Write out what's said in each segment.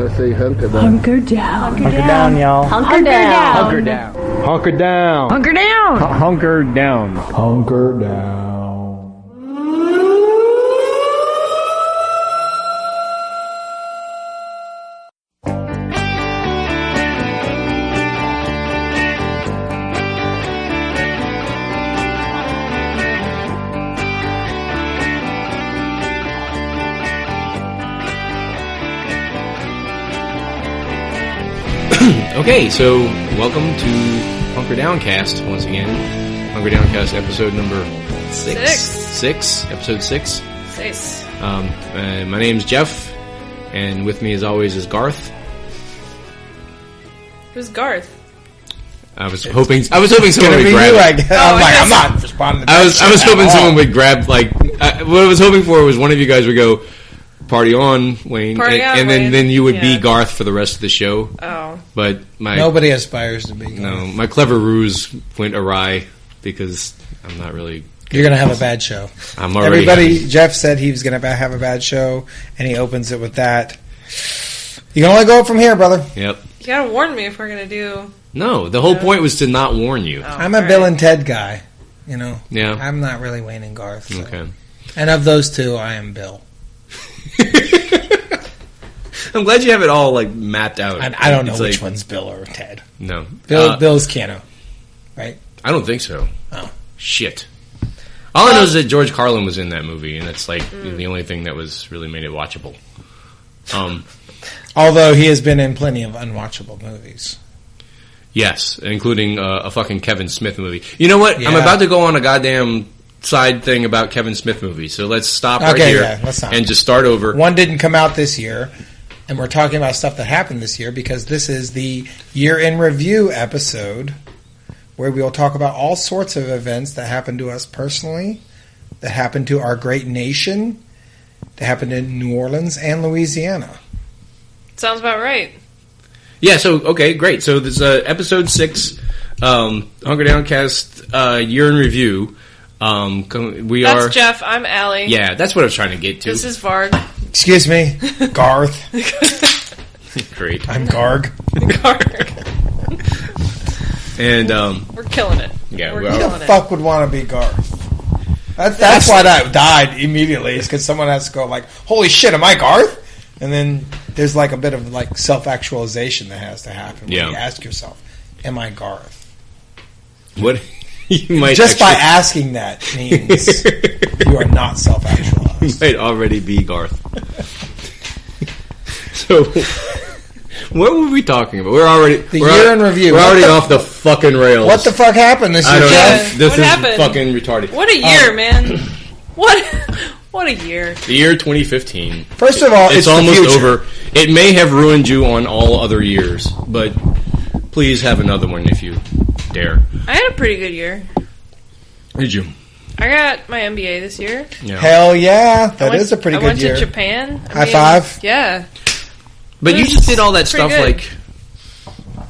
I say hunker down. Hunker down. Hunker down, y'all. Hunker down. Hunker down. Hunker down. Hunker down. Hunker down. Hunker down. Okay, so welcome to Hunkerdowncast once again. Hunkerdowncast episode number 6. Episode 6. My name's Jeff, and with me as always is Garth. Who's Garth? I was hoping someone would grab it. I'm not responding to that. I was hoping someone would grab, what I was hoping for was one of you guys would go, party on, Wayne, and then you would be Garth for the rest of the show. Oh. But nobody aspires to be Garth. No, my clever ruse went awry because I'm not really... You're going to have a bad show. I'm already... Jeff said he was going to have a bad show, and he opens it with that. You can only go up from here, brother. Yep. You got to warn me if we're going to do... No, the whole point was to not warn you. Oh, I'm a Bill and Ted guy, you know. Yeah. I'm not really Wayne and Garth. So. Okay. And of those two, I am Bill. I'm glad you have it all mapped out. I don't know which one's Bill or Ted. No, Bill's Keanu, right? I don't think so. Oh shit! All I know is that George Carlin was in that movie, and it's the only thing that was really made it watchable. Although he has been in plenty of unwatchable movies. Yes, including a fucking Kevin Smith movie. You know what? Yeah. I'm about to go on a goddamn side thing about Kevin Smith movies, so let's stop right here and just start over. One didn't come out this year, and we're talking about stuff that happened this year because this is the Year in Review episode where we will talk about all sorts of events that happened to us personally, that happened to our great nation, that happened in New Orleans and Louisiana. Sounds about right. Yeah, so, okay, great. So this episode 6, Hunkerdowncast Year in Review. That's Jeff. I'm Allie. Yeah, that's what I was trying to get to. This is Varg. Excuse me, Garth. Great. I'm Garg. Garg. And we're killing it. Yeah, we're Who killing the fuck would want to be Garth? That's why that died immediately. Is because someone has to go "Holy shit, am I Garth?" And then there's a bit of self-actualization that has to happen. When you ask yourself, "Am I Garth?" What? You might just by asking that means you are not self-actualized. You might already be Garth. So, what were we talking about? We're already year in review. We're already off the fucking rails. What the fuck happened this year, Jeff? This is fucking retarded. What a year, man! What a year! The year 2015. First of all, it's almost over. It may have ruined you on all other years, but please have another one if you dare. I had a pretty good year. Did you? I got my MBA this year. Yeah. Hell yeah. That is a pretty good year. I went to Japan. High five. Yeah. But you just did all that stuff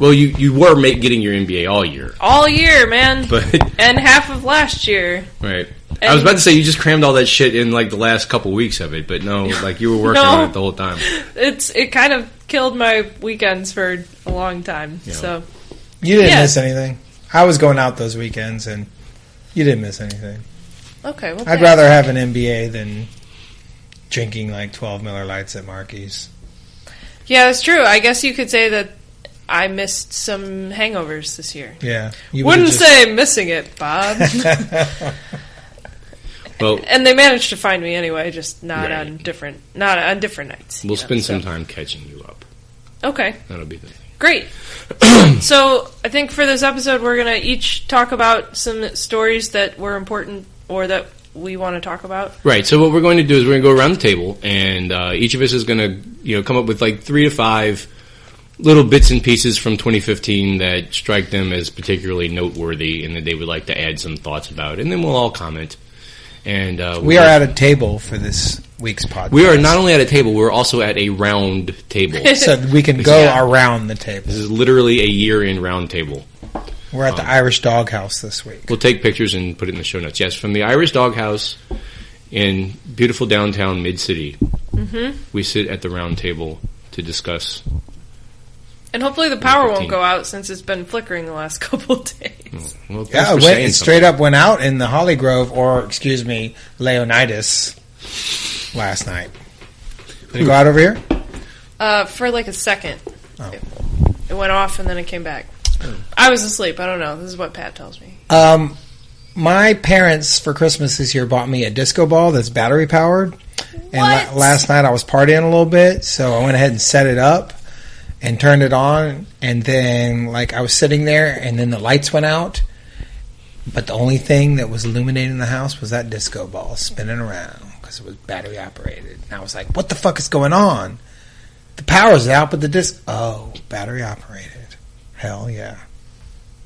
you were getting your MBA all year. All year, man. But and half of last year. Right. I was about to say you just crammed all that shit in the last couple weeks of it, but no, you were working on it the whole time. It kind of killed my weekends for a long time. Yeah. So you didn't miss anything. I was going out those weekends and you didn't miss anything. Okay, well, I'd rather have an MBA than drinking 12 Miller Lights at Marky's. Yeah, that's true. I guess you could say that I missed some hangovers this year. Yeah. Wouldn't say missing it, Bob. Well, and they managed to find me anyway, just not on different nights. We'll spend some time catching you up. Okay. That'll be the thing. Great. So I think for this episode we're going to each talk about some stories that were important or that we want to talk about. Right. So what we're going to do is we're going to go around the table and each of us is going to come up with 3 to 5 little bits and pieces from 2015 that strike them as particularly noteworthy and that they would like to add some thoughts about, and then we'll all comment. And we are at a table for this week's podcast. We are not only at a table, we're also at a round table. So we can go around the table. This is literally a year-in round table. We're at the Irish Doghouse this week. We'll take pictures and put it in the show notes. Yes, from the Irish Doghouse in beautiful downtown Mid-City. Mm-hmm. We sit at the round table to discuss. And hopefully the power 15. won't go out since it's been flickering the last couple of days. Well, thanks Yeah, for it saying straight something. up went out in the Holly Grove, or excuse me, Leonidas last night. Did it go out over here? For like a second. Oh. It went off and then it came back. I was asleep. I don't know. This is what Pat tells me. My parents for Christmas this year bought me a disco ball that's battery powered. And What? last night I was partying a little bit, so I went ahead and set it up and turned it on. And then, like, I was sitting there, and then the lights went out. But the only thing that was illuminating the house was that disco ball spinning around because it was battery operated. And I was like, "What the fuck is going on? The power's out, but battery operated. Hell yeah."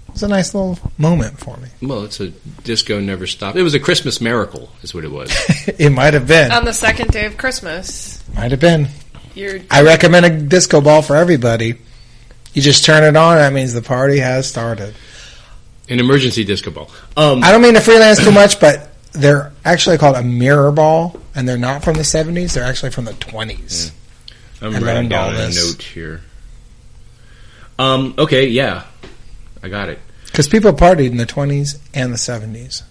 It was a nice little moment for me. Well, it's a disco never stopped. It was a Christmas miracle, is what it was. It might have been. On the second day of Christmas, Might have been. you're I recommend a disco ball for everybody. You just turn it on, that means the party has started. An emergency disco ball. I don't mean to freelance too much, but they're actually called a mirror ball, and they're not from the 70s. They're actually from the 20s. I'm I writing learned down all a this. note here. Okay, yeah. I got it. Because people partied in the 20s and the 70s.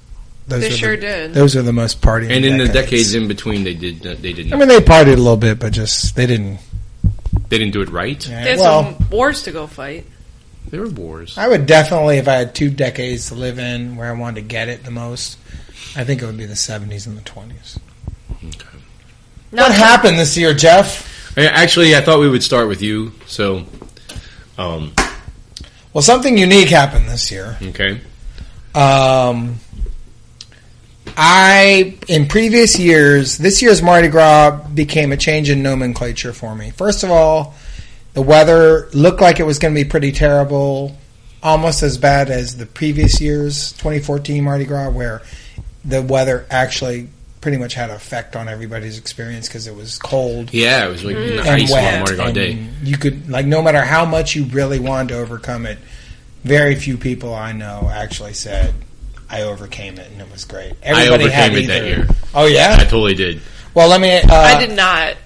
They are sure did. Those are the most partying And in the decades. decades in between, they didn't. I mean, they partied a little bit, but just, they didn't. They didn't do it right. Yeah, They had well, some wars to go fight. There were wars. I would definitely, if I had 2 decades to live in where I wanted to get it the most, I think it would be the 70s and the 20s. Okay. What happened this year, Jeff? Actually, I thought we would start with you. So, Well, something unique happened this year. okay. In previous years, this year's Mardi Gras became a change in nomenclature for me. First of all, the weather looked like it was going to be pretty terrible, almost as bad as the previous year's 2014 Mardi Gras, where the weather actually pretty much had an effect on everybody's experience because it was cold Yeah, it was like and ice on wet. Mardi Gras and Day. you could, like, no matter how much you really wanted to overcome it, very few people I know actually said, I overcame it and it was great. Everybody overcame had it that year. Oh, yeah? I totally did. Well, let me... I did not. It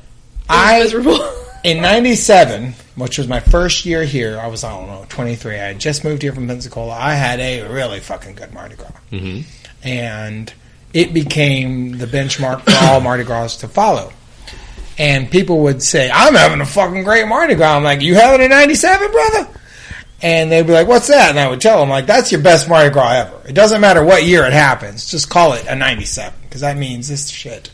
was miserable. In 97, which was my first year here, I was, 23. I had just moved here from Pensacola. I had a really fucking good Mardi Gras. Mm-hmm. And it became the benchmark for all Mardi Gras to follow. And people would say, I'm having a fucking great Mardi Gras. I'm like, you having a 97, brother? And they'd be like, what's that? And I would tell them, like, that's your best Mardi Gras ever. It doesn't matter what year it happens. Just call it a 97. Because that means this shit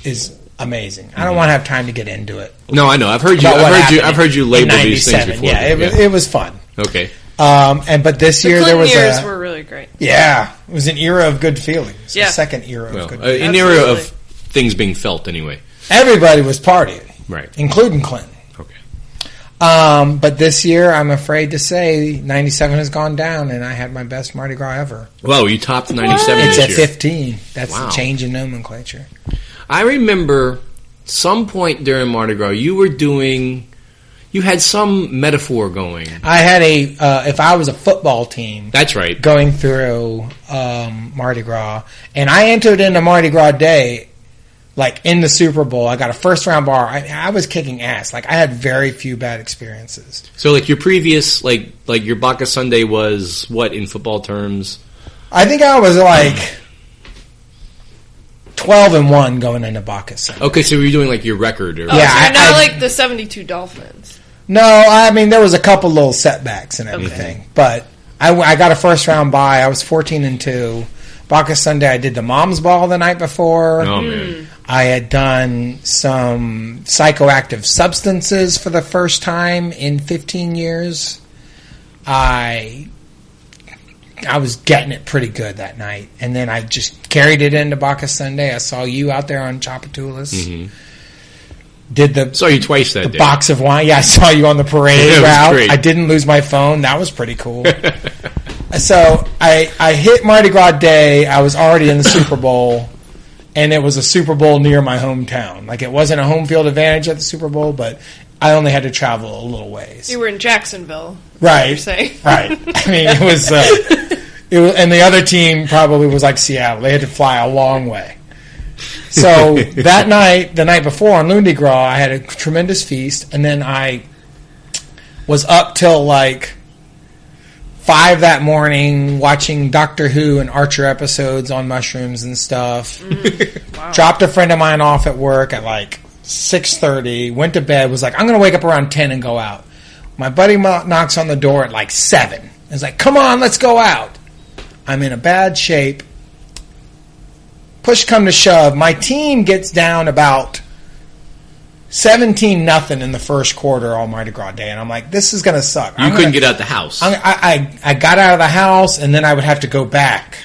is amazing. I don't want to have time to get into it. No, I know. I've heard you. About what I've heard you happened label in these things 97. before. Yeah, it was fun. Okay. But this The year there Clinton was years a... were really great. Yeah, it was an era of good feelings. Yeah. A second era of Well, good an feelings. era of Absolutely. things being felt anyway. Everybody was partying, Right. including Clinton. Okay. But this year, I'm afraid to say 97 has gone down, and I had my best Mardi Gras ever. Well, you topped 97 It's this at year. 15. That's Wow. the change in nomenclature. I remember some point during Mardi Gras, you had some metaphor going. I had if I was a football team That's right. going through Mardi Gras, and I entered into Mardi Gras Day, like in the Super Bowl. I got a first round bar. I was kicking ass. Like, I had very few bad experiences. So, like, your previous, like your Bacchus Sunday was what in football terms? I think I was like 12-1 going into Bacchus Sunday. Okay, so were you doing like your record or Oh, Yeah, so you're not I- like the 72 Dolphins. No, I mean, there was a couple little setbacks and everything, but I got a first round bye. I was 14-2. Bacchus Sunday, I did the mom's ball the night before. Oh man. I had done some psychoactive substances for the first time in 15 years. I was getting it pretty good that night, and then I just carried it into Bacchus Sunday. I saw you out there on Chapatulas. Mm-hmm. Did the Saw you twice that day. box of wine. Yeah, I saw you on the parade It was route. great. I didn't lose my phone. That was pretty cool. So I hit Mardi Gras Day. I was already in the Super Bowl, and it was a Super Bowl near my hometown. Like, it wasn't a home field advantage at the Super Bowl, but I only had to travel a little ways. You were in Jacksonville. Right. You're saying. Right. I mean, it was, and the other team probably was like Seattle. They had to fly a long way. So that night, the night before on Lundi Gras, I had a tremendous feast, and then I was up till like 5 that morning watching Doctor Who and Archer episodes on mushrooms and stuff. Wow. Dropped a friend of mine off at work at like 6:30, went to bed, was like, I'm going to wake up around 10 and go out. My buddy knocks on the door at like 7. He's like, come on, let's go out. I'm in a bad shape. Push come to shove, my team gets down about 17-0 in the first quarter all Mardi Gras day, and I'm like, this is going to suck. You couldn't get out the house. I got out of the house, and then I would have to go back.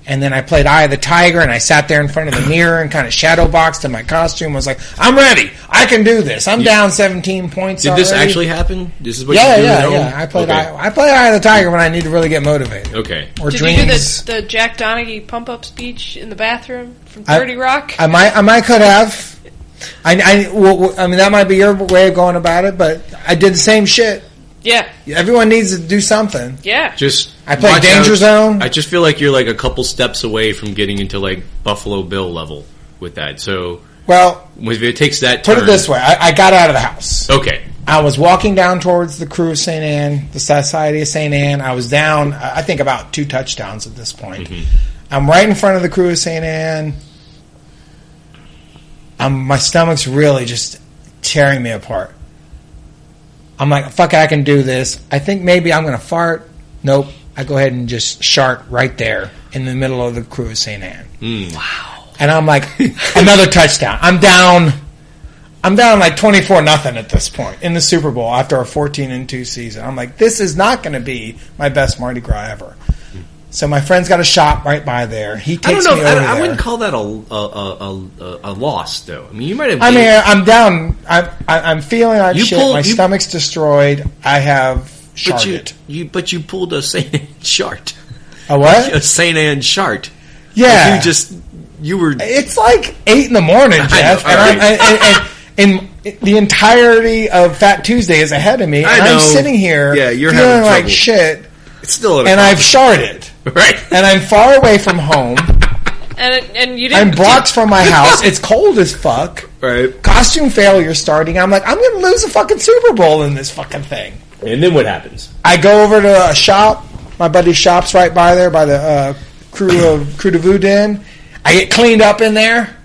And then I played Eye of the Tiger, and I sat there in front of the mirror and kind of shadow boxed in my costume. I was like, I'm ready. I can do this. I'm down 17 points already. Did this actually happen? This is what yeah, you do yeah, at home? yeah. I play Eye of the Tiger when I need to really get motivated. Okay. Or Did dreams. you do the Jack Donaghy pump-up speech in the bathroom from 30 Rock? I might could have. I mean, that might be your way of going about it, but I did the same shit. Yeah. Everyone needs to do something. Yeah. I play Danger Zone. I just feel like you're like a couple steps away from getting into like Buffalo Bill level with that. So, well, if it takes that put turn, it this way: I got out of the house. Okay. I was walking down towards the Crew of St. Anne, the Society of St. Anne. I was down, I think, about 2 touchdowns at this point. Mm-hmm. I'm right in front of the Crew of St. Anne. My stomach's really just tearing me apart. I'm like, fuck it, I can do this. I think maybe I'm going to fart. Nope. I go ahead and just shart right there in the middle of the Crew of St. Anne. Wow. And I'm like, another touchdown. I'm down like 24-0 at this point in the Super Bowl after a 14-2 season. I'm like, this is not going to be my best Mardi Gras ever. So my friend's got a shop right by there. He takes me over there. I wouldn't call that a loss, though. I mean, you might have. I mean, I'm down. I'm feeling like shit. My stomach's destroyed. I have sharted. But you pulled a St. Anne shart. A what? A St. Anne shart. Yeah. Like you were. It's like 8 in the morning, Jeff, and the entirety of Fat Tuesday is ahead of me. And I'm sitting here, you're feeling having like trouble. shit. It's still and I've sharted. Right. And I'm far away from home. And you didn't. I'm blocks from my house. It's cold as fuck. Right. Costume failure starting. I'm like, I'm going to lose a fucking Super Bowl in this fucking thing. And then what happens? I go over to a shop. My buddy's shop's right by there, by the Crew de Vue Den. I get cleaned up in there.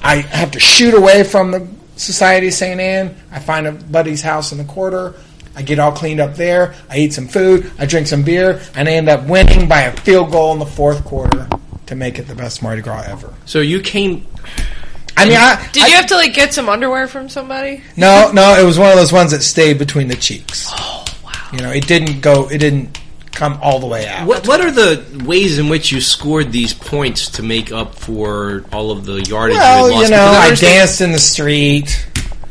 I have to shoot away from the Society of St. Anne. I find a buddy's house in the quarter. I get all cleaned up there. I eat some food. I drink some beer. And I end up winning by a field goal in the 4th quarter to make it the best Mardi Gras ever. So you came... I mean, Did you have to, like, get some underwear from somebody? No, it was one of those ones that stayed between the cheeks. Oh, wow. You know, it didn't come all the way out. What are the ways in which you scored these points to make up for all of the yardage you had lost? Well, you know, I danced in the street.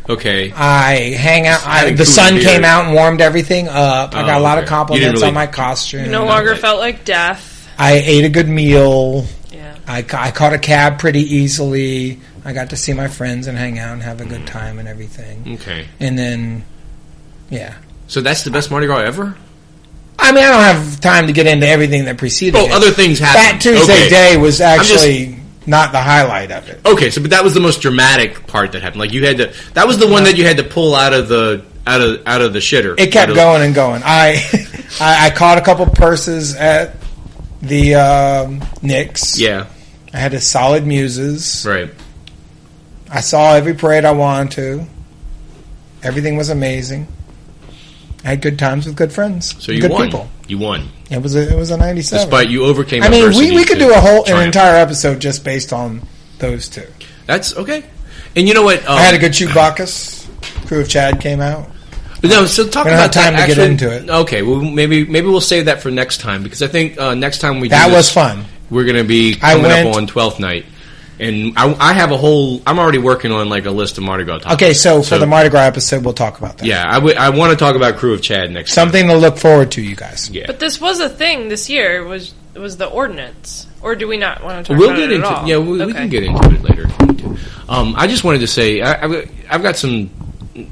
Okay. I hang out. The sun came out and warmed everything up. I got a lot of compliments on my costume. You no longer felt like death. I ate a good meal. Yeah. I caught a cab pretty easily. I got to see my friends and hang out and have a good time and everything. Okay. And then, yeah. So that's the best Mardi Gras ever? I mean, I don't have time to get into everything that preceded it. Other things happened. Fat Tuesday Day was actually not the highlight of it. Okay, but that was the most dramatic part that happened. Like you had to. That was the one that you had to pull out of the shitter. It kept going and going. I caught a couple purses at the Knicks. Yeah. I had a solid muses. Right. I saw every parade I wanted to. Everything was amazing. I had good times with good friends. So you good won. people. You won. It was a 97. Despite you overcame. I mean, adversity we could do an triumph. entire episode just based on those two. That's okay. And you know what? I had a good Chewbacca's. Crew of Chad came out. No, so talk we don't about have time that. to get into it. Okay, well maybe we'll save that for next time because I think next time we do that this, was fun. We're going to be coming up on 12th night, and I have a whole. I'm already working on like a list of Mardi Gras topics. Okay, so for the Mardi Gras episode, we'll talk about that. Yeah, I want to talk about Crew of Chad next. Something to look forward to, you guys. Yeah, but this was a thing this year. Was the ordinance, or do we not want to talk about it at all? Yeah, we can get into it later. I just wanted to say I've got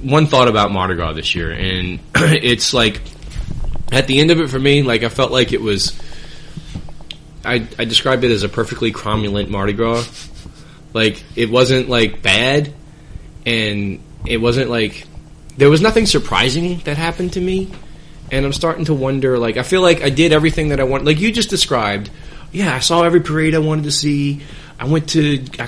one thought about Mardi Gras this year, and it's like at the end of it for me, like I felt like it was. I described it as a perfectly cromulent Mardi Gras. Like, it wasn't, like, bad, and it wasn't, like... There was nothing surprising that happened to me, and I'm starting to wonder, like, I feel like I did everything that I wanted. Like you just described, yeah, I saw every parade I wanted to see. I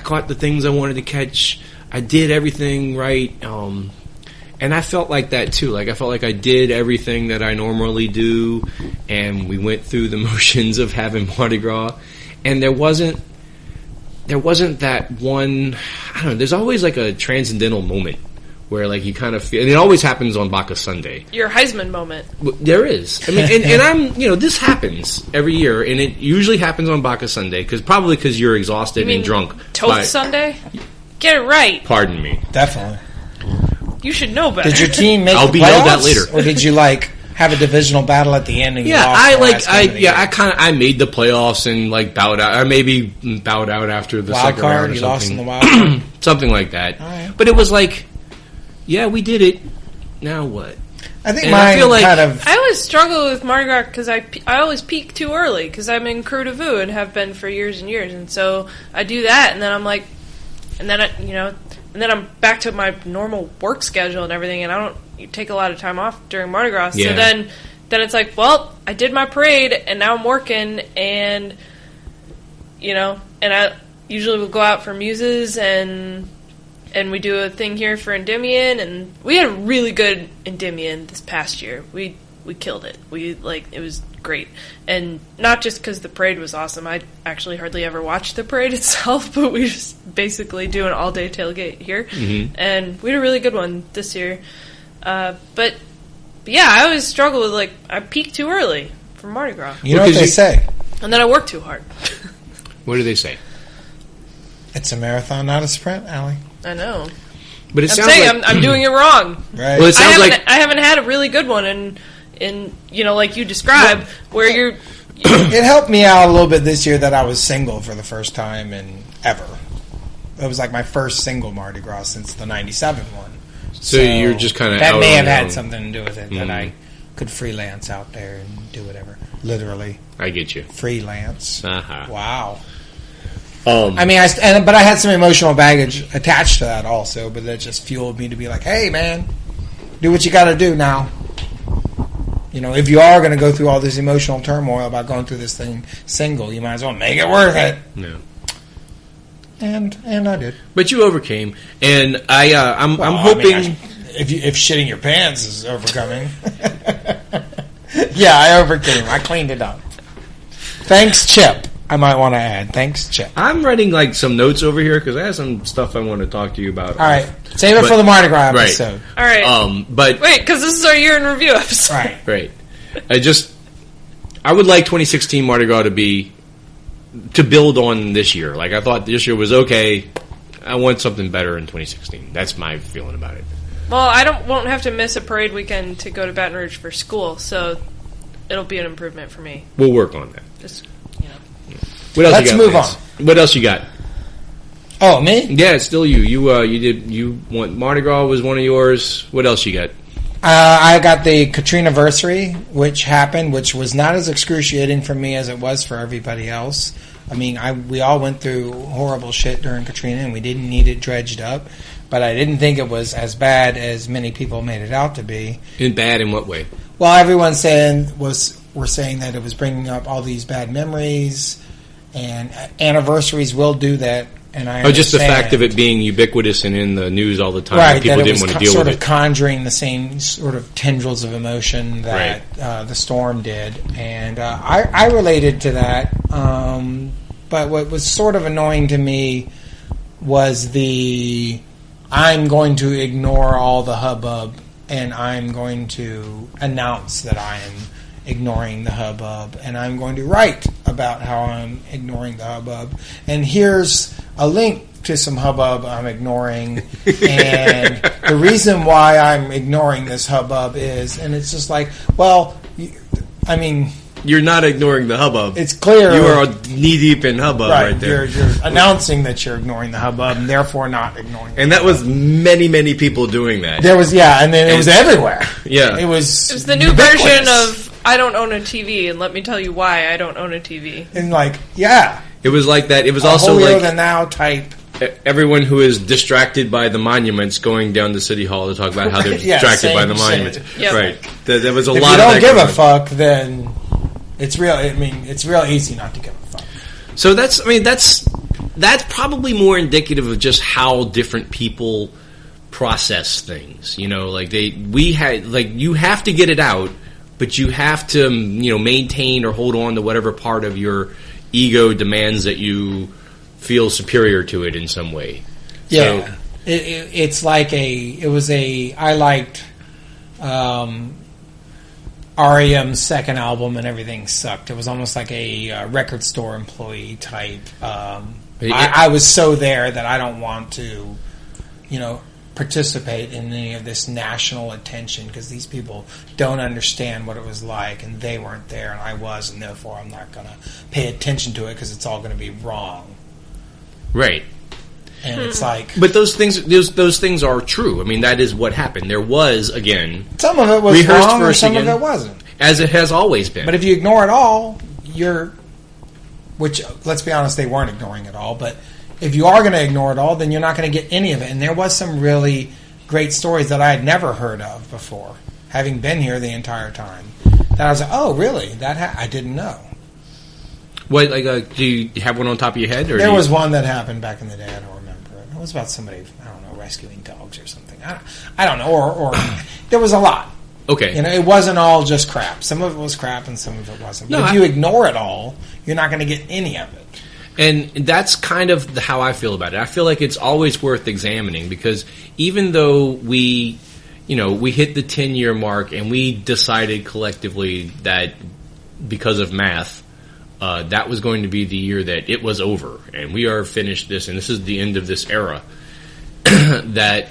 caught the things I wanted to catch. I did everything right, and I felt like that, too. Like, I felt like I did everything that I normally do, and we went through the motions of having Mardi Gras, and there wasn't that one, I don't know, there's always like a transcendental moment where like you kind of feel, and it always happens on Bacchus Sunday. Your Heisman moment. There is. I mean, and I'm, this happens every year, and it usually happens on Bacchus Sunday, probably because you're exhausted and drunk. Toast Sunday? Get it right. Pardon me. Definitely. You should know better. Did your team make I'll the be playoffs? yelled at later. Or did you have a divisional battle at the end and you lost I made the playoffs and like bowed out. I maybe bowed out after the wild second card, round or you something. lost in the wild card. Something like that. Right. But it was like, yeah, we did it. Now what? I think and mine I feel like, kind of... I always struggle with Mardi Gras because I always peak too early because I'm in Crew de Vue and have been for years and years, and so I do that, and then I'm like, and then I'm back to my normal work schedule and everything, and I don't take a lot of time off during Mardi Gras. Yeah. So then it's like, well, I did my parade, and now I'm working, and and I usually will go out for Muses, and we do a thing here for Endymion, and we had a really good Endymion this past year. We killed it. It was great, and not just because the parade was awesome. I actually hardly ever watched the parade itself, but we just basically do an all-day tailgate here, and we had a really good one this year. But yeah, I always struggle with I peak too early for Mardi Gras. You know what they say? And then I work too hard. What do they say? It's a marathon, not a sprint, Allie. I know. But it I'm sounds saying like I'm doing it wrong. Right. Well, it sounds like I haven't had a really good one in like you described, where you're. It helped me out a little bit this year that I was single for the first time in ever. It was like my first single Mardi Gras since the '97 one. So you're just kind of that out may on have your had own. something to do with it that I could freelance out there and do whatever. Literally I get you. freelance. Uh-huh. Wow. I mean, but I had some emotional baggage attached to that also. But that just fueled me to be like, "Hey, man, do what you got to do now." If you are going to go through all this emotional turmoil about going through this thing single, you might as well make it worth it. no. And I did. But you overcame, and I'm Well, hoping. I mean, if shitting your pants is overcoming, yeah, I overcame. I cleaned it up. Thanks, Chip. I might want to add. Thanks, Chip. I'm writing some notes over here because I have some stuff I want to talk to you about. All right, save it for the Mardi Gras episode. All right. But Wait, because this is our year in review episode. Right. I would like 2016 Mardi Gras to build on this year. Like I thought this year was okay. I want something better in 2016. That's my feeling about it. Well, I won't have to miss a parade weekend to go to Baton Rouge for school, so it'll be an improvement for me. We'll work on that. Just What else Let's you got, move Lance? What else you got? Oh, me? Yeah, it's still you. You want Mardi Gras was one of yours. What else you got? I got the Katrinaversary, which happened, which was not as excruciating for me as it was for everybody else. I mean, we all went through horrible shit during Katrina, and we didn't need it dredged up. But I didn't think it was as bad as many people made it out to be. Bad in what way? Well, everyone were saying that it was bringing up all these bad memories, and anniversaries will do that. And just the fact of it being ubiquitous and in the news all the time. Right, People that it didn't was want to deal sort with of it. conjuring the same sort of tendrils of emotion that the storm did, and I related to that. But what was sort of annoying to me was I'm going to ignore all the hubbub, and I'm going to announce that I am ignoring the hubbub, and I'm going to write about how I'm ignoring the hubbub. And here's a link to some hubbub I'm ignoring, and the reason why I'm ignoring this hubbub is, and it's just like, well, I mean, You're not ignoring the hubbub. it's clear You are knee deep in hubbub right there. You're announcing that you're ignoring the hubbub, and therefore not ignoring. And that was many, many people doing that. There was and then it was everywhere. Yeah. It was the new ubiquitous. version of I don't own a TV, and let me tell you why I don't own a TV. and It was like that. It was also holier like than thou type. everyone who is distracted by the monuments going down to City Hall to talk about how they're Yeah, distracted by the same monuments. shit. Yep. Right. There was a If lot you of don't that give going a on. fuck, then it's real. I mean, it's real easy not to give a fuck. So that's probably more indicative of just how different people process things. You know, like you have to get it out, but you have to, maintain or hold on to whatever part of your ego demands that you feel superior to it in some way. Yeah, So, it's like I liked REM's second album and everything sucked. It was almost like a record store employee type. I was so there that I don't want to, participate in any of this national attention because these people don't understand what it was like and they weren't there and I was, and therefore I'm not going to pay attention to it because it's all going to be wrong. right. And it's like, But those things are true. I mean, that is what happened. There was, again, some of it was rehearsed wrong and first some again. of it wasn't. as it has always been. But if you ignore it all, which, let's be honest, they weren't ignoring it all, but if you are going to ignore it all, then you're not going to get any of it. And there was some really great stories that I had never heard of before, having been here the entire time. That I was like, oh, really? I didn't know. What, do you have one on top of your head? Or There was one that happened back in the day. I don't remember it. It was about somebody, I don't know, rescuing dogs or something. I don't know. Or there was a lot. Okay. It wasn't all just crap. Some of it was crap and some of it wasn't. But No, if you ignore it all, you're not going to get any of it. And that's kind of how I feel about it. I feel like it's always worth examining because even though we hit the 10-year mark and we decided collectively that because of math, that was going to be the year that it was over and we are finished this and this is the end of this era, that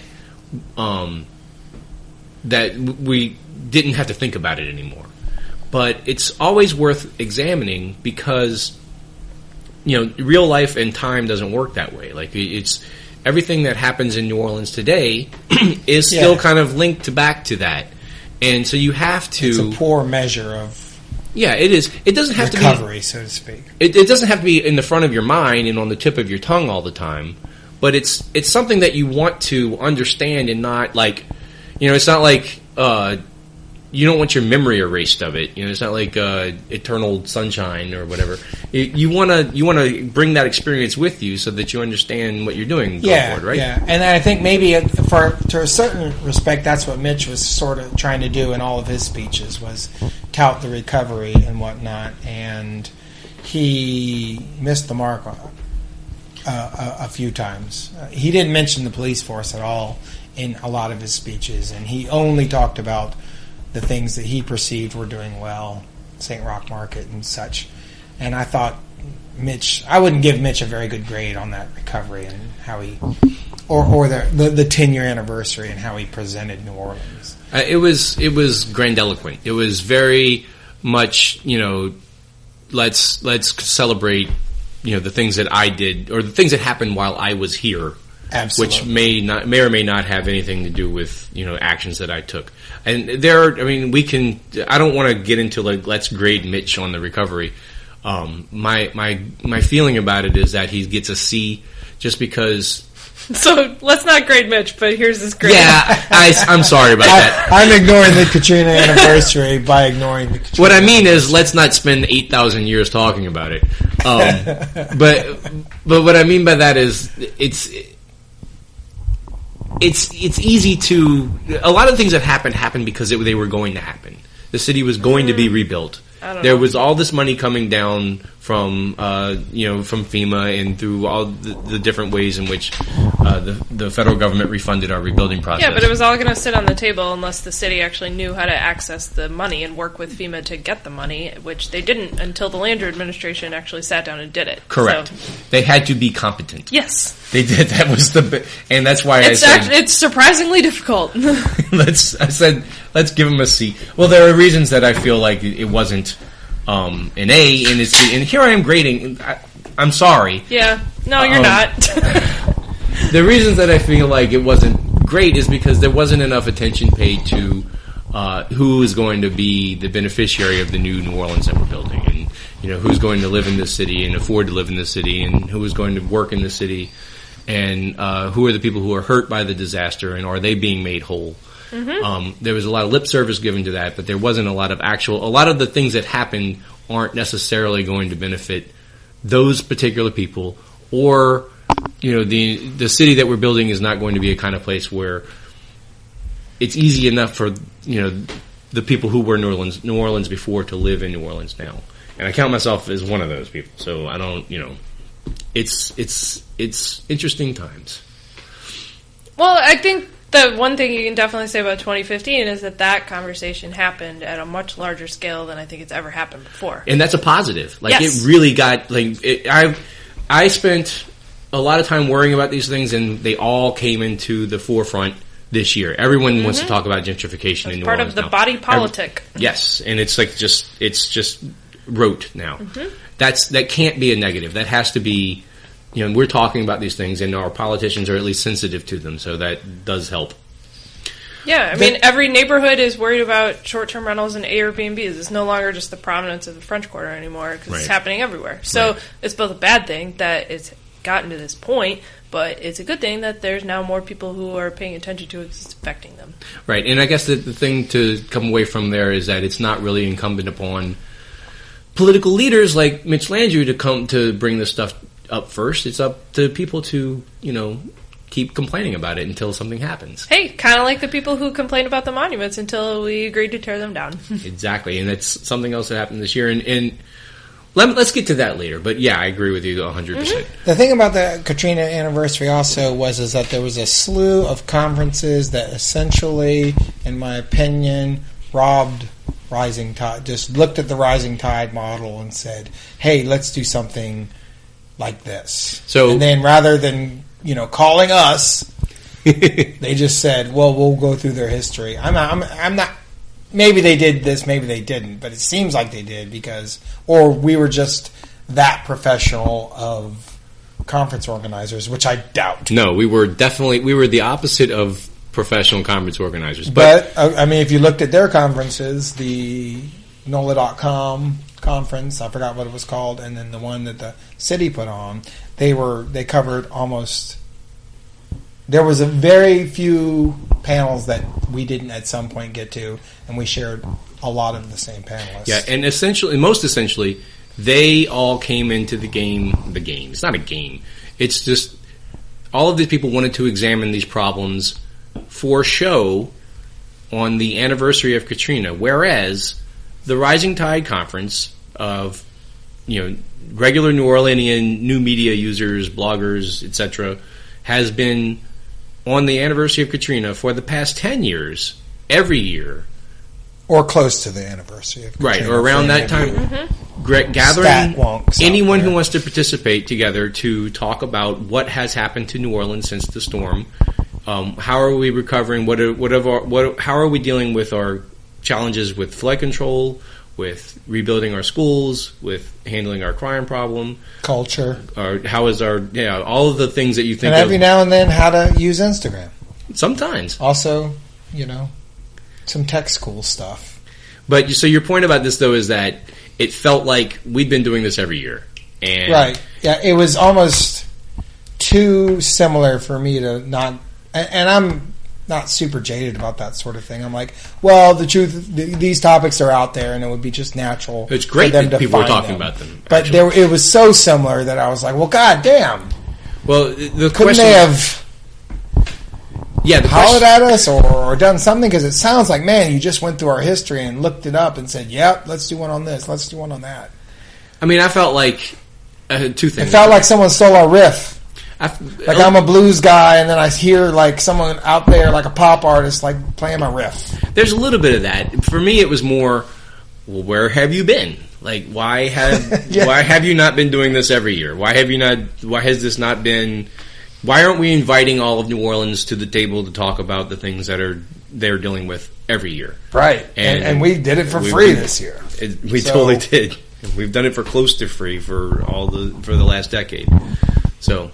we didn't have to think about it anymore. But it's always worth examining because real life and time doesn't work that way. Like it's everything that happens in New Orleans today is still kind of linked back to that, and so you have to. It's a poor measure of it is. It doesn't have recovery, to be, so to speak. It doesn't have to be in the front of your mind and on the tip of your tongue all the time, but it's something that you want to understand and not like, it's not like. You don't want your memory erased of it. It's not like Eternal Sunshine or whatever. You want to bring that experience with you so that you understand what you're doing going forward, right? Yeah, and I think maybe to a certain respect, that's what Mitch was sort of trying to do in all of his speeches, was tout the recovery and whatnot, and he missed the mark a few times. He didn't mention the police force at all in a lot of his speeches, and he only talked about the things that he perceived were doing well, St. Roch Market and such. And I thought I wouldn't give Mitch a very good grade on that recovery and how he, or the 10-year anniversary and how he presented New Orleans. It was grandiloquent. It was very much, let's celebrate, the things that I did or the things that happened while I was here. Absolutely. Which may or may not have anything to do with actions that I took. And I don't want to get into let's grade Mitch on the recovery. My feeling about it is that he gets a C just because. So let's not grade Mitch, but here's his grade. Yeah, I'm sorry about that. I'm ignoring the Katrina anniversary by ignoring the Katrina. What I mean is, let's not spend 8,000 years talking about it. But what I mean by that is, it's easy to. A lot of things that happened because they were going to happen. The city was going to be rebuilt. There was all this money coming down from from FEMA and through all the different ways in which the federal government refunded our rebuilding process. Yeah, but it was all going to sit on the table unless the city actually knew how to access the money and work with FEMA to get the money, which they didn't until the Landry administration actually sat down and did it. Correct. So, they had to be competent. yes. They did. That was and that's why It's surprisingly difficult. I said let's give him a C. Well, there are reasons that I feel like it wasn't an A, and here I am grading. I'm sorry. Yeah. No, you're not. The reasons that I feel like it wasn't great is because there wasn't enough attention paid to who is going to be the beneficiary of the new New Orleans that we're building, and who's going to live in this city and afford to live in this city, and who is going to work in the city. and who are the people who are hurt by the disaster, and are they being made whole? There was a lot of lip service given to that, but there wasn't a lot of actual. A lot of the things that happened aren't necessarily going to benefit those particular people, or the city that we're building is not going to be a kind of place where it's easy enough for the people who were New Orleans before to live in New Orleans now. And I count myself as one of those people. So I don't, it's interesting times. Well, I think the one thing you can definitely say about 2015 is that conversation happened at a much larger scale than I think it's ever happened before. And that's a positive. Like, yes. It really got, I spent a lot of time worrying about these things, and they all came into the forefront this year. Everyone wants to talk about gentrification in New Orleans. Part of the body politic. Yes, and it's like it's just rote now. That can't be a negative. That has to be, we're talking about these things, and our politicians are at least sensitive to them, so that does help. Yeah, I mean, every neighborhood is worried about short-term rentals and Airbnbs. It's no longer just the prominence of the French Quarter anymore, because it's happening everywhere. So it's both a bad thing that it's gotten to this point, but it's a good thing that there's now more people who are paying attention to it because it's affecting them. Right, and I guess the thing to come away from there is that it's not really incumbent upon political leaders like Mitch Landrieu to come to bring this stuff up first. It's up to people to, keep complaining about it until something happens. Hey, kind of like the people who complained about the monuments until we agreed to tear them down. Exactly, and that's something else that happened this year, and let's get to that later. But yeah, I agree with you 100%. The thing about the Katrina anniversary also is that there was a slew of conferences that essentially, in my opinion, robbed Rising Tide, just looked at the Rising Tide model and said, hey, let's do something like this. And then rather than, calling us, they just said, well, we'll go through their history. I'm not, maybe they did this, maybe they didn't, but it seems like they did or we were just that professional of conference organizers, which I doubt. No, we were the opposite of professional conference organizers. But I mean, if you looked at their conferences, the NOLA.com conference, I forgot what it was called, and then the one that the city put on, they covered almost. There was a very few panels that we didn't at some point get to, and we shared a lot of the same panelists. Yeah, and most essentially, they all came into the game. The game. It's not a game. It's just all of these people wanted to examine these problems for show on the anniversary of Katrina, whereas the Rising Tide Conference of regular New Orleanian new media users, bloggers, etc., has been on the anniversary of Katrina for the past 10 years, every year. Or close to the anniversary of Katrina. Right, or around that time. Gathering anyone who wants to participate together to talk about what has happened to New Orleans since the storm. How are we recovering? How are we dealing with our challenges with flood control, with rebuilding our schools, with handling our crime problem, culture, or how is all of the things that you think. And every now and then, how to use Instagram. Sometimes, also, some tech school stuff. But so your point about this though is that it felt like we'd been doing this every year, and right? Yeah, it was almost too similar for me to not. And I'm not super jaded about that sort of thing. I'm like, well, the truth, these topics are out there, and it would be just natural. It's great for them that to people are find talking them. about them. But it was so similar that I was like, well, god damn. Well, the couldn't question, they have hollered at us or done something? Because it sounds like, man, you just went through our history and looked it up and said, yep, let's do one on this, let's do one on that. I mean, I felt like two things. It felt like someone stole our riff. I'm a blues guy, and then I hear like someone out there, like a pop artist, like playing my riff. There's a little bit of that. For me, it was more, well, where have you been? Like, why have you not been doing this every year? Why has this not been? Why aren't we inviting all of New Orleans to the table to talk about the things that they're dealing with every year? Right, and we did it for free this year. We totally did. We've done it for close to free for the last decade. So.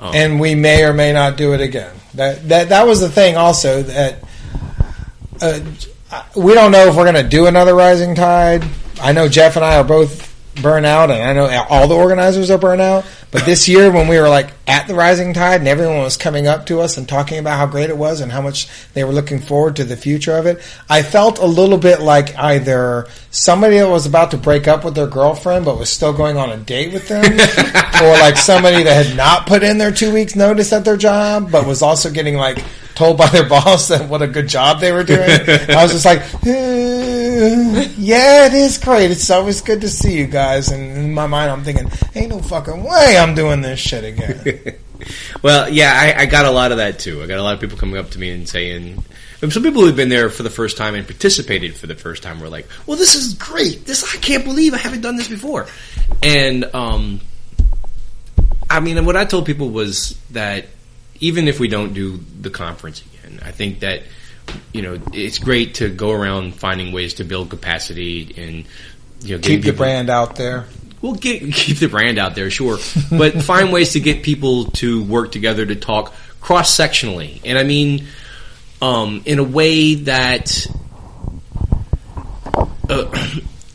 And we may or may not do it again. That was the thing also, that we don't know if we're going to do another Rising Tide. I know Jeff and I are both burnt out, and I know all the organizers are burnt out, but this year when we were like at the Rising Tide and everyone was coming up to us and talking about how great it was and how much they were looking forward to the future of it, I felt a little bit like either somebody that was about to break up with their girlfriend but was still going on a date with them, or like somebody that had not put in their 2 weeks notice at their job but was also getting like told by their boss that what a good job they were doing. I was just like, yeah, it is great. It's always good to see you guys. And in my mind, I'm thinking, ain't no fucking way I'm doing this shit again. Well, yeah, I got a lot of that too. I got a lot of people coming up to me and saying, and some people who've been there for the first time and participated for the first time were like, well, this is great. I can't believe I haven't done this before. And, I mean, what I told people was that even if we don't do the conference again, I think that, it's great to go around finding ways to build capacity and, keep the brand out there. Well, keep the brand out there, sure. But find ways to get people to work together to talk cross-sectionally. And I mean, in a way that,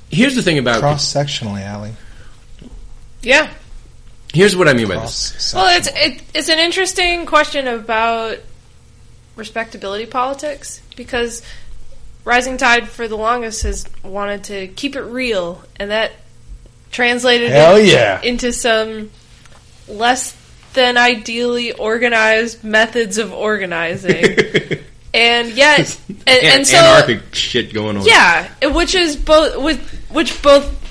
here's the thing about cross-sectionally, Allie. Yeah. Here's what I mean by this. Well, it's an interesting question about respectability politics, because Rising Tide for the longest has wanted to keep it real, and that translated into some less than ideally organized methods of organizing. And yet, and so anarchic shit going on. Yeah, which both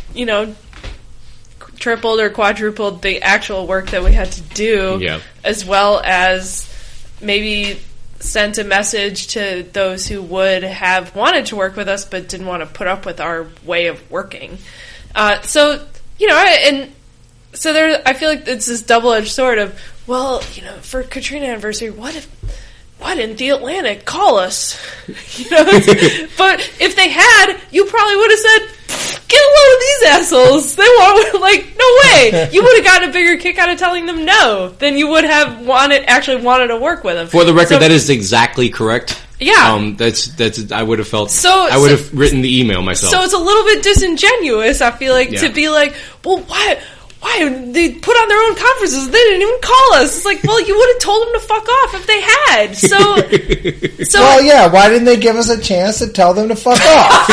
tripled or quadrupled the actual work that we had to do, as well as maybe sent a message to those who would have wanted to work with us but didn't want to put up with our way of working. So there, I feel like it's this double-edged sword of, well, for Katrinaversary, why didn't the Atlantic call us? But if they had, you probably would have said, get a load of these assholes. They want, no way. You would have gotten a bigger kick out of telling them no than you would have actually wanted to work with them. For the record, that is exactly correct. Yeah. That's I would have felt, I would have written the email myself. So it's a little bit disingenuous, I feel like, to be like, well, why they put on their own conferences? They didn't even call us. It's like, well, you would have told them to fuck off if they had. So well, yeah. Why didn't they give us a chance to tell them to fuck off?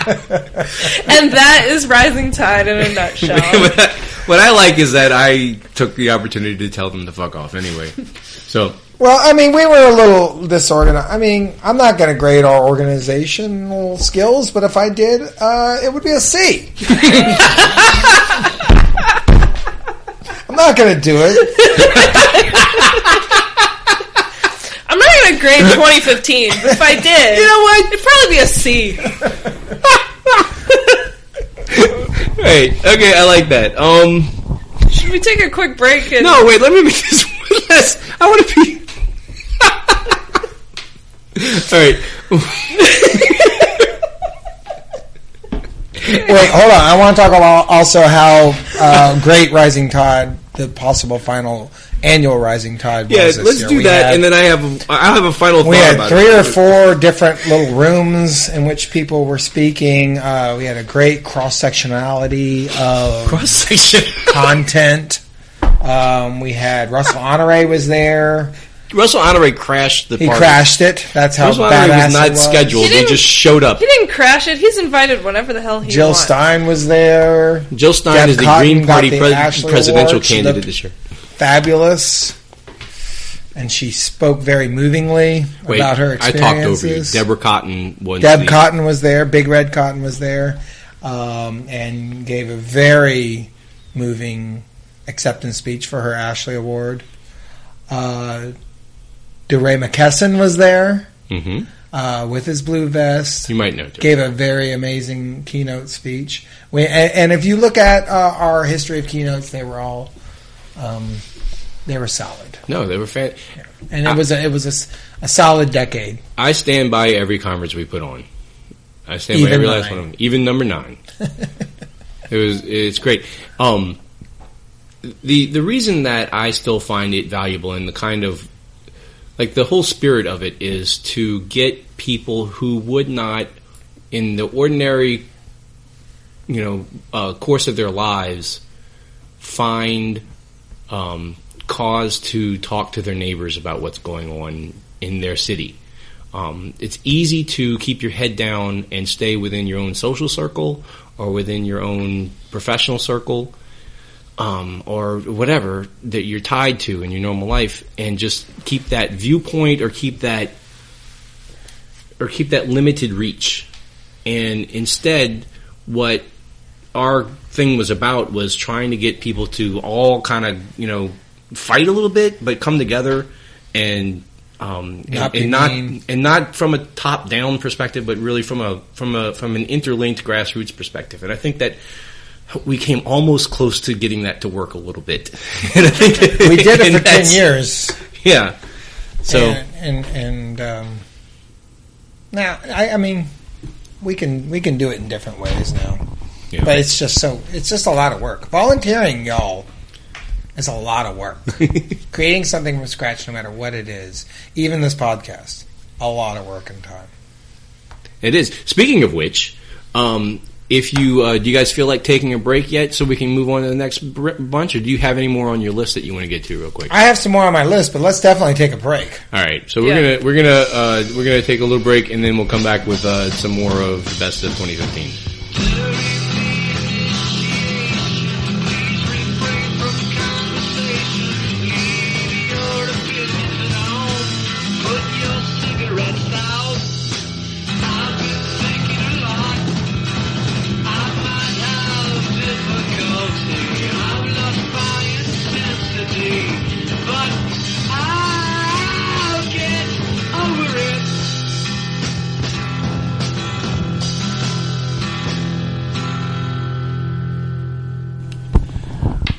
And that is Rising Tide in a nutshell. What I like is that I took the opportunity to tell them to fuck off anyway. So. Well, I mean, we were a little disorganized. I mean, I'm not going to grade our organizational skills, but if I did, it would be a C. I'm not going to do it. I'm not going to grade 2015, but if I did, you know what? It'd probably be a C. Right. Okay, I like that. Should we take a quick break? No, wait, let me make this one last. I want to be... All right. Wait, hold on. I want to talk about also how great Rising Tide, the possible final annual Rising Tide was this year. Let's do that, and then I'll have a final thought about it. We had 3 or 4 different little rooms in which people were speaking. We had a great cross-sectionality of content. We had Russell Honore was there. Russell Honore crashed the party. He crashed it. That's how Russell badass Honore was not it was. scheduled. He just showed up. He didn't crash it. He's invited whenever the hell he Jill wants. Stein was there. Jill Stein Deb is the Cotton Green Party presidential Award. candidate this year. Fabulous. And she spoke very movingly about her experiences. I talked over you. Deborah Cotton was Cotton was there. Big Red Cotton was there. And gave a very moving acceptance speech for her Ashley Award. DeRay McKesson was there with his blue vest. You might know. Gave a very amazing keynote speech. And if you look at our history of keynotes, they were all they were solid. No, they were fan. Yeah. And it was a solid decade. I stand by every conference we put on. I stand by every last one of them, even number 9. It's great. The reason that I still find it valuable and the kind of the whole spirit of it is to get people who would not, in the ordinary course of their lives find cause to talk to their neighbors about what's going on in their city. It's easy to keep your head down and stay within your own social circle or within your own professional circle, or whatever that you're tied to in your normal life, and just keep that viewpoint or keep that limited reach. And instead, what our thing was about was trying to get people to all kind of, fight a little bit, but come together and not from a top down perspective, but really from an interlinked grassroots perspective. And I think that we came almost close to getting that to work a little bit. And I think we did it for 10 years. Yeah. So now I mean we can do it in different ways now. Yeah. But it's just a lot of work. Volunteering, y'all, is a lot of work. Creating something from scratch, no matter what it is, even this podcast, a lot of work and time. It is. Speaking of which, if you do you guys feel like taking a break yet, so we can move on to the next bunch, or do you have any more on your list that you want to get to real quick? I have some more on my list, but let's definitely take a break. All right, so we're gonna take a little break, and then we'll come back with some more of the best of 2015.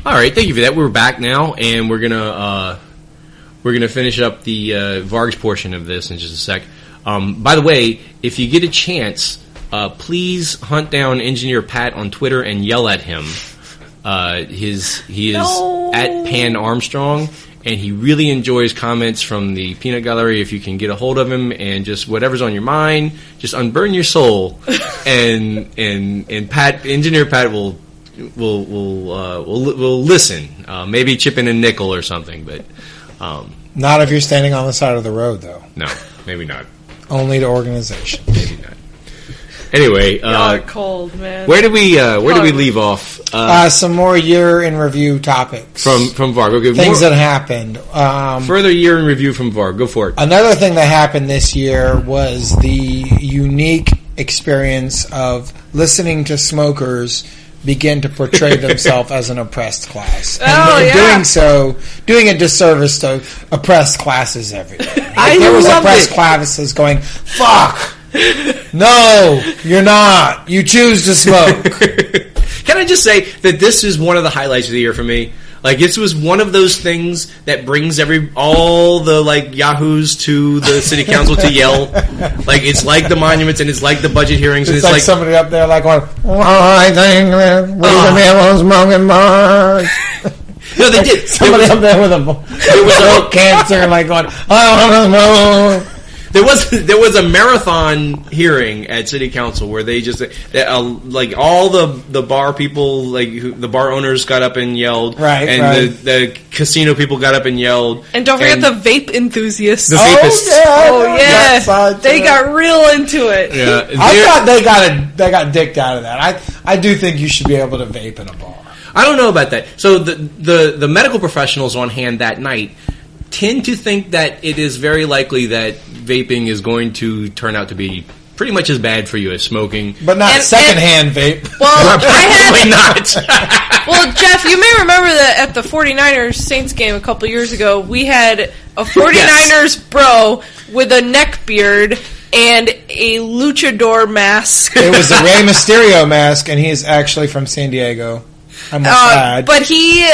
All right, thank you for that. We're back now, and we're gonna finish up the VARG'S portion of this in just a sec. By the way, if you get a chance, please hunt down Engineer Pat on Twitter and yell at him. He is at Pan Armstrong, and he really enjoys comments from the Peanut Gallery. If you can get a hold of him and just whatever's on your mind, just unburn your soul, and Pat, Engineer Pat will listen. Maybe chip in a nickel or something, but not if you're standing on the side of the road, though. No, maybe not. Only to organization. Maybe not. Anyway, y'all are cold, man. Where did we leave off? Some more year in review topics from VARG. Okay, things that happened. Further year in review from VARG. Go for it. Another thing that happened this year was the unique experience of listening to smokers begin to portray themselves as an oppressed class. And doing so, doing a disservice to oppressed classes everywhere. There was oppressed classes going, fuck! No, you're not. You choose to smoke. Can I just say that this is one of the highlights of the year for me? Like, this was one of those things that brings all the yahoos to the city council to yell. Like, it's like the monuments and it's like the budget hearings. And it's like somebody up there going, I think we're smoking bars. No, they did. Somebody up there with a cancer going, oh, There was a marathon hearing at City Council where they just all the bar people, the bar owners got up and yelled, and the casino people got up and yelled, and don't forget the vape enthusiasts. The vapists. They got real into it. Yeah, I thought they got dicked out of that. I do think you should be able to vape in a bar. I don't know about that. So the medical professionals on hand that night tend to think that it is very likely that vaping is going to turn out to be pretty much as bad for you as smoking. But not secondhand vape. Well, probably not. Well, Jeff, you may remember that at the 49ers Saints game a couple years ago, we had a 49ers bro with a neck beard and a luchador mask. It was a Rey Mysterio mask, and he is actually from San Diego. I must add. But he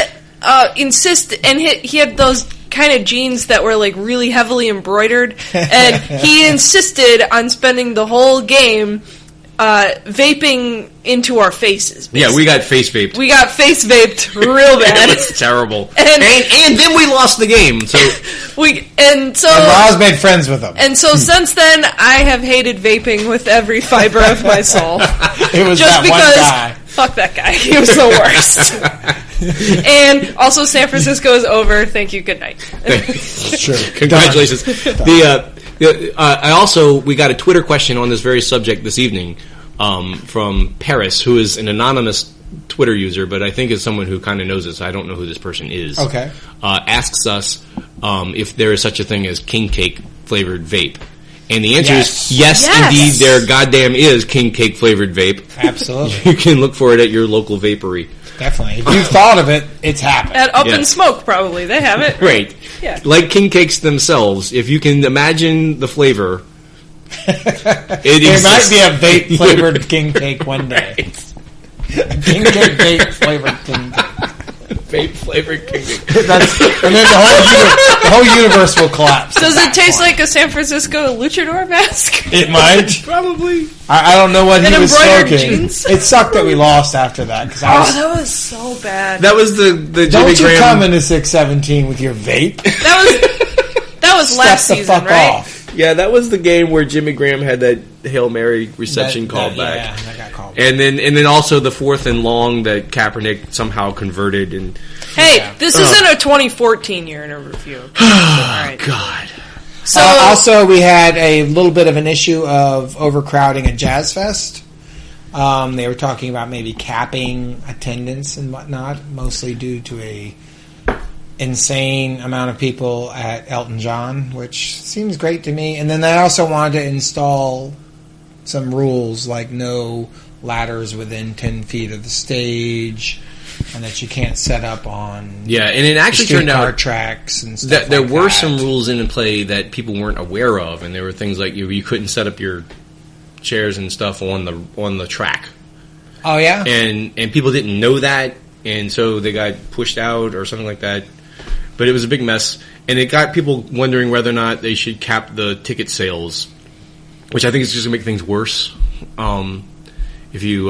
insisted, and he had those kind of jeans that were really heavily embroidered, and he insisted on spending the whole game vaping into our faces. Basically. Yeah, we got face vaped. We got face vaped real bad. It was terrible. And then we lost the game. So and Roz made friends with them. And so since then, I have hated vaping with every fiber of my soul. It was just that one guy. Fuck that guy. He was the worst. And also, San Francisco is over. Thank you. Good night. Sure. Congratulations. We got a Twitter question on this very subject this evening from Paris, who is an anonymous Twitter user, but I think is someone who kind of knows us. I don't know who this person is. Okay. Asks us if there is such a thing as king cake flavored vape. And the answer is yes, indeed, there goddamn is king cake flavored vape. Absolutely. You can look for it at your local vapery. Definitely. If you've thought of it, it's happened. At Up in Smoke, probably. They have it. Right. Yeah. Like king cakes themselves, if you can imagine the flavor, there might be a vape flavored king cake one day. Right. King cake vape flavored king cake. Vape flavored king cake. And then the whole universe will collapse. Does it taste like a San Francisco luchador mask? It might. Probably. I don't know what And he was embroidered smoking. jeans? It sucked that we lost after that. That was so bad. That was the Jimmy Don't you Graham. come into 617 with your vape. That was last Step the season, fuck right? off. Yeah, that was the game where Jimmy Graham had that Hail Mary reception called back. Yeah, that got called back. And then also the 4th and long that Kaepernick somehow converted. And Hey, this isn't a 2014 year in a review. All right. God. So Also, we had a little bit of an issue of overcrowding at Jazzfest. They were talking about maybe capping attendance and whatnot, mostly due to a insane amount of people at Elton John, which seems great to me. And then they also wanted to install some rules like no ladders within 10 feet of the stage, and that you can't set up on Yeah, and it actually turned streetcar out tracks and stuff that there like were that. some rules in play that people weren't aware of, and there were things like you couldn't set up your chairs and stuff on the track. Oh yeah, And people didn't know that, and so they got pushed out or something like that. But it was a big mess, and it got people wondering whether or not they should cap the ticket sales, which I think is just going to make things worse. If you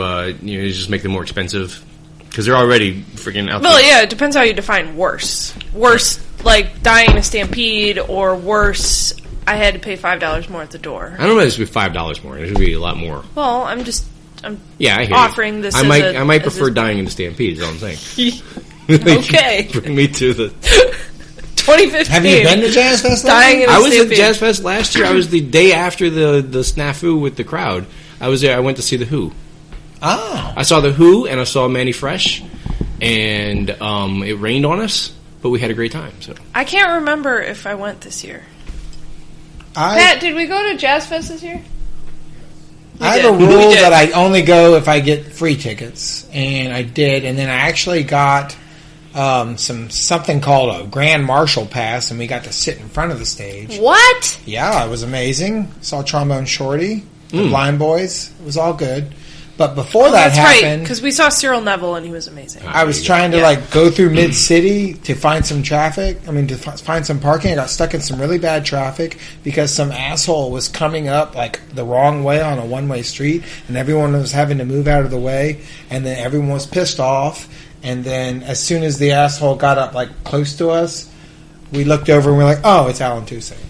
just make them more expensive, because they're already freaking out. well, yeah, it depends how you define worse. Worse, like dying in a stampede, or worse, I had to pay $5 more at the door. I don't know if it should be $5 more. It should be a lot more. Well, I'm Yeah, I hear offering you. this. I might prefer dying in a stampede. Is all I'm saying. Okay. Bring me to the 2015. have you been to Jazzfest? Dying in a I was at stampede. Jazzfest last year. I was the day after the snafu with the crowd. I was there. I went to see the Who. Oh, I saw the Who and I saw Manny Fresh, and it rained on us, but we had a great time. So I can't remember if I went this year. I Pat, did we go to Jazzfest this year? have a did. We rule did. that I only go if I get free tickets, and I did, and then I actually got something called a Grand Marshal Pass, and we got to sit in front of the stage. What? Yeah, it was amazing. Saw Trombone Shorty, the Blind Boys. It was all good. But before that That's right, happened, because we saw Cyril Neville and he was amazing. I was trying to go through mid-city to find some traffic. I mean, to find some parking. I got stuck in some really bad traffic because some asshole was coming up the wrong way on a one-way street, and everyone was having to move out of the way, and then everyone was pissed off. And then as soon as the asshole got up close to us, we looked over and we're like, "Oh, it's Alan Toussaint."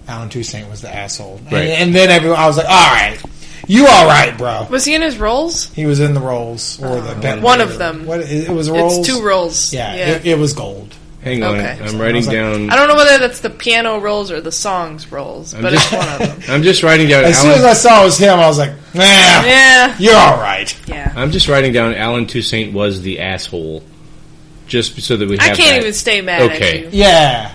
Alan Toussaint was the asshole, Right. and then I was like, "All right, you all right, bro?" Was he in his roles? He was in the Rolls or the Bentley. One of them. What it was Rolls? It's 2 roles. Yeah, it was gold. hang on, Okay. I'm writing down. I don't know whether that's the piano rolls or the songs rolls, but it's one of them. I'm just writing down. As soon as I saw it was him, I was like, "Nah, Yeah. you're all right." Yeah. I'm just writing down. Alan Toussaint was the asshole, just so that we. I have can't that. even stay mad Okay. at you. Yeah,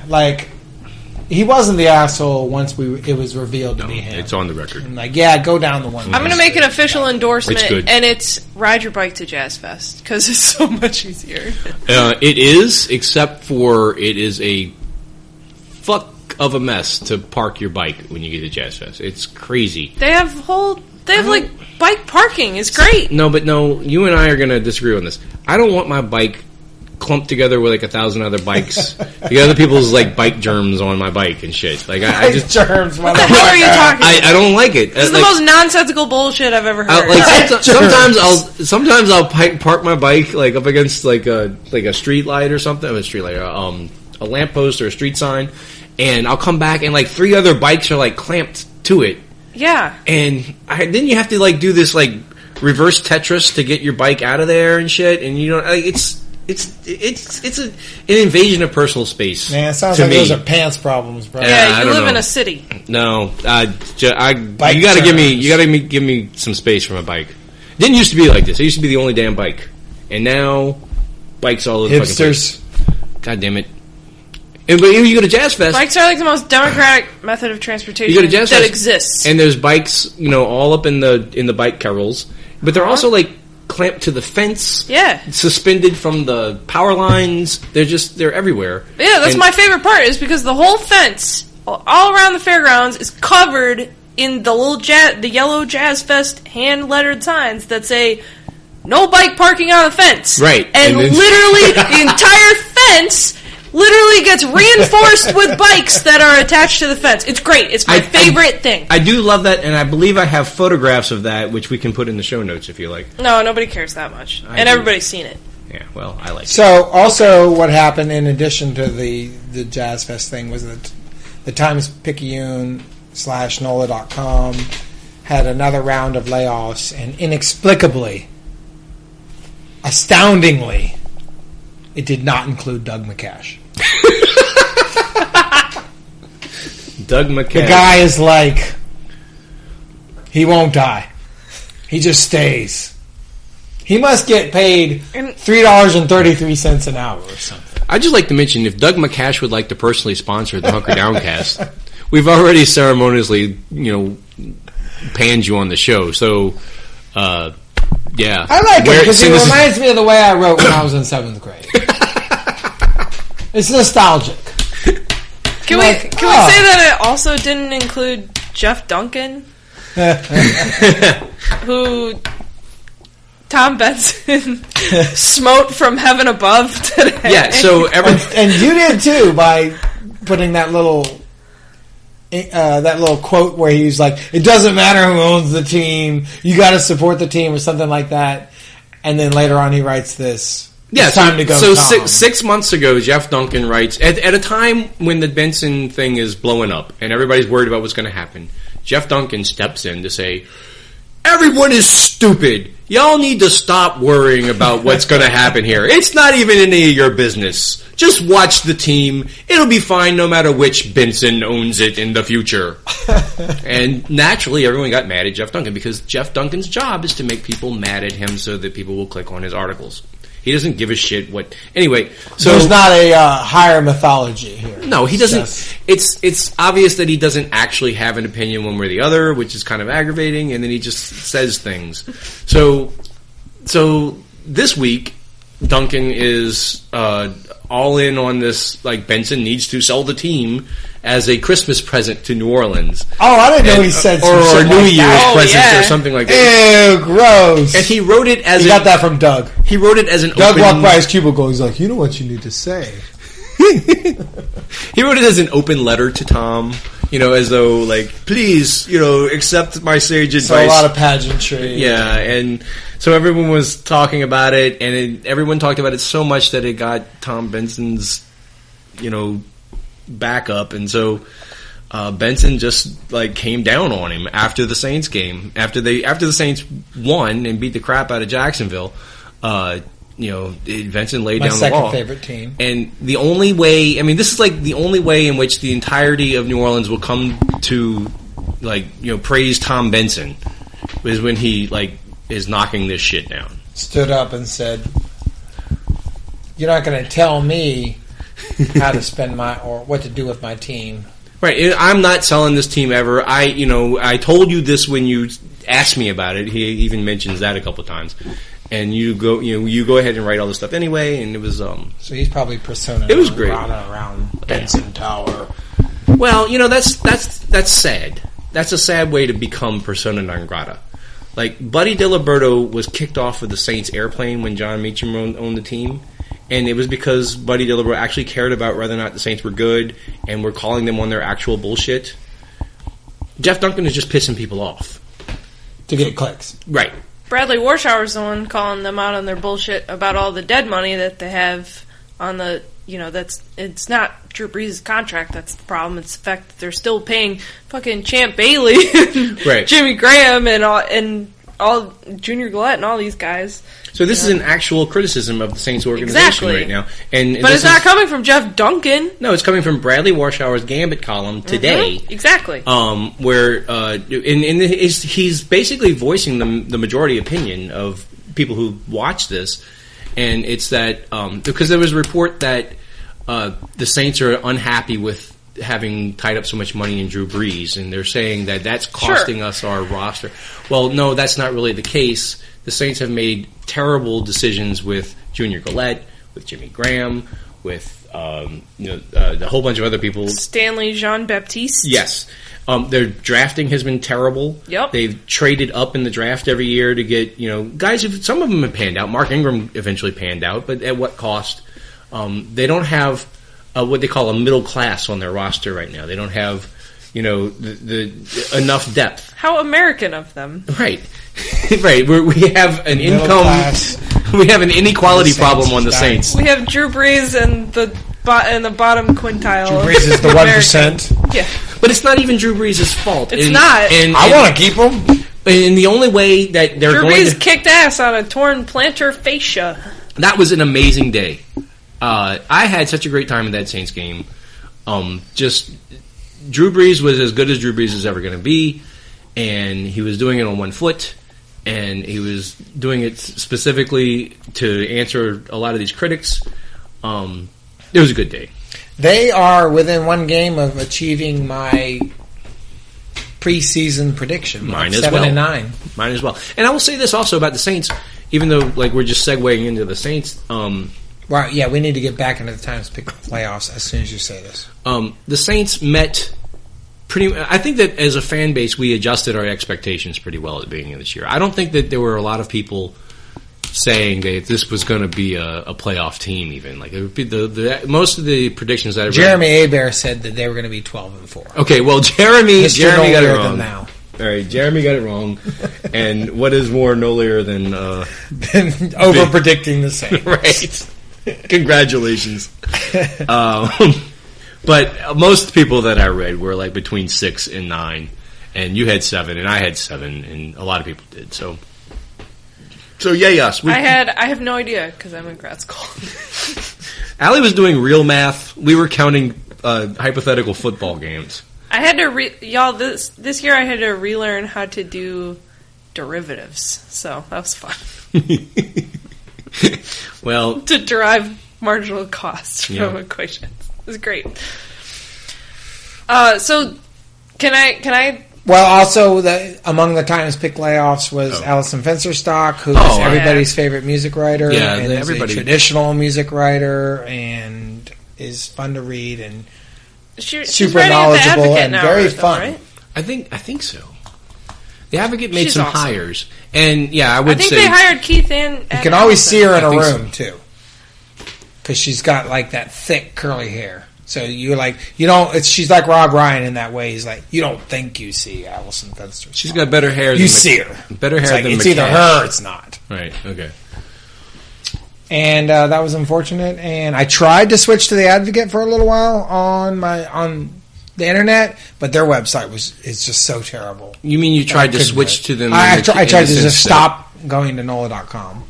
he wasn't the asshole once it was revealed to be him. It's on the record. I'm go down the one. I'm going to make an official endorsement, It's good. and it's ride your bike to Jazzfest, because it's so much easier. It is, except for it is a fuck of a mess to park your bike when you get to Jazzfest. It's crazy. They have bike parking. It's great. No, you and I are going to disagree on this. I don't want my bike clumped together with 1,000 other bikes. The other people's bike germs on my bike and shit. I just germs. What the hell are you talking about? I don't like it. This is the most nonsensical bullshit I've ever heard. Sometimes I'll park my bike up against a street light or something. A street light, a lamppost or a street sign, and I'll come back and 3 other bikes are clamped to it. Yeah. And then you have to do this reverse Tetris to get your bike out of there and shit. And you know, like, it's an invasion of personal space. Man, it sounds to like me. those are pants problems, bro. Yeah, I you don't live know. in a city. No, you Bike gotta give terms. give me some space from a bike. It didn't used to be like this. It used to be the only damn bike, and now bikes all over the fucking place. Hipsters. God damn it! And but you go to Jazzfest, Bikes are like the most democratic method of transportation you go to Jazzfest, that exists. and there's bikes, you know, all up in the bike carols, but they're also like clamped to the fence, suspended from the power lines. They're everywhere. Yeah, that's my favorite part, is because the whole fence all around the fairgrounds is covered in the yellow Jazzfest hand-lettered signs that say, no bike parking on the fence. Right. And literally, the entire fence literally gets reinforced with bikes that are attached to the fence. It's great. It's my favorite thing. I do love that, and I believe I have photographs of that, which we can put in the show notes if you like. No, nobody cares that much. And everybody's seen it. Yeah, well, I like it. So, also, what happened in addition to the Jazzfest thing was that the Times-Picayune /NOLA.com had another round of layoffs, and inexplicably, astoundingly, it did not include Doug McCash. Doug McCash. The guy is like, he won't die. He just stays. He must get paid $3.33 an hour or something. I'd just like to mention, if Doug McCash would like to personally sponsor the Hunkerdowncast, we've already ceremoniously, panned you on the show. So, yeah. I like it because it reminds me of the way I wrote when I was in 7th grade. It's nostalgic. Can we say that it also didn't include Jeff Duncan? Who Tom Benson smote from heaven above today. Yeah, so and you did too by putting that little quote where he's like, "It doesn't matter who owns the team, you got to support the team," or something like that. And then later on, he writes this. Yeah, it's time to go. So Tom. 6 months ago, Jeff Duncan writes at a time when the Benson thing is blowing up and everybody's worried about what's going to happen. Jeff Duncan steps in to say, "Everyone is stupid. Y'all need to stop worrying about what's going to happen here. It's not even any of your business. Just watch the team. It'll be fine no matter which Benson owns it in the future." And naturally, everyone got mad at Jeff Duncan because Jeff Duncan's job is to make people mad at him so that people will click on his articles. He doesn't give a shit what... Anyway, so... There's not a higher mythology here. No, he doesn't... It's obvious that he doesn't actually have an opinion one way or the other, which is kind of aggravating, and then he just says things. So this week, Duncan is all in on this, like, Benson needs to sell the team as a Christmas present to New Orleans. Oh, I didn't know he said or some shit New like Year's that. presents or something like that. Ew, gross. And he wrote it as he got that from Doug. He wrote it as an Doug open... walked by his cubicle. He's like, "You know what you need to say." He wrote it as an open letter to Tom, as though, like, please, accept my sage advice. So a lot of pageantry. Yeah, and so everyone was talking about it, and everyone talked about it so much that it got Tom Benson's, back up, and so Benson just, like, came down on him after the Saints game. After the Saints won and beat the crap out of Jacksonville, Benson laid My down the law. second favorite team. And the only way, this is like the only way in which the entirety of New Orleans will come to, like, praise Tom Benson is when he, like, is knocking this shit down. Stood up and said, "You're not going to tell me how to spend or what to do with my team." Right. I'm not selling this team ever. I told you this when you asked me about it. He even mentions that a couple of times. And you go ahead and write all this stuff anyway, and it was So he's probably persona. It was great around Benson Tower. Well, that's sad. That's a sad way to become persona non grata. Like, Buddy Diliberto was kicked off of the Saints airplane when John Meacham owned the team, and it was because Buddy Diliberto actually cared about whether or not the Saints were good and were calling them on their actual bullshit. Jeff Duncan is just pissing people off to get clicks. Right. Bradley Warshower's the one calling them out on their bullshit about all the dead money that they have on the, it's not Drew Brees' contract that's the problem. It's the fact that they're still paying fucking Champ Bailey and right. Jimmy Graham and all Junior Galette and all these guys. So this is an actual criticism of the Saints organization Exactly. right now. But it's not coming from Jeff Duncan. No, it's coming from Bradley Warshauer's Gambit column today. Mm-hmm. Exactly. Where he's basically voicing the majority opinion of people who watch this. And it's that because there was a report that the Saints are unhappy with having tied up so much money in Drew Brees, and they're saying that that's costing us our roster. Well, no, that's not really the case. The Saints have made terrible decisions with Junior Galette, with Jimmy Graham, with a whole bunch of other people. Stanley Jean-Baptiste. Yes. Their drafting has been terrible. Yep. They've traded up in the draft every year to get, guys who, some of them have panned out. Mark Ingram eventually panned out, but at what cost? They don't have what they call a middle class on their roster right now. They don't have, the enough depth. How American of them. Right. Right. We have an Middle income, class. we have an inequality problem on the Saints. We have Drew Brees and the bottom quintile. Drew Brees is the of 1%. Yeah. But it's not even Drew Brees' fault. It's not. And I want to keep him. And the only way that they're Drew going Brees to... kicked ass on a torn plantar fascia. That was an amazing day. I had such a great time in that Saints game. Just Drew Brees was as good as Drew Brees is ever going to be, and he was doing it on one foot, and he was doing it specifically to answer a lot of these critics. It was a good day. They are within one game of achieving my preseason prediction. Mine as 7-9. Mine as well. And I will say this also about the Saints, even though we're just segueing into the Saints. Well, yeah, we need to get back into the Times-Picayune playoffs as soon as you say this. The Saints met pretty. I think that as a fan base, we adjusted our expectations pretty well at the beginning of this year. I don't think that there were a lot of people saying that this was going to be a playoff team. Even like it would be most of the predictions that I read. Jeremy Hebert said that they were going to be 12-4. Okay, well, Jeremy got it wrong. Now. All right, Jeremy got it wrong. And what is more nolier than over predicting the Saints? Right. Congratulations. But most people that I read were like between 6 and 9, and you had 7, and I had 7, and a lot of people did. So yay us. I have no idea because I'm in grad school. Allie was doing real math. We were counting hypothetical football games. I had to y'all this year I had to relearn how to do derivatives, so that was fun. Well, to derive marginal cost from equations. It was great. So can I? Well, also among the Times Pick layoffs was Allison Fencerstock, who is everybody's favorite music writer, and is a traditional music writer, and is fun to read and super knowledgeable and very fun. Right? I think so. The Advocate made some hires, and I would say they hired Keith and you can always see her in a room too, because she's got like that thick curly hair. So you're like, she's like Rob Ryan in that way. He's like, you don't think you see Allison Fenster. She's got better hair. You see her. Better hair than it's either her or it's not. Right. Okay. And that was unfortunate. And I tried to switch to the Advocate for a little while on the internet, but their website is just so terrible. You mean you tried to switch to them? I tried to just stop going to NOLA.com.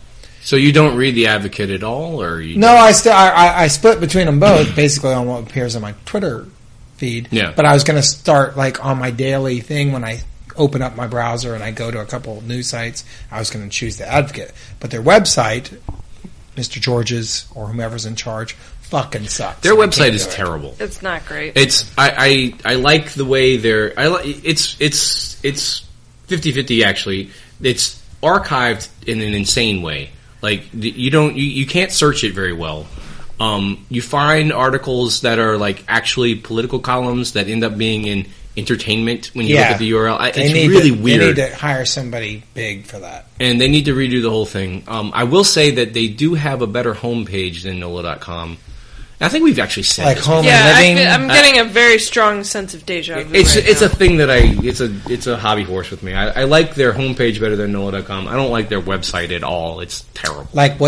So you don't read the Advocate at all, or you? No, I split between them both, basically on what appears on my Twitter feed. Yeah. But I was going to start like on my daily thing when I open up my browser and I go to a couple of news sites. I was going to choose the Advocate, but their website, Mr. George's or whomever's in charge, fucking sucks. Their website is terrible. It's not great. I like the way it's 50-50 actually. It's archived in an insane way. Like you can't search it very well. You find articles that are like actually political columns that end up being in entertainment when you look at the URL. It's really weird. They need to hire somebody big for that. And they need to redo the whole thing. I will say that they do have a better homepage than NOLA.com. I think we've actually said like this. home and living. I'm getting a very strong sense of deja vu. It's a thing that it's a hobby horse with me. I like their homepage better than NOLA.com. I don't like their website at all. It's terrible. Like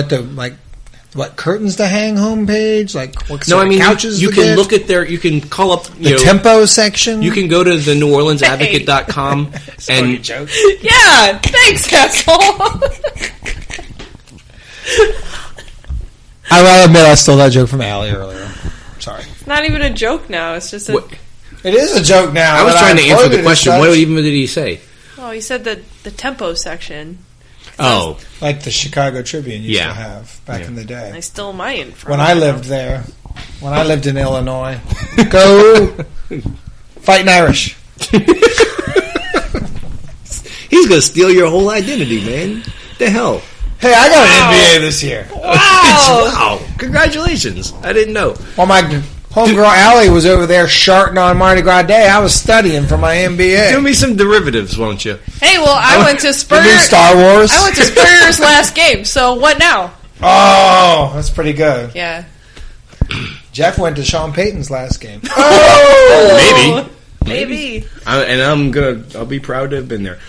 what curtains to hang homepage? Like what No, sort I mean, of couches? you to can get? look at you can call up the tempo section. You can go to the NewOrleansAdvocate.com and joke. Yeah, thanks, asshole. I will admit I stole that joke from Allie earlier. Sorry. It's not even a joke now. It's just a... What? It is a joke now. I was trying to answer the question. What What even did he say? Oh, he said the tempo section. Oh, like the Chicago Tribune used Yeah. to have back Yeah. in the I day. stole mine from When I lived there. When I lived in Illinois. Go fighting Irish. he's gonna steal your whole identity, man. The hell. Hey, I got Wow. an NBA this year. Wow! Wow! Congratulations! I didn't know. While my homegirl Allie was over there sharting on Mardi Gras Day, I was studying for my MBA. Do me some derivatives, won't you? Hey, well, I went to The Spurrier. new Star Wars. I went to Spurrier's last game. So what now? Oh, that's pretty good. Yeah. Jeff went to Sean Payton's last game. Oh, Maybe. I'll be proud to have been there.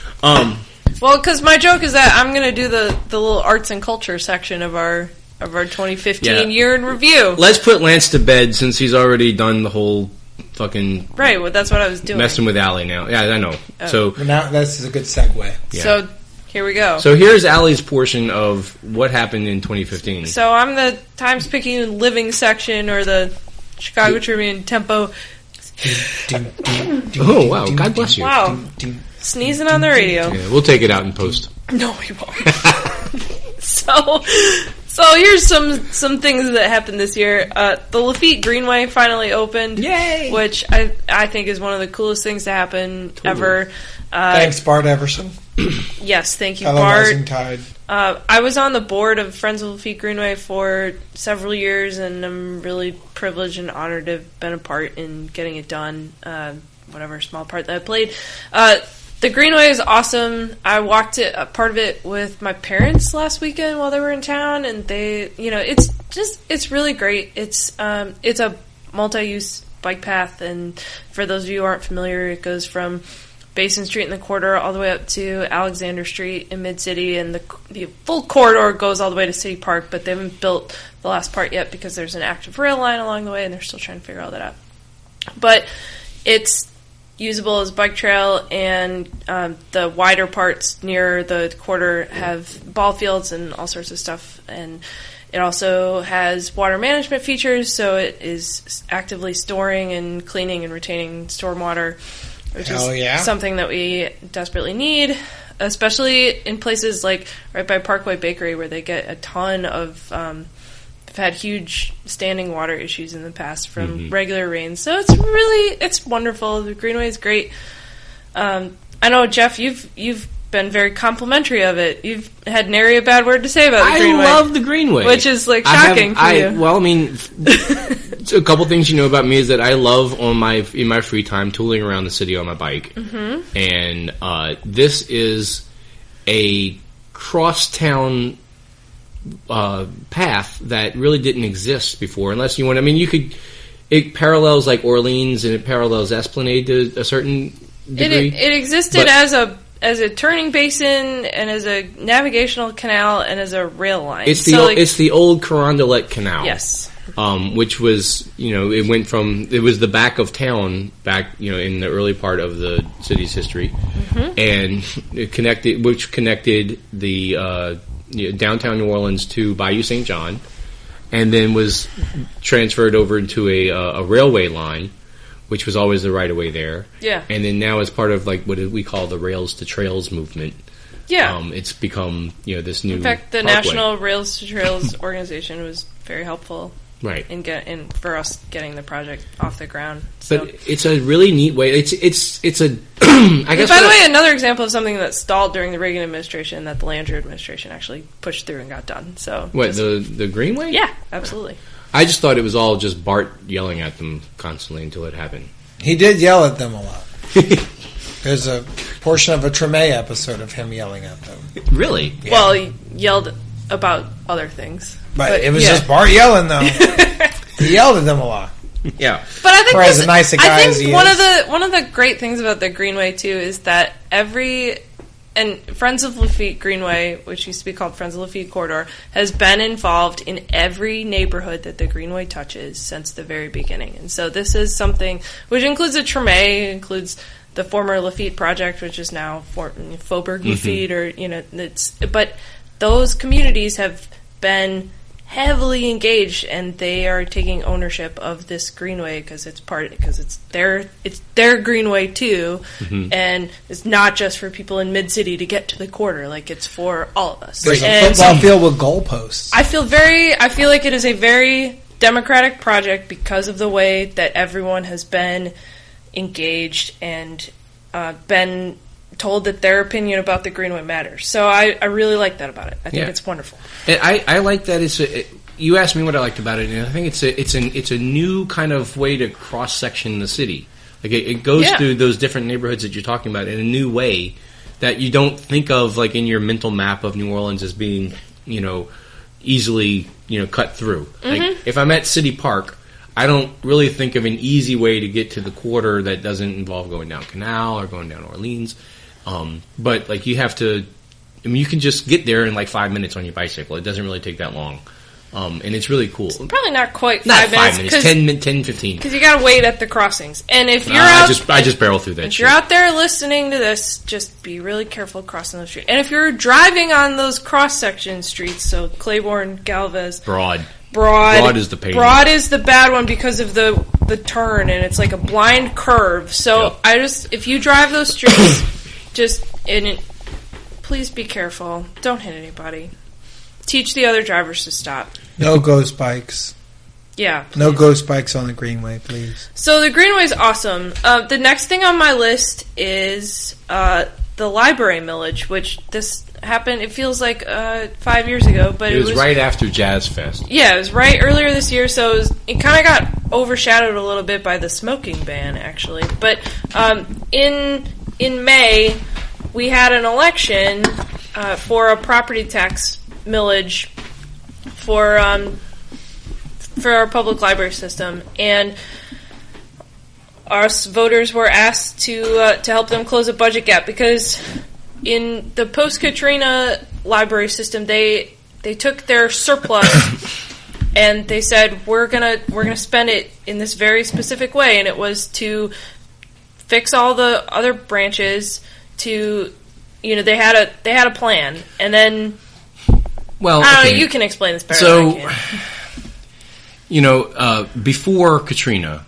Well, because my joke is that I'm going to do the little arts and culture section of our 2015 year in review. Let's put Lance to bed since he's already done the whole fucking Right. Well, that's what I was doing. messing with Allie now. Yeah, I know. Oh. So But now this is a good segue. yeah. So here we go. So here's Allie's portion of what happened in 2015. So I'm the Times-Picayune living section or the Chicago Tribune tempo. Oh wow! God bless you. Wow. Sneezing on the radio. Yeah, we'll take it out in post. No, we won't. So here's some things that happened this year. The Lafitte Greenway finally opened. Yay! Which I think is one of the coolest things to happen ever. Thanks, Bart Everson. Yes, thank you, Hello, Bart. Rising Tide. I was on the board of Friends of Lafitte Greenway for several years, and I'm really privileged and honored to have been a part in getting it done, whatever small part that I played. The Greenway is awesome. I walked a part of it with my parents last weekend while they were in town, and it's really great. It's a multi-use bike path, and for those of you who aren't familiar, it goes from Basin Street in the corridor all the way up to Alexander Street in Mid-City, and the full corridor goes all the way to City Park, but they haven't built the last part yet because there's an active rail line along the way, and they're still trying to figure all that out. But it's usable as bike trail, and the wider parts near the corridor have ball fields and all sorts of stuff, and it also has water management features, so it is actively storing and cleaning and retaining stormwater, which is something that we desperately need, especially in places like right by Parkway Bakery where they get a ton of they've had huge standing water issues in the past from regular rains. So it's wonderful. The Greenway is great. I know, Jeff, you've been very complimentary of it. You've had nary a bad word to say about the Greenway. I love the Greenway, which is like shocking for you. Well, I mean, a couple things you know about me is that I love in my free time tooling around the city on my bike, and this is a crosstown path that really didn't exist before, unless you want. I mean, it parallels like Orleans and it parallels Esplanade to a certain degree. It existed as a turning basin and as a navigational canal and as a rail line. It's the old Carondelet Canal. Yes. Which was, it was the back of town back, in the early part of the city's history, and it connected the downtown New Orleans to Bayou St. John, and then was transferred over into a railway line, which was always the right of way there. Yeah. And then now as part of like what we call the Rails to Trails movement. Yeah. It's become, this new. In fact, the parkway. National Rails to Trails organization was very helpful. Right. In for us getting the project off the ground. So. But it's a really neat way. It's a. I guess. By the way, another example of something that stalled during the Reagan administration that the Landry administration actually pushed through and got done. So what, the Greenway? Yeah, absolutely. I just thought it was all just Bart yelling at them constantly until it happened. He did yell at them a lot. There's a portion of a Treme episode of him yelling at them. Really? Yeah. Well, he yelled about other things. But it was just Bart yelling, though. He yelled at them a lot. Yeah. But I think as nice a guy as he one of the great things about the Greenway too is that every and Friends of Lafitte Greenway, which used to be called Friends of Lafitte Corridor, has been involved in every neighborhood that the Greenway touches since the very beginning. And so this is something which includes a Treme, includes the former Lafitte project, which is now Faubourg Lafitte, or but those communities have been heavily engaged, and they are taking ownership of this greenway because it's their greenway too, and it's not just for people in Mid City to get to the quarter. Like, it's for all of us. There's a football field with goalposts. I feel like it is a very democratic project because of the way that everyone has been engaged and been told that their opinion about the Greenway matters. So I really like that about it. I think it's wonderful. And I like that. You asked me what I liked about it, and I think it's a new kind of way to cross section the city. Like it goes through those different neighborhoods that you're talking about in a new way that you don't think of, like, in your mental map of New Orleans as being, easily cut through. Like, if I'm at City Park, I don't really think of an easy way to get to the quarter that doesn't involve going down Canal or going down Orleans. But, like, you have to... I mean, you can just get there in, like, 5 minutes on your bicycle. It doesn't really take that long. And it's really cool. It's probably not quite 5 minutes. Not 5 minutes, 10, 15. Because you got to wait at the crossings. And if you're I just barrel through that if shit. you're out there listening to this, just be really careful crossing the street. And if you're driving on those cross-section streets, so Claiborne, Galvez... Broad is the pain. Broad is the bad one because of the turn, and it's like a blind curve. So if you drive those streets... please be careful. Don't hit anybody. Teach the other drivers to stop. No ghost bikes. Yeah. Please. No ghost bikes on the Greenway, please. So the Greenway's awesome. The next thing on my list is the library millage, which this happened, it feels like 5 years ago. But it was right after Jazzfest. Yeah, it was right earlier this year, so it kind of got overshadowed a little bit by the smoking ban, actually. But in May, we had an election for a property tax millage for our public library system, and us voters were asked to help them close a budget gap, because in the post-Katrina library system, they took their surplus and they said we're gonna spend it in this very specific way, and it was to fix all the other branches. To they had a plan, and then I don't know, you can explain this better than I can. Before Katrina,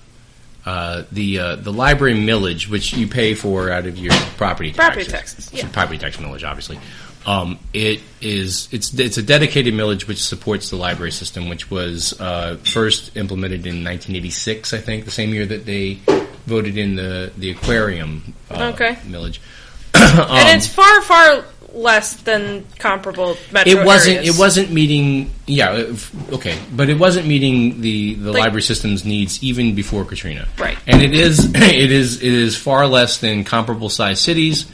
the library millage, which you pay for out of your property taxes, property tax millage, obviously, it's a dedicated millage which supports the library system, which was first implemented in 1986, I think, the same year that they voted in the aquarium millage. And it's far, far less than comparable metro areas. It wasn't meeting. But it wasn't meeting the library system's needs even before Katrina. Right. And it is far less than comparable sized cities.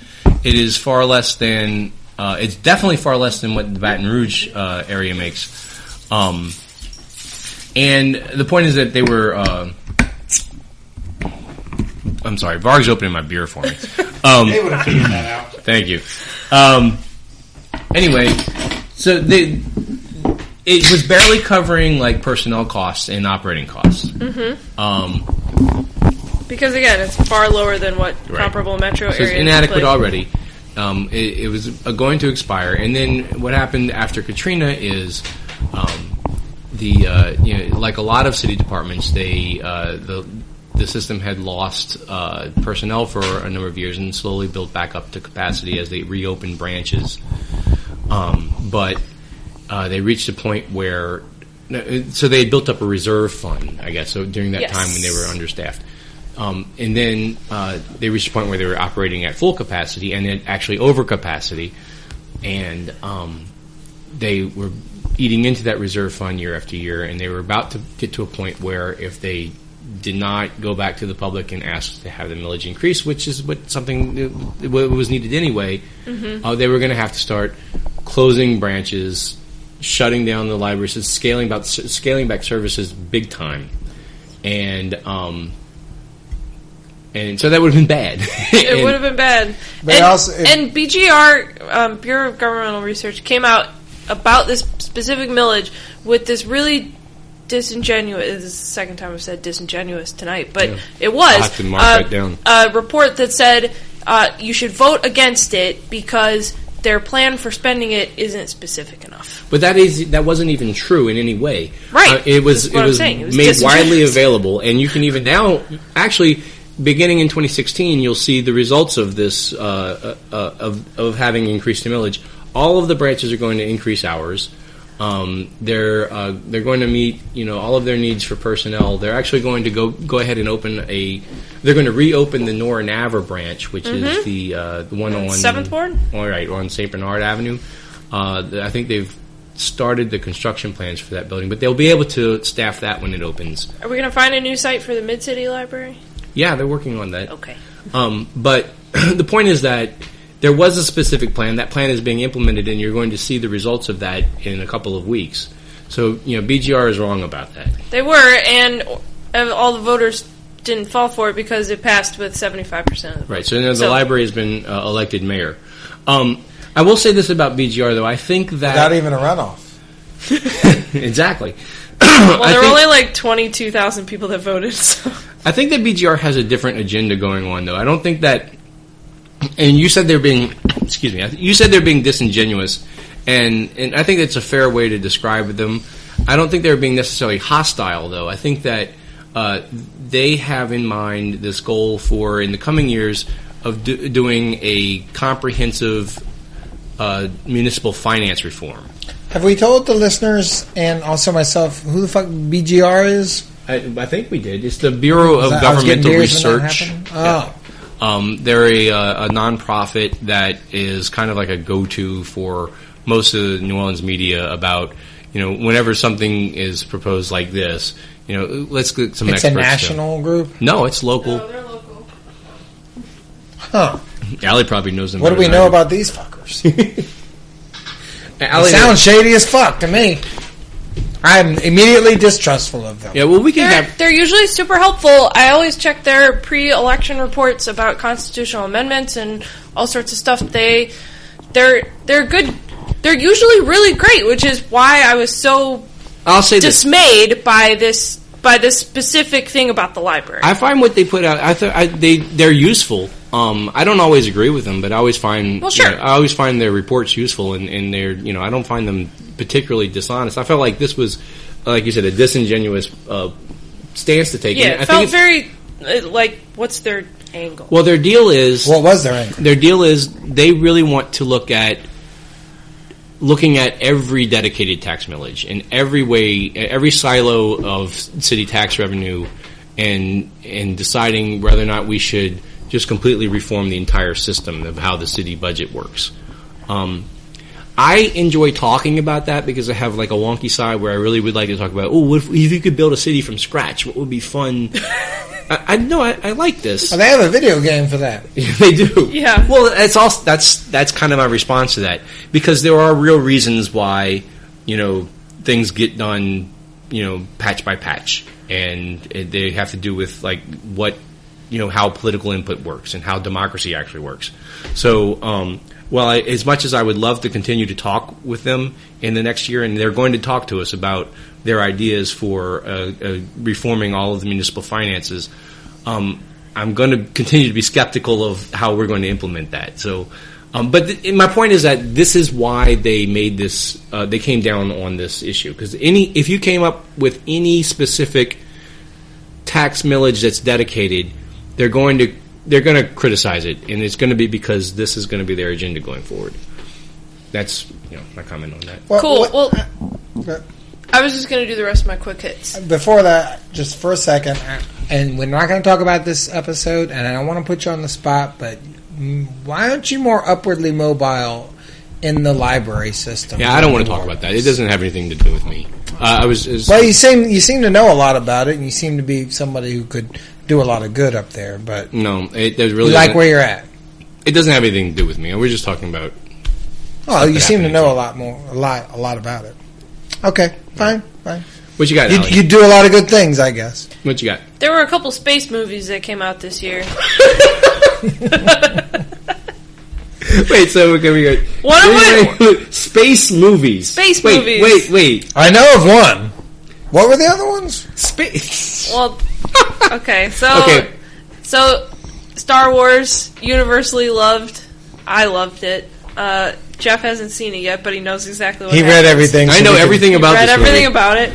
It is far less than. It's definitely far less than what the Baton Rouge area makes. And the point is that they were. I'm sorry, VARG'S opening my beer for me. They would have figured that out. Thank you. Anyway, so it was barely covering, like, personnel costs and operating costs. Because again, it's far lower than what comparable metro areas. It's inadequate already. It was going to expire, and then what happened after Katrina is like a lot of city departments, the system had lost personnel for a number of years and slowly built back up to capacity as they reopened branches. But they reached a point where... So they had built up a reserve fund, I guess, so during that time when they were understaffed. And then they reached a point where they were operating at full capacity and then actually over capacity. And they were eating into that reserve fund year after year, and they were about to get to a point where if they did not go back to the public and ask to have the millage increase, which is what was needed anyway, they were going to have to start closing branches, shutting down the libraries, scaling back services big time, and so that would have been bad. It would have been bad. But and BGR, Bureau of Governmental Research, came out about this specific millage with this really disingenuous. This is the second time I've said disingenuous tonight, but it was. I'll have to mark that down. A report that said you should vote against it because their plan for spending it isn't specific enough. But that wasn't even true in any way. Right. It was made widely available, and you can even now actually. Beginning in 2016, you'll see the results of this of having increased the millage. All of the branches are going to increase hours. They're going to meet all of their needs for personnel. They're actually going to go ahead and they're going to reopen the Nora Navar branch, which is the one on 7th Ward. All right, on St. Bernard Avenue. I think they've started the construction plans for that building, but they'll be able to staff that when it opens. Are we going to find a new site for the Mid-City Library? Yeah, they're working on that. Okay. But the point is that there was a specific plan. That plan is being implemented, and you're going to see the results of that in a couple of weeks. So, BGR is wrong about that. They were, and all the voters didn't fall for it because it passed with 75% of the vote. Right, so the library has been elected mayor. I will say this about BGR, though. I think that... Without even a runoff. Exactly. Well, there were only like 22,000 people that voted, so... I think that BGR has a different agenda going on, though. I don't think that... And you said they're being... Excuse me. You said they're being disingenuous, and I think that's a fair way to describe them. I don't think they're being necessarily hostile, though. I think that they have in mind this goal for, in the coming years, of doing a comprehensive municipal finance reform. Have we told the listeners, and also myself, who the fuck BGR is? I think we did. It's the Bureau of Governmental Research. Oh. Yeah. They're a nonprofit that is kind of like a go-to for most of the New Orleans media about, whenever something is proposed like this, let's get some experts. It's a national group? No, it's local. No, they're local. Huh. Allie probably knows them. What do we know about these fuckers? Allie sounds shady as fuck to me. I'm immediately distrustful of them. Yeah, well, we can They're usually super helpful. I always check their pre-election reports about constitutional amendments and all sorts of stuff. They're good. They're usually really great, which is why I was so dismayed by this specific thing about the library. I find what they put out. They're useful. I don't always agree with them, but I always find I always find their reports useful, and they're I don't find them particularly dishonest. I felt like this was, like you said, a disingenuous stance to take. Yeah, it felt very like, what's their angle? Well, their deal is... What was their angle? Their deal is they really want to looking at every dedicated tax millage in every silo of city tax revenue, and deciding whether or not we should just completely reform the entire system of how the city budget works. I enjoy talking about that because I have like a wonky side where I really would like to talk about, what if you could build a city from scratch? What would be fun? I like this. Oh, they have a video game for that. They do. Yeah. Well, that's kind of my response to that, because there are real reasons why things get done patch by patch, and they have to do with like what how political input works and how democracy actually works. So, well, as much as I would love to continue to talk with them in the next year, and they're going to talk to us about their ideas for reforming all of the municipal finances, I'm going to continue to be skeptical of how we're going to implement that. So, but my point is that this is why they made this. They came down on this issue, because if you came up with any specific tax millage that's dedicated, they're going to criticize it, and it's going to be because this is going to be their agenda going forward. That's my comment on that. Cool. I was just going to do the rest of my quick hits. Before that, just for a second, and we're not going to talk about this episode, and I don't want to put you on the spot, but why aren't you more upwardly mobile in the library system? Yeah, I don't want to talk about that. It doesn't have anything to do with me. Well, you seem to know a lot about it, and you seem to be somebody who could do a lot of good up there. But no, there's really you like where you're at. It doesn't have anything to do with me. We're just talking about. Oh, you seem to know a lot about it. Okay, fine. What you got? You do a lot of good things, I guess. What you got? There were a couple space movies that came out this year. Wait, so okay, we got space movies. Space movies. Wait. I know of one. What were the other ones? Space. Well, okay, so Star Wars, universally loved. I loved it. Jeff hasn't seen it yet, but he knows exactly what happens. Read everything. I know everything about read this everything movie. about it.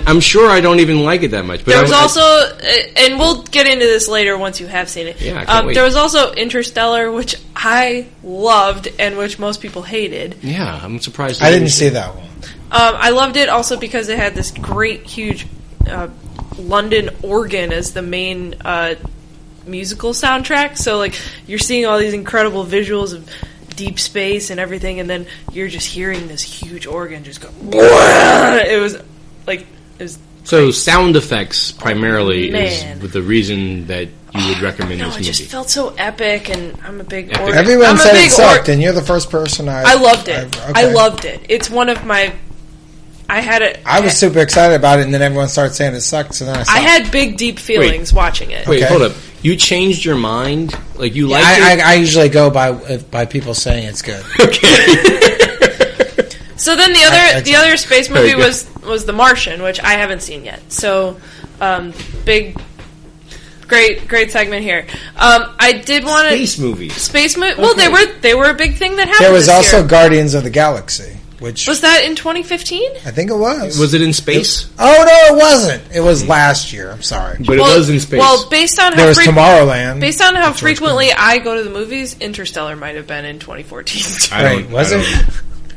I'm sure I don't even like it that much. But there was also, and we'll get into this later once you have seen it. Yeah, I can't wait. There was also Interstellar, which I loved and which most people hated. Yeah, I'm surprised. I didn't see that one. I loved it also because it had this great, huge London organ as the main musical soundtrack. So, like, you're seeing all these incredible visuals of deep space and everything, and then you're just hearing this huge organ just go. It was so sound effects primarily is man. the reason that you would recommend No, this it movie. just felt so epic, and I'm a big Epic. organ. Everyone I'm a said big it sucked, and you're the first person I loved it. okay. I loved it. It's one of my. I had it. I was super excited about it, and then everyone started saying it sucked, so then I stopped. I had big, deep feelings watching it. Wait, Okay. hold up. You changed your mind? Like you liked I usually go by people saying it's good. it? Okay. So then the other space movie was The Martian, which I haven't seen yet. So, great segment here. I did want to Space movies. Space movie. Well, they were a big thing that happened. There was this also year. Guardians of the Galaxy, which Was that in 2015? I think it was. Was it in space? Oh no, it wasn't. It was last year. I'm sorry. But it was in space. Well, based on There how was Tomorrowland. based on how Which was frequently I go to the movies, Interstellar might have been in 2014. Wait, was it?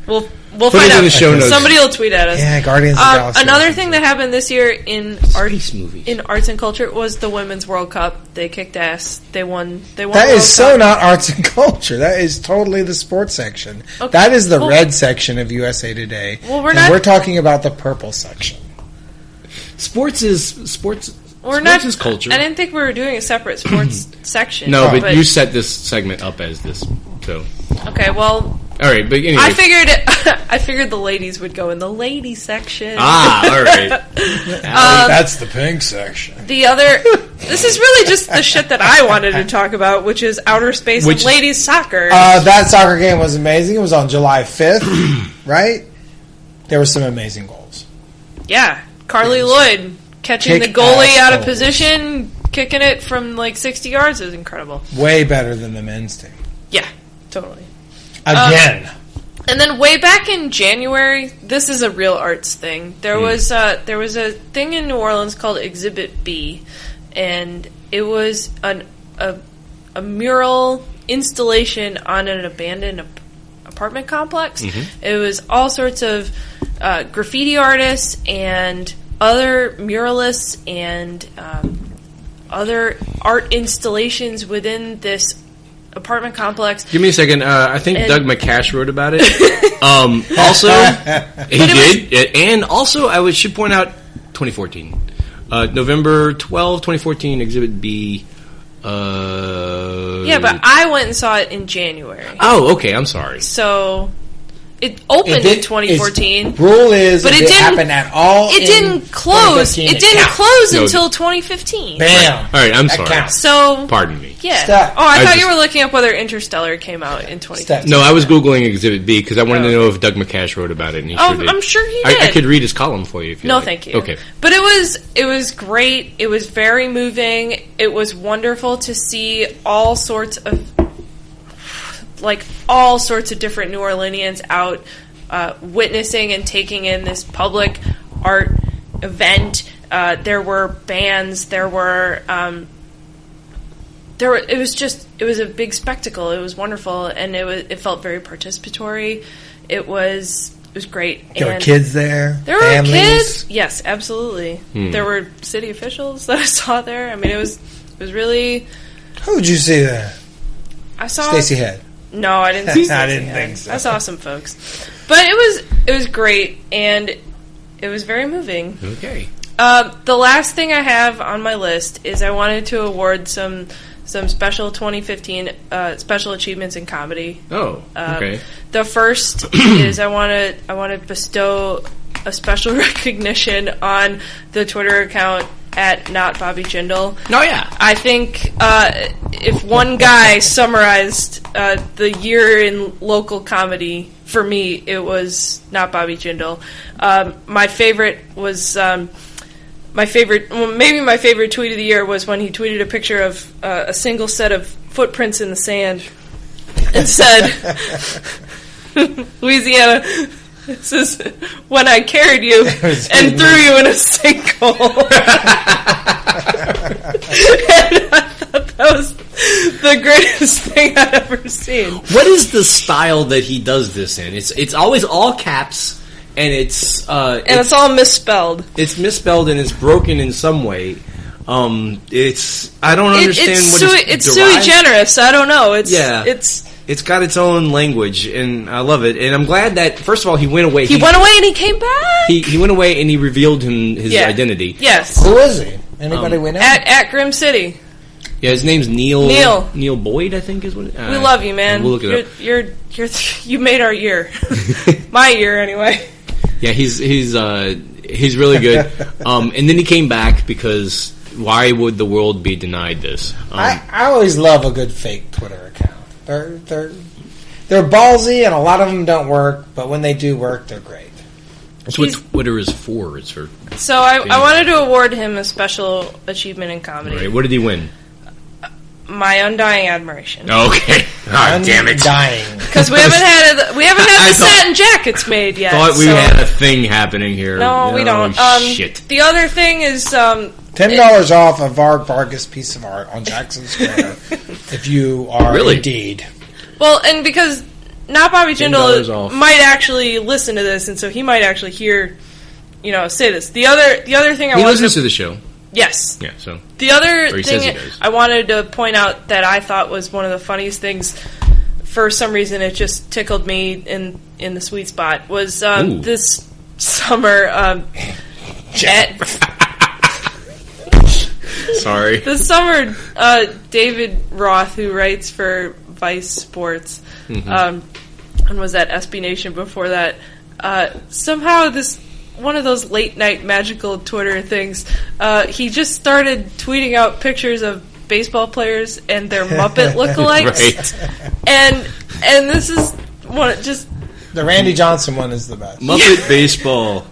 We'll Put find it out. in the show notes. Somebody will tweet at us. Yeah, Guardians of the Galaxy. Another thing that happened this year in Space movies. in arts and culture was the Women's World Cup. They kicked ass. They won. That World is so Cup. not arts and culture. That is totally the sports section. Okay. That is the Well- red section of USA Today. Well, we're and not- we're talking about the purple section. Sports is culture. I didn't think we were doing a separate sports section. No, but you set this segment up as this. So Okay, well, all right, but anyway. I figured the ladies would go in the ladies section. All right. That's the pink section. The other, this is really just the shit that I wanted to talk about, which is outer space and ladies soccer. That soccer game was amazing. It was on July 5th, right? There were some amazing goals. Yeah, Carly Lloyd catching the Kick-ass goalie out of goals. position, kicking it from like 60 yards is incredible. Way better than the men's team. Yeah, totally. Again. And then way back in January, this is a real arts thing. There was a thing in New Orleans called Exhibit B, and it was a mural installation on an abandoned apartment complex. It was all sorts of graffiti artists and other muralists and other art installations within this apartment complex. Give me a second. I think Doug McCash wrote about it. Also, he did. And also, should point out 2014. November 12, 2014, Exhibit B. Yeah, but I went and saw it in January. Oh, okay. I'm sorry. So it opened in 2014. Rule is, but if it didn't happen at all. It didn't close. 2015, It didn't counts. close No, until 2015. Bam. All right, I'm That sorry. counts. So Pardon me. yeah. Stop. Oh, I thought just- you were looking up whether Interstellar came out in 2015. No, I was Googling Exhibit B because I wanted to know if Doug McCash wrote about it, and he sure did. I'm sure he did. I could read his column for you if you No, like. thank you. Okay. But it was great. It was very moving. It was wonderful to see all sorts of different New Orleanians out witnessing and taking in this public art event. There were bands. It was a big spectacle. It was wonderful, and it felt very participatory. It was great. There were And kids there. there families. were kids. Yes, absolutely. There were city officials that I saw there. I mean, it was really. Who did you see there? I saw Stacey Head. No, I didn't see. I Stacey didn't Head. think so. I saw some folks, but it was great, and it was very moving. Okay. The last thing I have on my list is I wanted to award some special 2015 special achievements in comedy. Oh, okay. The first is I want to bestow a special recognition on the Twitter account at Not Bobby Jindal. Oh, yeah. I think if one guy summarized the year in local comedy, for me, it was Not Bobby Jindal. My favorite was... my favorite tweet of the year was when he tweeted a picture of a single set of footprints in the sand and said, Louisiana, this is when I carried you and threw you in a sinkhole. And I thought that was the greatest thing I'd ever seen. What is the style that he does this in? It's always all caps. And it's all misspelled. It's misspelled and it's broken in some way. I don't understand it's sui generis. I don't know. It's got its own language, and I love it. And I'm glad that first of all he went away. He went away and he came back. He went away and he revealed his identity. Yes. Who is he? Anybody we know? At Grim City. Yeah, his name's Neil. Neil Boyd, I think is what. We love you, man. We'll look it up. You made our year. My year, anyway. Yeah, he's really good. And then he came back because why would the world be denied this? I always love a good fake Twitter account. They're ballsy, and a lot of them don't work. But when they do work, they're great. That's what Twitter is for. It's for. So I wanted to award him a special achievement in comedy. Right. What did he win? My undying admiration. Okay. God damn it. Undying. Because we haven't had the satin jackets made yet. Thought we had a thing happening here. No, we don't. Shit. The other thing is $10 off a Vargh's piece of art on Jackson Square if you are indeed. Well, and because Not Bobby Jindal might actually listen to this, and so he might actually hear, say this. The other thing he listens to the show. Yes. Yeah. So the other thing I wanted to point out that I thought was one of the funniest things. For some reason, it just tickled me in the sweet spot. Was this summer? Sorry. This summer, David Roth, who writes for Vice Sports, and was at SB Nation before that, somehow one of those late night magical Twitter things, he just started tweeting out pictures of baseball players and their Muppet lookalikes. Right. And this is one just the Randy Johnson one is the best. Muppet baseball.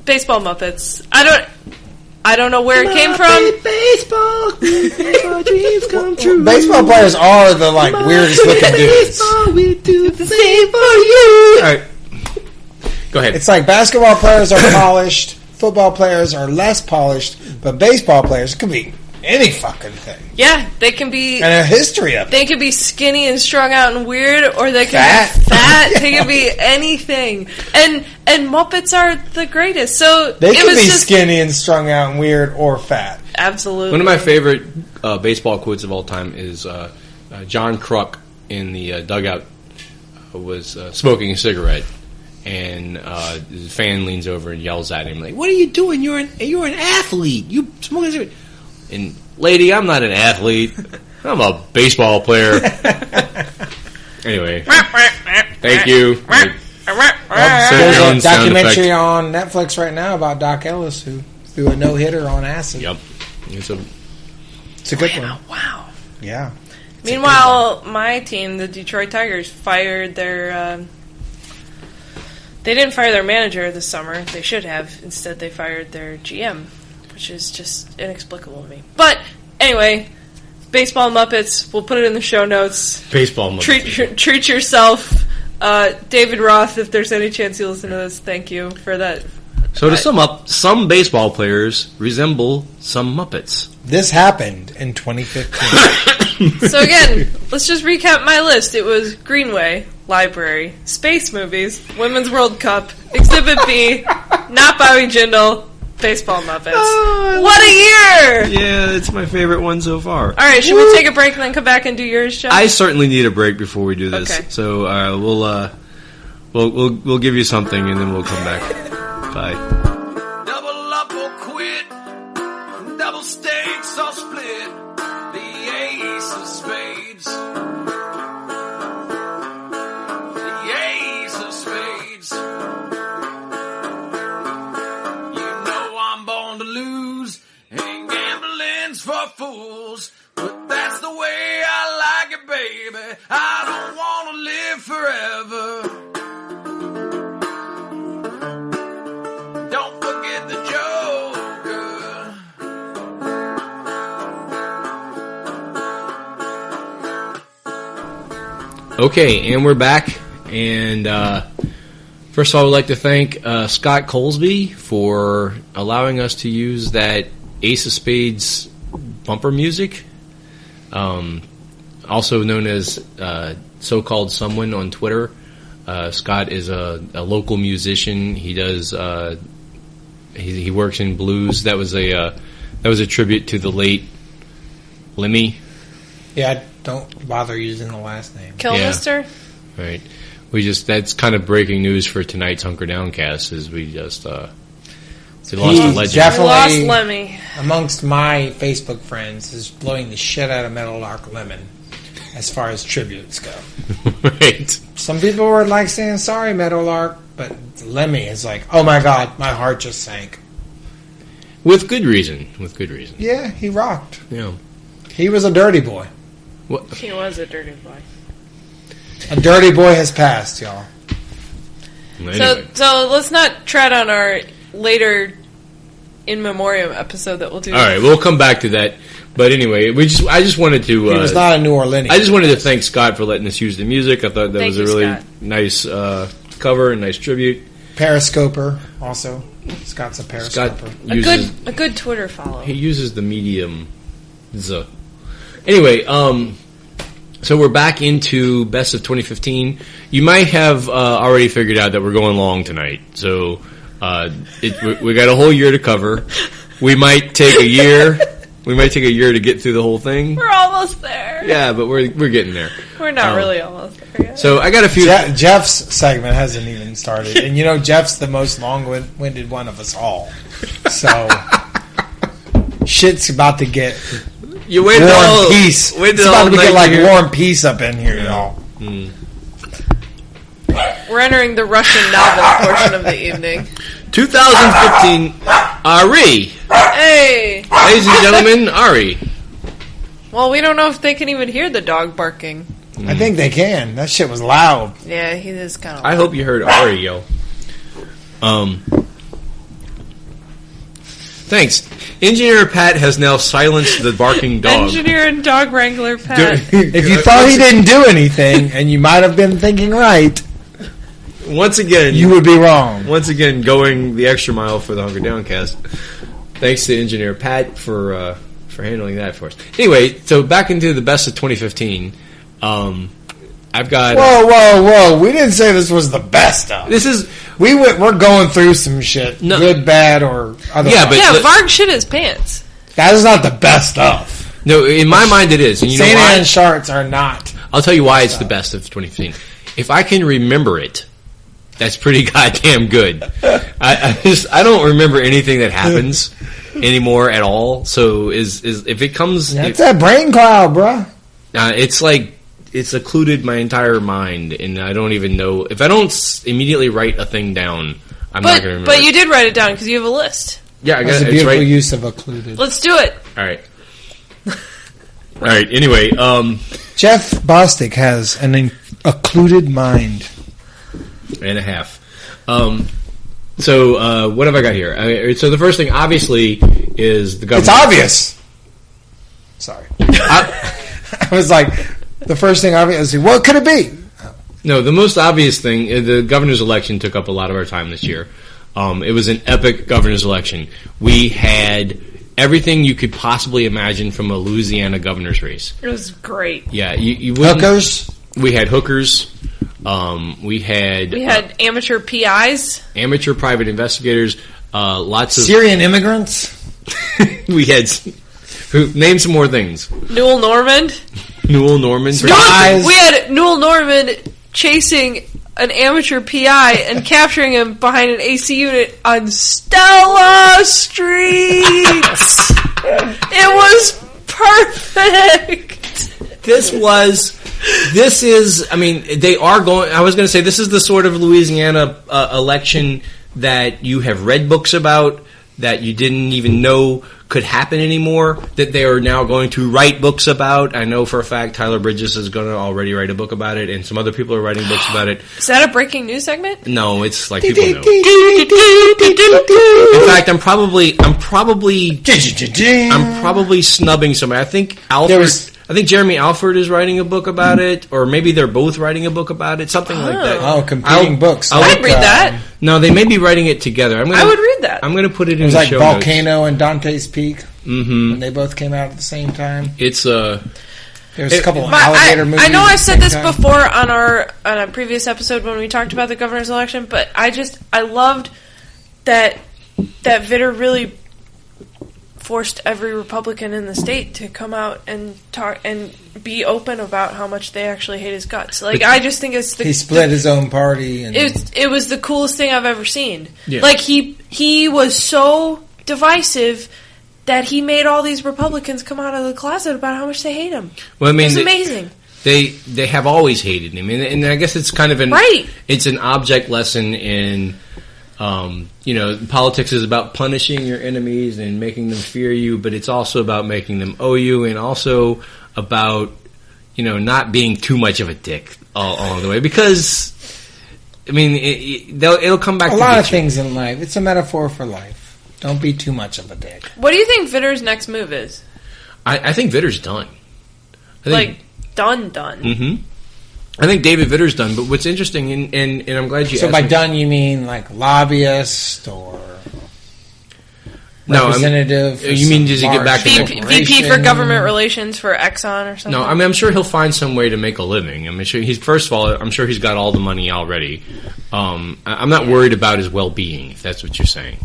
Baseball Muppets. I don't know where it came from. Baseball dreams come true. Baseball players are the weirdest looking dudes. We do the same for you. All right. Go ahead. It's like basketball players are polished, football players are less polished, but baseball players could be any fucking thing. Yeah, they can be... And a history of it. They could be skinny and strung out and weird, or they can fat. be fat. They can be anything. And Muppets are the greatest. So they can be skinny and strung out and weird or fat. Absolutely. One of my favorite baseball quotes of all time is John Kruk in the dugout was smoking a cigarette. And the fan leans over and yells at him like, "What are you doing? You're an athlete. You smoking a cigarette." And lady, I'm not an athlete. I'm a baseball player. Anyway, thank you. There's a documentary on Netflix right now about Doc Ellis who threw a no-hitter on acid. Yep, it's a good one. Wow. Yeah. Meanwhile, my team, the Detroit Tigers, fired their. They didn't fire their manager this summer. They should have. Instead, they fired their GM, which is just inexplicable to me. But anyway, Baseball Muppets. We'll put it in the show notes. Baseball Muppets. Treat yourself. David Roth, if there's any chance you listen to this, thank you for that. So to sum up, some baseball players resemble some Muppets. This happened in 2015. So again, let's just recap my list. It was Greenway, Library, Space Movies, Women's World Cup, Exhibit B, Not Bobby Jindal, Baseball Muppets. Oh, what a year! Yeah, it's my favorite one so far. All right, should we take a break and then come back and do yours, Jeff? I certainly need a break before we do this. Okay. So we'll give you something and then we'll come back. Bye. Double up or quit, double stakes or split, the ace of spades. The ace of spades. You know I'm born to lose, and live forever. Don't forget the Joker. Okay, and we're back. And first of all, I would like to thank Scott Colesby for allowing us to use that Ace of Spades bumper music, also known as so-called someone on Twitter. Scott is a local musician. He does he works in blues. That was a tribute to the late Lemmy. Yeah, don't bother using the last name. Kilmister? Yeah. Right. That's kind of breaking news for tonight's Hunkerdowncast, is we just we lost a legend. Definitely lost Lemmy. Amongst my Facebook friends is blowing the shit out of Meadowlark Lemon as far as tributes go. Right. Some people were like saying sorry, Meadowlark, but Lemmy is like, oh my god, my heart just sank. With good reason. Yeah, he rocked. Yeah. He was a dirty boy. What? He was a dirty boy. A dirty boy has passed, y'all. Anyway. So let's not tread on our later in memoriam episode that we'll do. All right, we'll come back to that. But anyway, I just wanted to. He was not a New Orleanian. I just wanted to thank Scott for letting us use the music. I thought that was a really Scott. nice cover and nice tribute. Periscoper, also. Scott's a periscoper. Scott uses, A good Twitter follow. he uses the medium. Anyway, so we're back into Best of 2015. You might have already figured out that we're going long tonight. So we got a whole year to cover. We might take a year. We might take a year to get through the whole thing. We're almost there. Yeah, but we're getting there. We're not really almost there yet. So I got a few. Jeff's segment hasn't even started. And you know, Jeff's the most long-winded one of us all. So shit's about to get You wait War till and Peace. Wait It's till about to get like here. War and Peace up in here, y'all. We're entering the Russian novel portion of the evening. 2015 Ari. Hey! Ladies and gentlemen, Ari. Well, we don't know if they can even hear the dog barking. I think they can. That shit was loud. Yeah, he is kind of. I hope you heard Ari yell. Thanks. Engineer Pat has now silenced the barking dog. Engineer and dog wrangler Pat. If you thought he didn't do anything, and you might have been thinking right, Once again, you would be wrong. Once again, going the extra mile for the Hunkerdowncast. Thanks to Engineer Pat for handling that for us. Anyway, so back into the Best of 2015. I've got. Whoa! We didn't say this was the best of. This is. We're going through some shit, No. good, bad, or otherwise. Yeah, but Varg shit his pants. that is not the best of. No, in my mind it is. And you know St. why? Anne's Charts are not. I'll tell you why it's the best of 2015. If I can remember it, that's pretty goddamn good. I don't remember anything that happens anymore at all. So if it comes, That's that brain cloud, bruh. it's like it's occluded my entire mind, and I don't even know if I don't immediately write a thing down. I'm not going to remember. But you did write it down because you have a list. Yeah, I got That's a it. It's beautiful right. use of occluded. Let's do it. All right. All right. Anyway, Jeff Bostic has an occluded mind. and a half. So what have I got here? So the first thing, obviously, is the government. It's obvious. Sorry. I was like, the first thing obvious. What could it be? No, the most obvious thing, the governor's election took up a lot of our time this year. It was an epic governor's election. We had everything you could possibly imagine from a Louisiana governor's race. It was great. Yeah, you wouldn't. Hookers. We had hookers. We had Amateur PIs. amateur private investigators. Lots of Syrian immigrants. we had. Name some more things. Newell Normand. Newell Normand. Spies. We had Newell Normand chasing an amateur PI and capturing him behind an AC unit on Stella Street. It was perfect. This is, I mean, they are going, I was going to say, this is the sort of Louisiana election that you have read books about, that you didn't even know could happen anymore, that they are now going to write books about. I know for a fact Tyler Bridges is going to already write a book about it, and some other people are writing books about it. Is that a breaking news segment? No, it's like people know. In fact, I'm probably snubbing somebody. I think Jeremy Alford is writing a book about it, or maybe they're both writing a book about it, something like that. Oh, competing books. I'd read that. No, they may be writing it together. I would read that. I'm going to put it in was the like show Volcano and Dante's Peak Mm-hmm. when they both came out at the same time. It's There's a couple of alligator movies. I know I've said this time. before on a previous episode when we talked about the governor's election, but I loved that Vitter really forced every Republican in the state to come out and talk and be open about how much they actually hate his guts. Like, I just think it's he split his own party. And it was the coolest thing I've ever seen. Yeah. Like, he was so divisive that he made all these Republicans come out of the closet about how much they hate him. Well, I mean, it's amazing. They have always hated him, and I guess it's kind of it's an object lesson in. Politics is about punishing your enemies and making them fear you, but it's also about making them owe you, and also about, not being too much of a dick all along the way. Because, I mean, it'll come back to a lot of things in life. It's a metaphor for life. Don't be too much of a dick. What do you think Vitter's next move is? I think Vitter's done. Done. Mm-hmm. I think David Vitter's done, but what's interesting, and I'm glad you asked. So by done, you mean like lobbyist or representative? You mean does he get back to VP for government relations for Exxon or something? No, I mean, I'm sure he'll find some way to make a living. I'm sure I'm sure he's got all the money already. I'm not worried about his well-being, if that's what you're saying.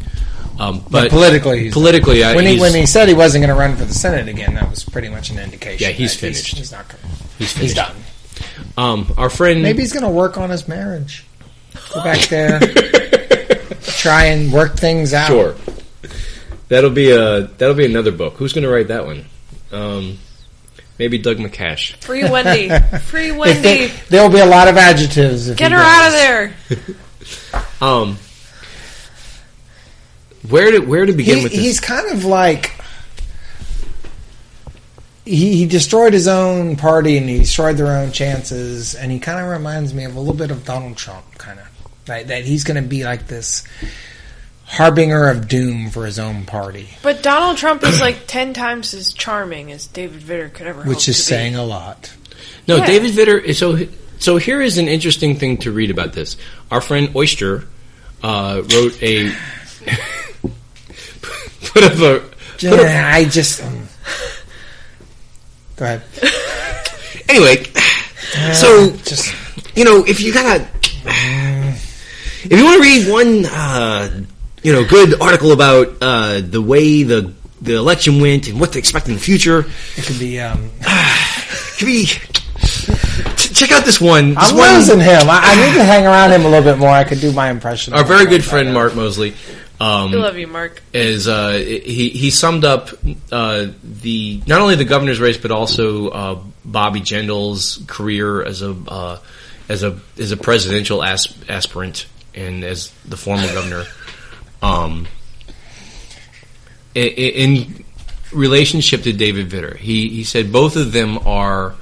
But politically, when he said he wasn't going to run for the Senate again, that was pretty much an indication. Yeah, he's finished. He's not going. He's done. Our friend, maybe he's going to work on his marriage. Go back there, try and work things out. Sure, that'll be another book. Who's going to write that one? Maybe Doug McCash. Free Wendy. Free Wendy. There will be a lot of adjectives. Get her out of there. Where to begin with this? He's kind of like. He destroyed his own party and he destroyed their own chances, and he kind of reminds me of a little bit of Donald Trump, kind of. That he's going to be like this harbinger of doom for his own party. But Donald Trump is like 10 times as charming as David Vitter could ever hope to be. Which is saying a lot. No, yeah. David Vitter... So here is an interesting thing to read about this. Our friend Oyster wrote a... Go ahead. Anyway, so if you want to read one, good article about the way the election went and what to expect in the future, it could be. Check out this one. I'm losing him. I need to hang around him a little bit more. I could do my impression. Our very good friend Mark Mosley. I love you, Mark. He summed up not only the governor's race but also Bobby Jindal's career as a presidential aspirant and as the former governor in relationship to David Vitter. He said both of them are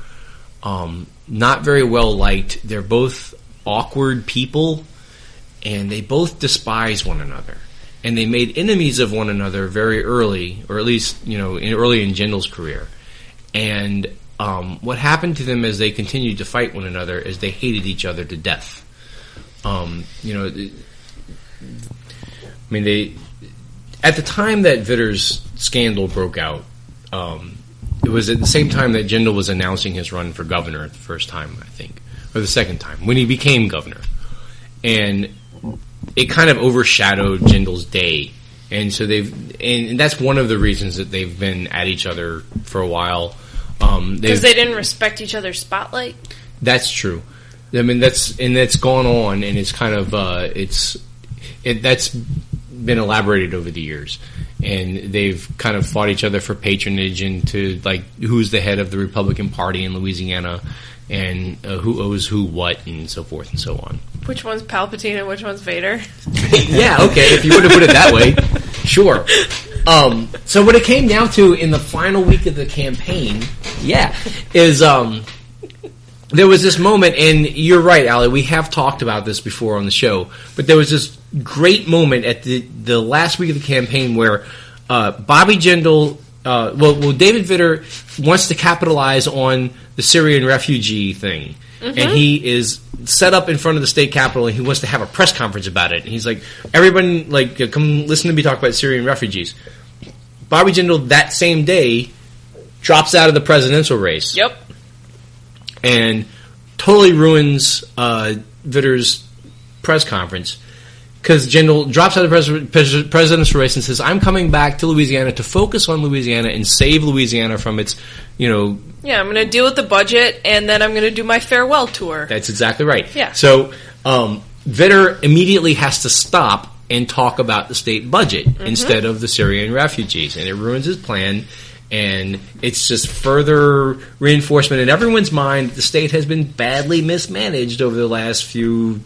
not very well liked. They're both awkward people, and they both despise one another. And they made enemies of one another very early, or at least, early in Jindal's career. And what happened to them as they continued to fight one another is they hated each other to death. At the time that Vitter's scandal broke out, it was at the same time that Jindal was announcing his run for governor the first time, I think, or the second time, when he became governor. And it kind of overshadowed Jindal's day, and so and that's one of the reasons that they've been at each other for a while. Because they didn't respect each other's spotlight. That's true. I mean, that's gone on, and it's kind of that's been elaborated over the years, and they've kind of fought each other for patronage and to who's the head of the Republican Party in Louisiana, and who owes who what, and so forth and so on. Which one's Palpatine and which one's Vader? Yeah, okay, if you would have put it that way. Sure. So what it came down to in the final week of the campaign, is there was this moment, and you're right, Allie, we have talked about this before on the show, but there was this great moment at the last week of the campaign where Bobby Jindal, David Vitter wants to capitalize on the Syrian refugee thing. Mm-hmm. And he is set up in front of the state capitol, and he wants to have a press conference about it. And he's like, everyone, come listen to me talk about Syrian refugees. Bobby Jindal, that same day, drops out of the presidential race. Yep. And totally ruins Vitter's press conference. Because Jindal drops out of the presidential race and says, I'm coming back to Louisiana to focus on Louisiana and save Louisiana from its, Yeah, I'm going to deal with the budget, and then I'm going to do my farewell tour. That's exactly right. Yeah. So Vitter immediately has to stop and talk about the state budget instead of the Syrian refugees. And it ruins his plan, and it's just further reinforcement in everyone's mind that the state has been badly mismanaged over the last few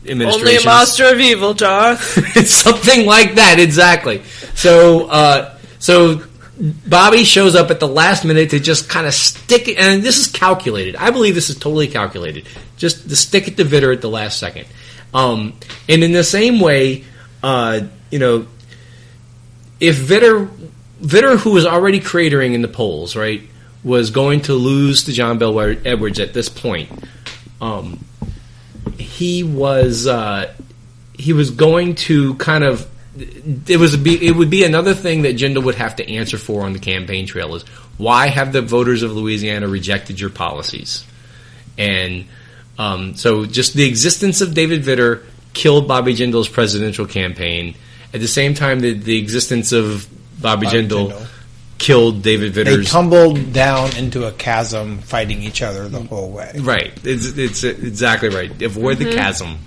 administrations. Only a master of evil, Darth. It's something like that, exactly. So Bobby shows up at the last minute to just kind of stick it, and this is calculated. I believe this is totally calculated. Just to stick it to Vitter at the last second. And in the same way, if Vitter, who was already cratering in the polls, right, was going to lose to John Bel Edwards at this point, he was going to kind of. It would be another thing that Jindal would have to answer for on the campaign trail is why have the voters of Louisiana rejected your policies? And so just the existence of David Vitter killed Bobby Jindal's presidential campaign. At the same time, the existence of Bobby Jindal killed David Vitter's. They tumbled down into a chasm fighting each other the whole way. Right. It's exactly right. Avoid the chasm.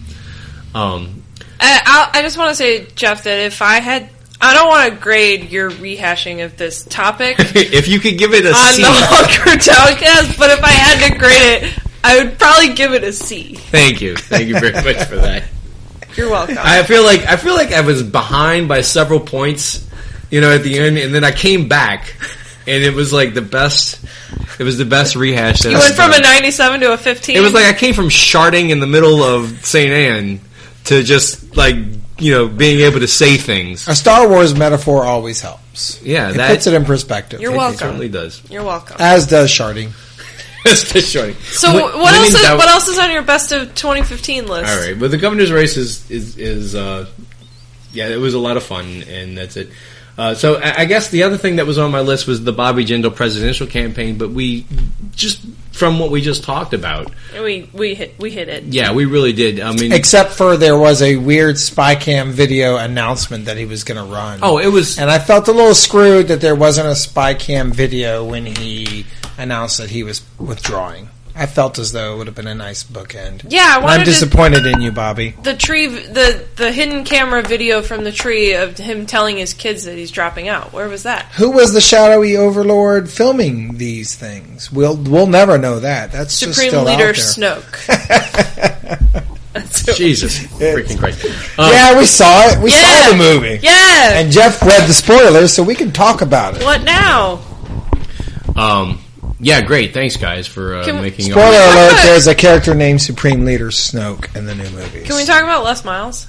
I just want to say, Jeff, that if I don't want to grade your rehashing of this topic. If you could give it a C. C. On the Hunkerdowncast, but if I had to grade it, I would probably give it a C. Thank you. Thank you very much for that. You're welcome. I feel like I was behind by several points, at the end, and then I came back, and it was like the best. It was the best rehash. You went from a 97 to a 15. It was like I came from sharding in the middle of St. Anne to just being able to say things. A Star Wars metaphor always helps. Yeah, it puts it in perspective. You're welcome. It certainly does. You're welcome. As does sharding. So what else is on your best of 2015 list? All right, well, the governor's race is it was a lot of fun, and that's it. So I guess the other thing that was on my list was the Bobby Jindal presidential campaign, but we just from what we just talked about, we hit it. Yeah, we really did. I mean, except for there was a weird spy cam video announcement that he was going to run. Oh, it was, and I felt a little screwed that there wasn't a spy cam video when he announced that he was withdrawing. I felt as though it would have been a nice bookend. Yeah, I'm disappointed in you, Bobby. The tree, the hidden camera video from the tree of him telling his kids that he's dropping out. Where was that? Who was the shadowy overlord filming these things? We'll never know that. That's Supreme just still Leader out there. Snoke. Jesus freaking Christ! Yeah, we saw it. We saw the movie. Yeah, and Jeff read the spoilers, so we can talk about it. What now? Yeah, great. Thanks, guys, for making. Spoiler alert: there's a character named Supreme Leader Snoke in the new movies. Can we talk about Les Miles?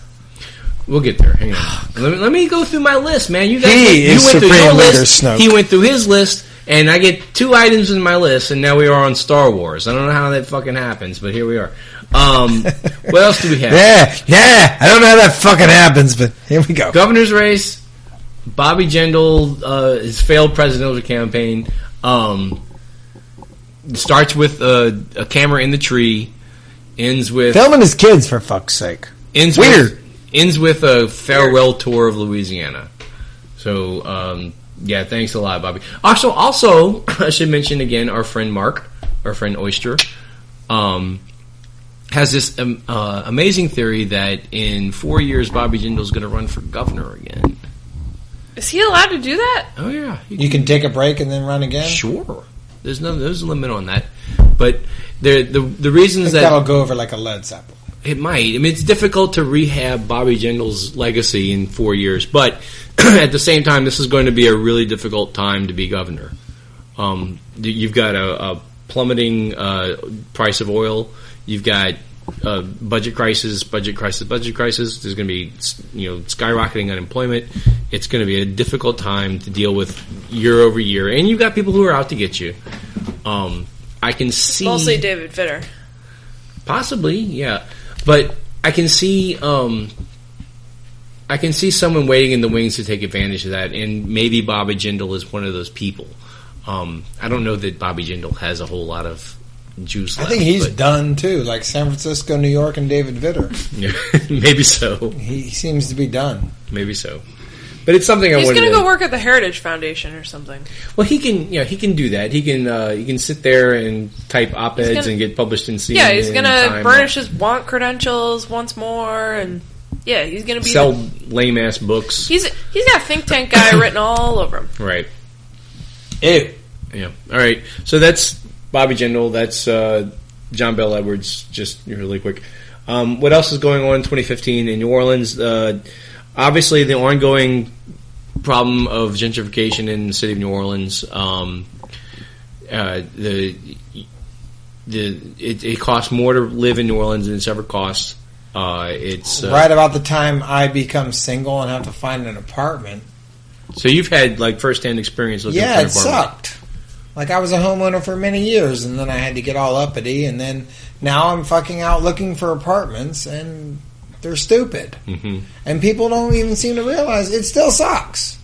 We'll get there. Hang on. Let me go through my list, man. You guys, he is went Supreme through your Leader list. Snoke. He went through his list, and I get 2 items in my list, and now we are on Star Wars. I don't know how that fucking happens, but here we are. What else do we have? Yeah. I don't know how that fucking happens, but here we go. Governor's race. Bobby Jindal, his failed presidential campaign. Starts with a camera in the tree, ends with filming his kids, for fuck's sake. Ends with a farewell tour of Louisiana. So thanks a lot, Bobby. Also, I should mention again our friend Mark, our friend Oyster, has this amazing theory that in 4 years Bobby Jindal's going to run for governor again. Is he allowed to do that? Oh yeah, you can take a break and then run again. Sure. There's a limit on that, but the reasons that that'll go over like a lead sample. It might. I mean, it's difficult to rehab Bobby Jindal's legacy in 4 years, but at the same time, this is going to be a really difficult time to be governor. You've got a plummeting price of oil. You've got budget crisis. There's going to be skyrocketing unemployment. It's going to be a difficult time to deal with year over year, and you've got people who are out to get you. I can see mostly David Vitter. Possibly, yeah. But I can see someone waiting in the wings to take advantage of that, and maybe Bobby Jindal is one of those people. I don't know that Bobby Jindal has a whole lot of juice left. I think he's done, too, like San Francisco, New York, and David Vitter. Yeah, maybe so. He seems to be done. Maybe so. But it's something he's going to go work at the Heritage Foundation or something. Well, he can do that. He can sit there and type op-eds and get published in CNN. Yeah, he's going to burnish his want credentials once more, and yeah, he's going to be sell lame-ass books. He's got think tank guy written all over him. Right. Ew. Yeah. All right. So that's Bobby Jindal. That's John Bel Edwards. Just really quick. What else is going on in 2015 in New Orleans? Obviously, the ongoing problem of gentrification in the city of New Orleans. It costs more to live in New Orleans than it's ever cost. It's right about the time I become single and have to find an apartment. So you've had like first-hand experience looking for an apartment. Yeah, it sucked. Like I was a homeowner for many years, and then I had to get all uppity, and then now I'm fucking out looking for apartments, and they're stupid. Mm-hmm. And people don't even seem to realize it still sucks.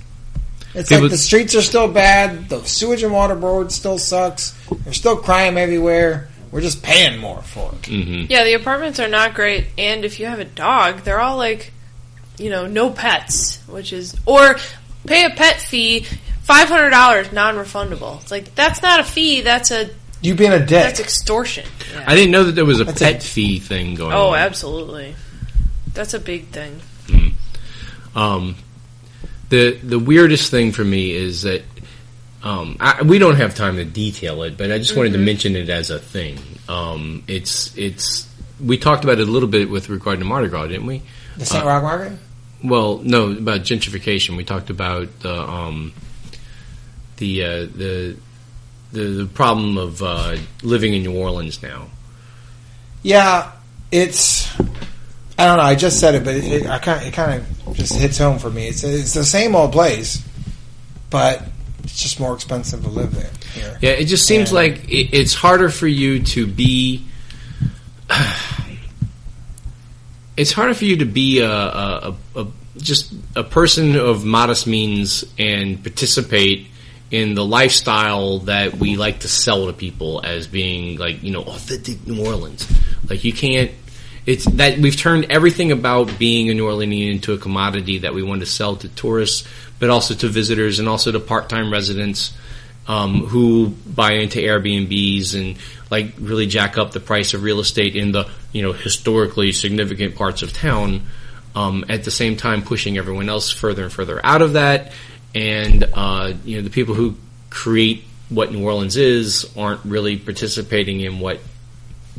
It's like the streets are still bad, the sewage and water board still sucks, there's still crime everywhere, we're just paying more for it. Mm-hmm. Yeah, the apartments are not great, and if you have a dog, they're all like, no pets, or pay a pet fee, $500 non-refundable. It's like, that's not a fee, that's you being a dick. That's extortion. Yeah. I didn't know that there was a pet fee thing going on. Oh, absolutely. That's a big thing. Mm. The weirdest thing for me is that we don't have time to detail it, but I just wanted to mention it as a thing. We talked about it a little bit with regard to Mardi Gras, didn't we? The St. Roch Market? Well, no, about gentrification. We talked about the problem of living in New Orleans now. Yeah, it's. I don't know. I just said it, but it kind of just hits home for me. It's the same old place, but it's just more expensive to live there. Here. Yeah, it just seems like it's harder for you to be. It's harder for you to be just a person of modest means and participate in the lifestyle that we like to sell to people as being like authentic New Orleans. Like you can't. It's that we've turned everything about being a New Orleanian into a commodity that we want to sell to tourists, but also to visitors and also to part-time residents who buy into Airbnbs and like really jack up the price of real estate in the historically significant parts of town. At the same time, pushing everyone else further and further out of that, and the people who create what New Orleans is aren't really participating in what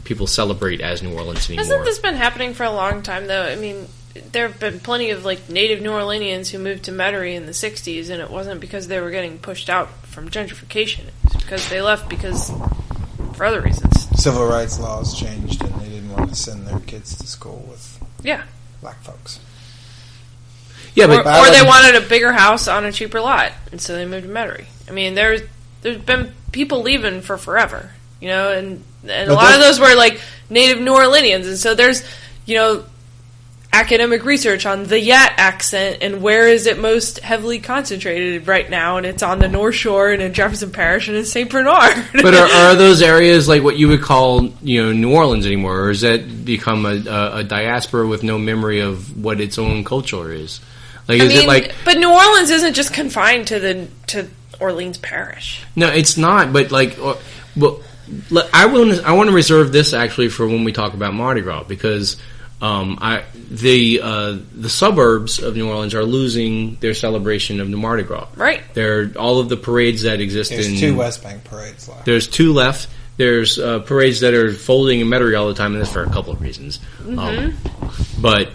people celebrate as New Orleans anymore. Hasn't this been happening for a long time, though? I mean, there have been plenty of like native New Orleanians who moved to Metairie in the 60s, and it wasn't because they were getting pushed out from gentrification. It was because they left for other reasons. Civil rights laws changed, and they didn't want to send their kids to school with black folks. Yeah, but or they wanted a bigger house on a cheaper lot, and so they moved to Metairie. I mean, there's been people leaving for forever, and a lot of those were like native New Orleanians, and so there's academic research on the Yat accent and where is it most heavily concentrated right now, and it's on the North Shore and in Jefferson Parish and in St. Bernard. But are those areas like what you would call New Orleans anymore, or has that become a diaspora with no memory of what its own culture is? Like, is it like? But New Orleans isn't just confined to Orleans Parish. No, it's not. But like, I want to reserve this actually for when we talk about Mardi Gras, because the suburbs of New Orleans are losing their celebration of the Mardi Gras. Right. All of the parades that exist. There's 2 West Bank parades left. There's 2 left. There's parades that are folding in Metairie all the time, and that's for a couple of reasons. But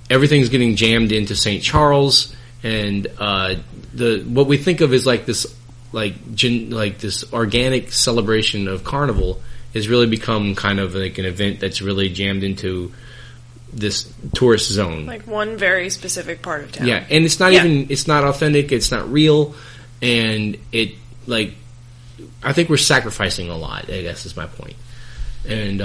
everything's getting jammed into St. Charles, and what we think of as like this, like this organic celebration of Carnival has really become kind of like an event that's really jammed into this tourist zone, like one very specific part of town. Yeah, and it's not even, it's not authentic, it's not real, and it, like, I think we're sacrificing a lot, I guess is my point. And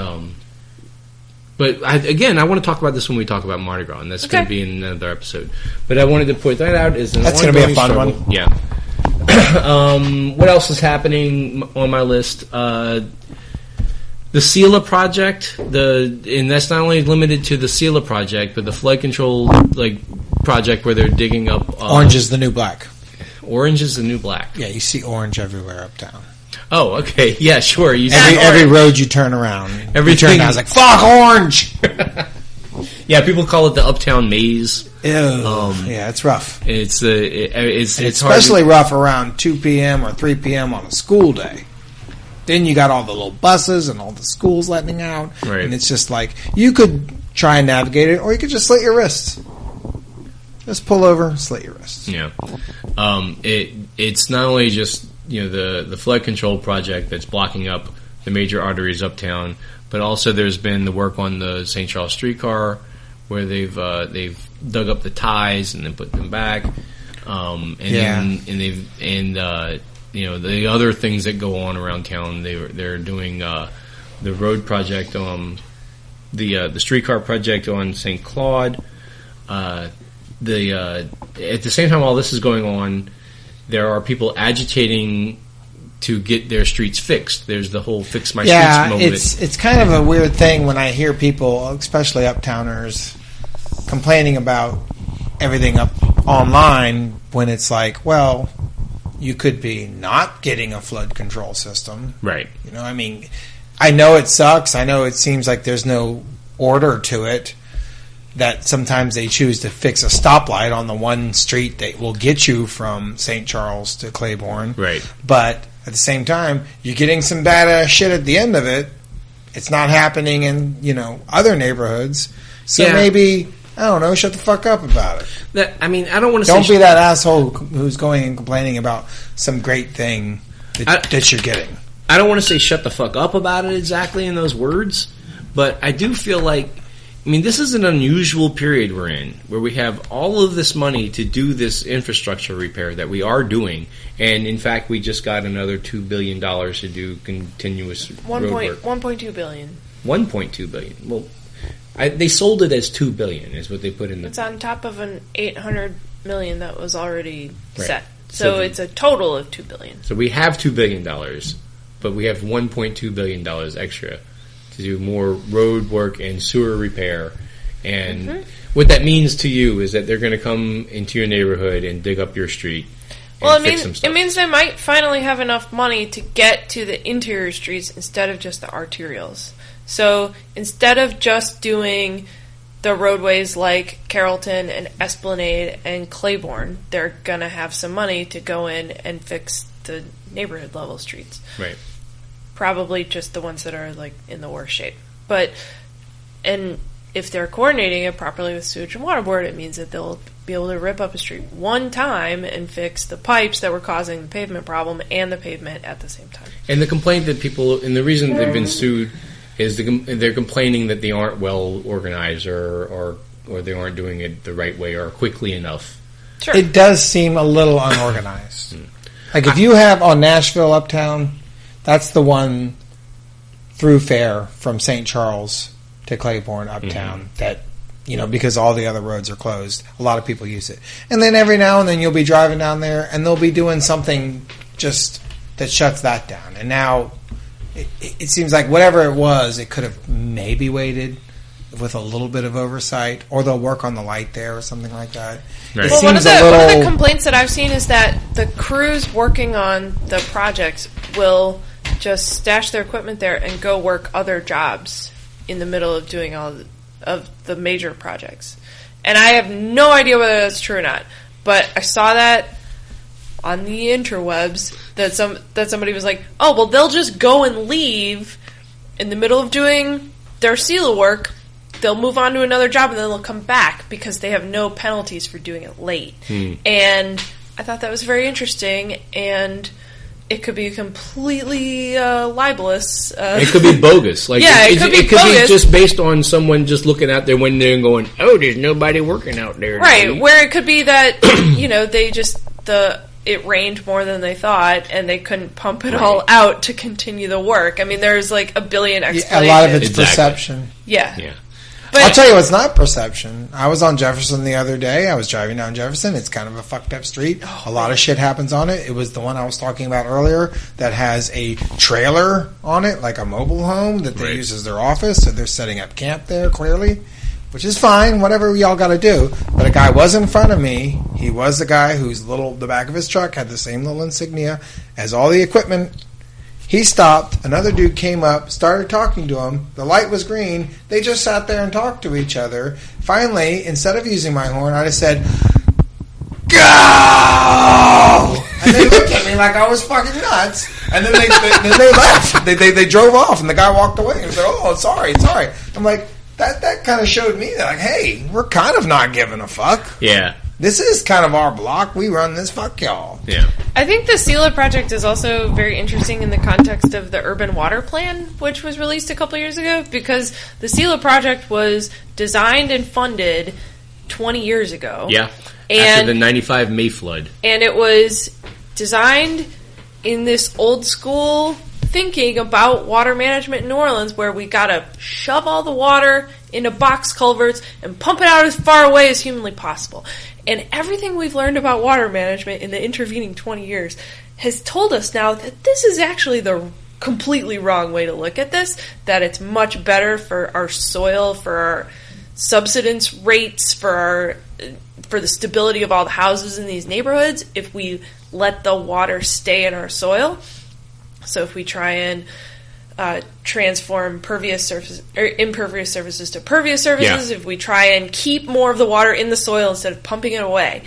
but I want to talk about this when we talk about Mardi Gras, and that's going to be in another episode. But I wanted to point that out as an that's going to be a fun struggle. one. Yeah. What else is happening on my list? The SELA project, and that's not only limited to the SELA project, but the flood control project where they're digging up. Orange is the new black. Orange is the new black. Yeah, you see orange everywhere uptown. Oh, okay, yeah, sure. You every road you turn around, everything. I was like, "Fuck orange." Yeah, people call it the Uptown Maze. Ew. Yeah, it's rough. It's especially rough around 2 p.m. or 3 p.m. on a school day. Then you got all the little buses and all the schools letting out, right. And it's just like you could try and navigate it, or you could just slit your wrists. Just pull over, slit your wrists. Yeah, it's not only just the flood control project that's blocking up the major arteries uptown, but also there's been the work on the St. Charles streetcar where they've dug up the ties and then put them back, the other things that go on around town. They're doing the road project on the streetcar project on St. Claude. At the same time, while this is going on, there are people agitating to get their streets fixed. There's the whole "Fix My Streets" movement. It's kind of a weird thing when I hear people, especially uptowners, complaining about everything up online when it's like, well, you could be not getting a flood control system. Right. I mean, I know it sucks. I know it seems like there's no order to it, that sometimes they choose to fix a stoplight on the one street that will get you from St. Charles to Claiborne. Right. But at the same time, you're getting some badass shit at the end of it. It's not happening in, other neighborhoods. So maybe, I don't know, shut the fuck up about it. I don't want to Don't be that asshole who's going and complaining about some great thing that you're getting. I don't want to say shut the fuck up about it exactly in those words, but I do feel like, this is an unusual period we're in, where we have all of this money to do this infrastructure repair that we are doing, and in fact, we just got another $2 billion to do continuous road work. $1.2 billion. $1.2 billion. Well, they sold it as $2 billion, is what they put in the... It's on top of an $800 million that was already set. So it's a total of $2 billion. So we have $2 billion, but we have $1.2 billion extra to do more road work and sewer repair. And what that means to you is that they're going to come into your neighborhood and dig up your street. Well, it means they might finally have enough money to get to the interior streets instead of just the arterials. So instead of just doing the roadways like Carrollton and Esplanade and Claiborne, they're going to have some money to go in and fix the neighborhood level streets. Right. Probably just the ones that are in the worst shape. And if they're coordinating it properly with Sewage and Water Board, it means that they'll be able to rip up a street one time and fix the pipes that were causing the pavement problem and the pavement at the same time. And the complaint that people, and the reason they've been sued is they're complaining that they aren't well organized or they aren't doing it the right way or quickly enough. Sure. It does seem a little unorganized. If you have on Nashville Uptown, that's the one thoroughfare from St. Charles to Claiborne Uptown that, because all the other roads are closed, a lot of people use it. And then every now and then you'll be driving down there and they'll be doing something just that shuts that down. And now it seems like whatever it was, it could have maybe waited with a little bit of oversight, or they'll work on the light there or something like that. Right. Well, one of the complaints that I've seen is that the crews working on the projects will just stash their equipment there and go work other jobs in the middle of doing all of the major projects. And I have no idea whether that's true or not, but I saw that on the interwebs that somebody was like, oh, well, they'll just go and leave in the middle of doing their SELA work. They'll move on to another job and then they'll come back because they have no penalties for doing it late. And I thought that was very interesting, and it could be completely libelous. It could be bogus. Like, yeah, it could be bogus. Be just based on someone just looking out their window and going, "Oh, there's nobody working out there." Right, today. where it could be that they just it rained more than they thought, and they couldn't pump it all out to continue the work. I mean, there's like a billion explanations. A lot of it's perception. Yeah. But I'll tell you what's not perception. I was on Jefferson the other day. I was driving down Jefferson. It's kind of a fucked up street. A lot of shit happens on it. It was the one I was talking about earlier that has a trailer on it, like a mobile home that they use as their office. So they're setting up camp there, clearly, which is fine, whatever y'all got to do. But a guy was in front of me. He was the guy whose the back of his truck had the same little insignia as all the equipment. He stopped. Another dude came up, started talking to him. The light was green. They just sat there and talked to each other. Finally, instead of using my horn, I just said, "Go!" And they looked at me like I was fucking nuts. And then they left. They drove off, and the guy walked away and said, "Oh, sorry." I'm like, that kind of showed me that, like, hey, we're kind of not giving a fuck. Yeah. This is kind of our block. We run this. Fuck y'all. Yeah. I think the SELA project is also very interesting in the context of the Urban Water Plan, which was released a couple years ago, because the SELA project was designed and funded 20 years ago. Yeah. And after the 95 May flood. And it was designed in this old school thinking about water management in New Orleans, where we gotta shove all the water into box culverts and pump it out as far away as humanly possible. And everything we've learned about water management in the intervening 20 years has told us now that this is actually the completely wrong way to look at this, that it's much better for our soil, for our subsidence rates, for the stability of all the houses in these neighborhoods if we let the water stay in our soil. So if we try and transform impervious surfaces to pervious surfaces, if we try and keep more of the water in the soil instead of pumping it away.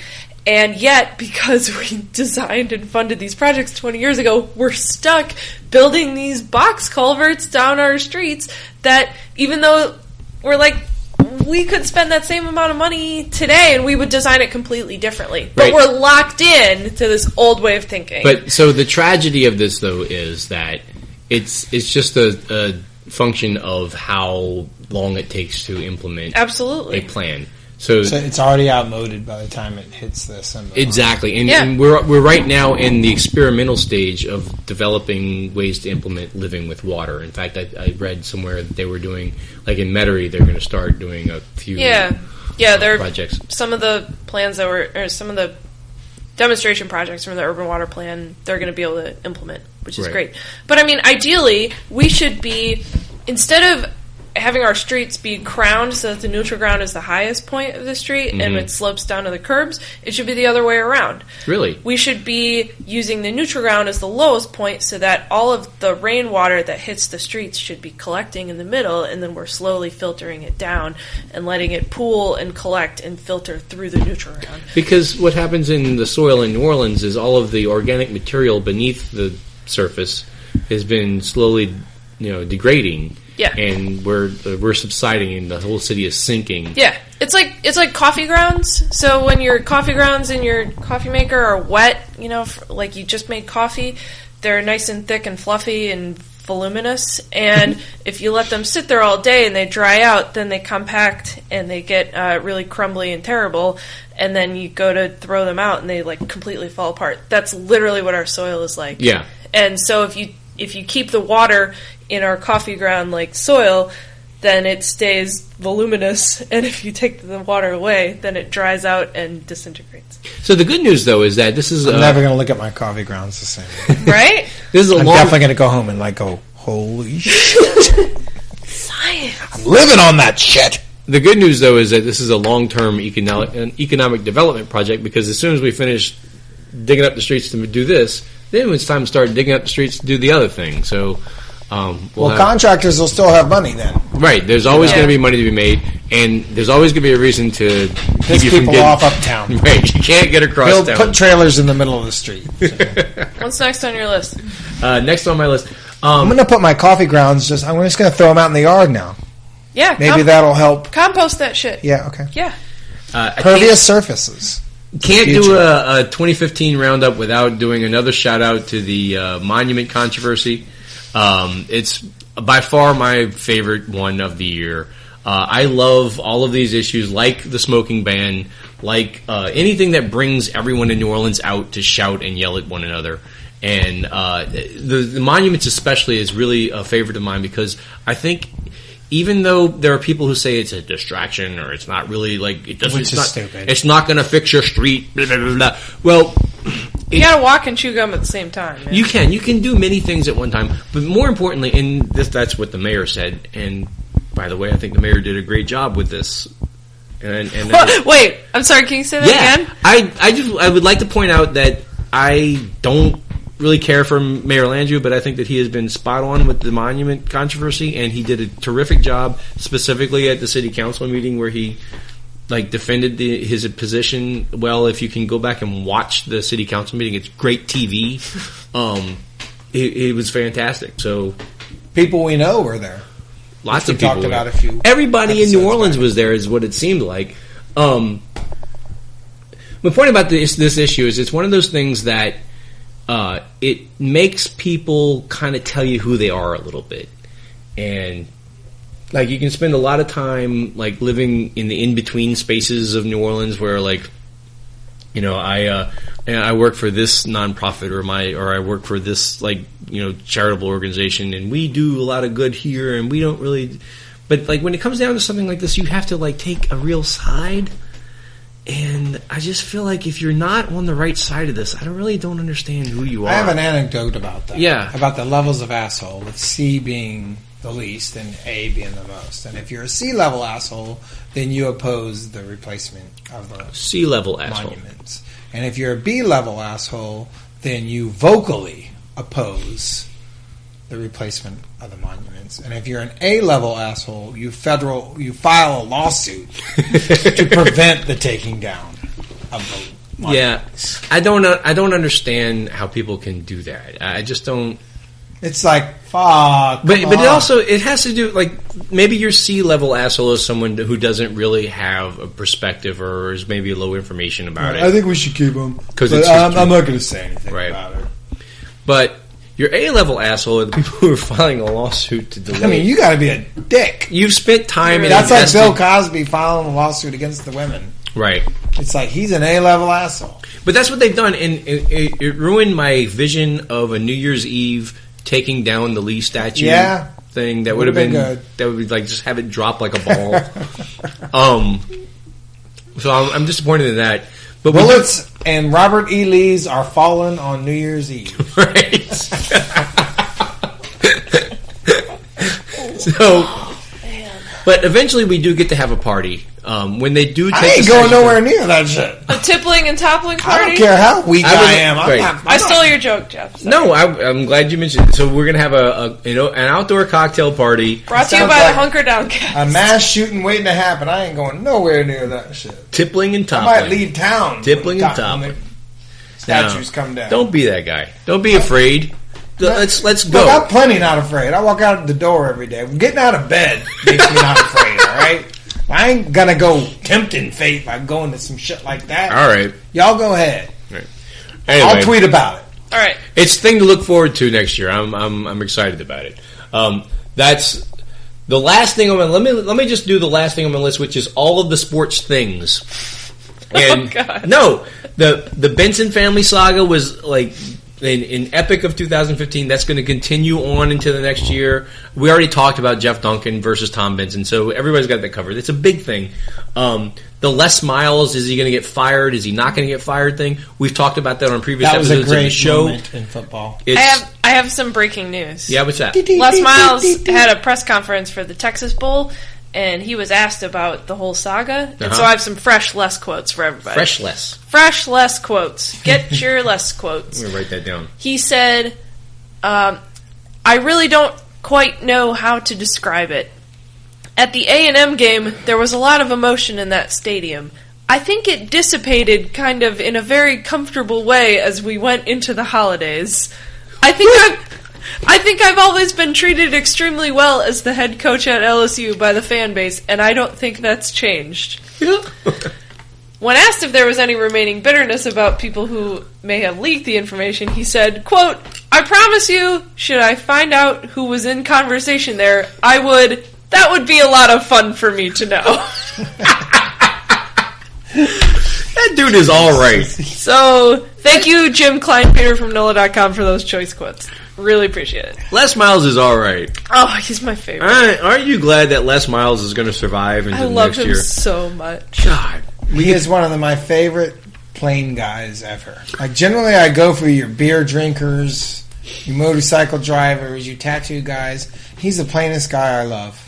And yet, because we designed and funded these projects 20 years ago, we're stuck building these box culverts down our streets that, even though we're like, we could spend that same amount of money today and we would design it completely differently. But we're locked in to this old way of thinking. But so the tragedy of this, though, is that it's just a function of how long it takes to implement a plan. So it's already outmoded by the time it hits the assembly. Exactly. And we're right now in the experimental stage of developing ways to implement living with water. In fact, I read somewhere that they were doing, like in Metairie, they're going to start doing a few projects. Some of the plans that were, or some of the demonstration projects from the Urban Water Plan, they're going to be able to implement, which is great. But I mean, ideally, we should be, instead of having our streets be crowned so that the neutral ground is the highest point of the street and it slopes down to the curbs, it should be the other way around. Really? We should be using the neutral ground as the lowest point so that all of the rainwater that hits the streets should be collecting in the middle, and then we're slowly filtering it down and letting it pool and collect and filter through the neutral ground. Because what happens in the soil in New Orleans is all of the organic material beneath the surface has been slowly, degrading. Yeah. And we're subsiding and the whole city is sinking. Yeah. It's like coffee grounds. So when your coffee grounds in your coffee maker are wet, like you just made coffee, they're nice and thick and fluffy and voluminous. And if you let them sit there all day and they dry out, then they compact and they get really crumbly and terrible. And then you go to throw them out and they like completely fall apart. That's literally what our soil is like. Yeah. And so if you keep the water in our coffee ground like soil, then it stays voluminous, and if you take the water away, then it dries out and disintegrates. So the good news, though, is that this is... I'm never going to look at my coffee grounds the same way. Right? I'm definitely going to go home and go, holy shit. Science. I'm living on that shit. The good news, though, is that this is a long-term economic development project, because as soon as we finish digging up the streets to do this, then it's time to start digging up the streets to do the other thing. So Contractors will still have money then. Right. There's always going to be money to be made, and there's always going to be a reason to piss people off uptown. Right. You can't get across town. Put trailers in the middle of the street. What's next on your list? Next on my list. I'm going to put my coffee grounds, I'm just going to throw them out in the yard now. Yeah. Maybe that'll help. Compost that shit. Yeah, okay. Yeah. Pervious surfaces. Can't do a 2015 roundup without doing another shout out to the monument controversy. It's by far my favorite one of the year. I love all of these issues, like the smoking ban, like anything that brings everyone in New Orleans out to shout and yell at one another. And the monuments especially is really a favorite of mine because I think even though there are people who say it's a distraction or it's not really stupid. It's not going to fix your street, blah, blah, blah, blah. Well, you got to walk and chew gum at the same time. Man. You can do many things at one time, but more importantly, and that's what the mayor said. And by the way, I think the mayor did a great job with this. Wait, I'm sorry. Can you say that again? I would like to point out that I don't really care for Mayor Landrieu, but I think that he has been spot on with the monument controversy, and he did a terrific job, specifically at the city council meeting where he defended his position. Well, if you can go back and watch the city council meeting, it's great TV. It was fantastic. So people we know were there. Lots of people talked about a few. Everybody in New Orleans was there, is what it seemed like. My point about this issue is it's one of those things that it makes people kind of tell you who they are a little bit. And you can spend a lot of time living in the in-between spaces of New Orleans where I work for this nonprofit or I work for this charitable organization and we do a lot of good here and we don't really, but when it comes down to something like this, you have to take a real side. And I just feel like if you're not on the right side of this, I don't understand who you are. I have an anecdote about that. Yeah. About the levels of asshole, with C being the least and A being the most. And if you're a C-level asshole, then you oppose the replacement of the C-level asshole monuments. And if you're a B-level asshole, then you vocally oppose the replacement of the monuments. And if you're an A-level asshole, you file a lawsuit to prevent the taking down of the monuments. Yeah, I don't understand how people can do that. I just don't. It's fuck. But it has to do maybe your C-level asshole is someone who doesn't really have a perspective or is maybe low information about it. I think we should keep them because I'm not going to say anything about it. But your A-level asshole are the people who are filing a lawsuit to delay. I mean, you got to be a dick. You've spent time and that's invested. Like Bill Cosby filing a lawsuit against the women. Right. It's he's an A-level asshole. But that's what they've done, and it ruined my vision of a New Year's Eve taking down the Lee statue thing. That would have been good. That would be just have it drop like a ball. So I'm disappointed in that. But bullets and Robert E. Lee's are fallen on New Year's Eve. Right. So, but eventually we do get to have a party. When they do take I ain't going nowhere near that shit. A tippling and toppling party? I don't care how weak I am. I stole your joke, Jeff. Sorry. No, I'm glad you mentioned it. So we're going to have an outdoor cocktail party. Brought to you by the Hunkerdowncast. A mass shooting waiting to happen. I ain't going nowhere near that shit. Tippling and toppling. I might leave town. Tippling and toppling. Statues come down. Don't be that guy. Don't be afraid. Let's go. Look, I'm plenty not afraid. I walk out the door every day. Getting out of bed makes me not afraid, all right? I ain't gonna go tempting fate by going to some shit like that. All right. Y'all go ahead. Right. Anyway, I'll tweet about it. All right. It's a thing to look forward to next year. I'm excited about it. That's the last thing on my let me just do the last thing on my list, which is all of the sports things. And God. No, the Benson family saga was an epic of 2015. That's going to continue on into the next year. We already talked about Jeff Duncan versus Tom Benson, so everybody's got that covered. It's a big thing. The Les Miles, is he going to get fired? Is he not going to get fired thing? We've talked about that on previous episodes of the show. That was a great moment in football. I have some breaking news. Yeah, what's that? Les Miles had a press conference for the Texas Bowl, and he was asked about the whole saga. And so I have some fresh Les quotes for everybody. Fresh Les quotes. Get your Les quotes. I'm going to write that down. He said, I really don't quite know how to describe it. At the A&M game, there was a lot of emotion in that stadium. I think it dissipated kind of in a very comfortable way as we went into the holidays. I think I've always been treated extremely well as the head coach at LSU by the fan base, and I don't think that's changed. When asked if there was any remaining bitterness about people who may have leaked the information, he said, quote, "I promise you, should I find out who was in conversation there, that would be a lot of fun for me to know." That dude is all right. So, thank you, Jim Kleinpeter from NOLA.com for those choice quotes. Really appreciate it. Les Miles is all right. Oh, he's my favorite. Aren't you glad that Les Miles is going to survive into the next year? I love him so much. God. He is one of my favorite plane guys ever. Like, generally, I go for your beer drinkers, your motorcycle drivers, your tattoo guys. He's the plainest guy I love.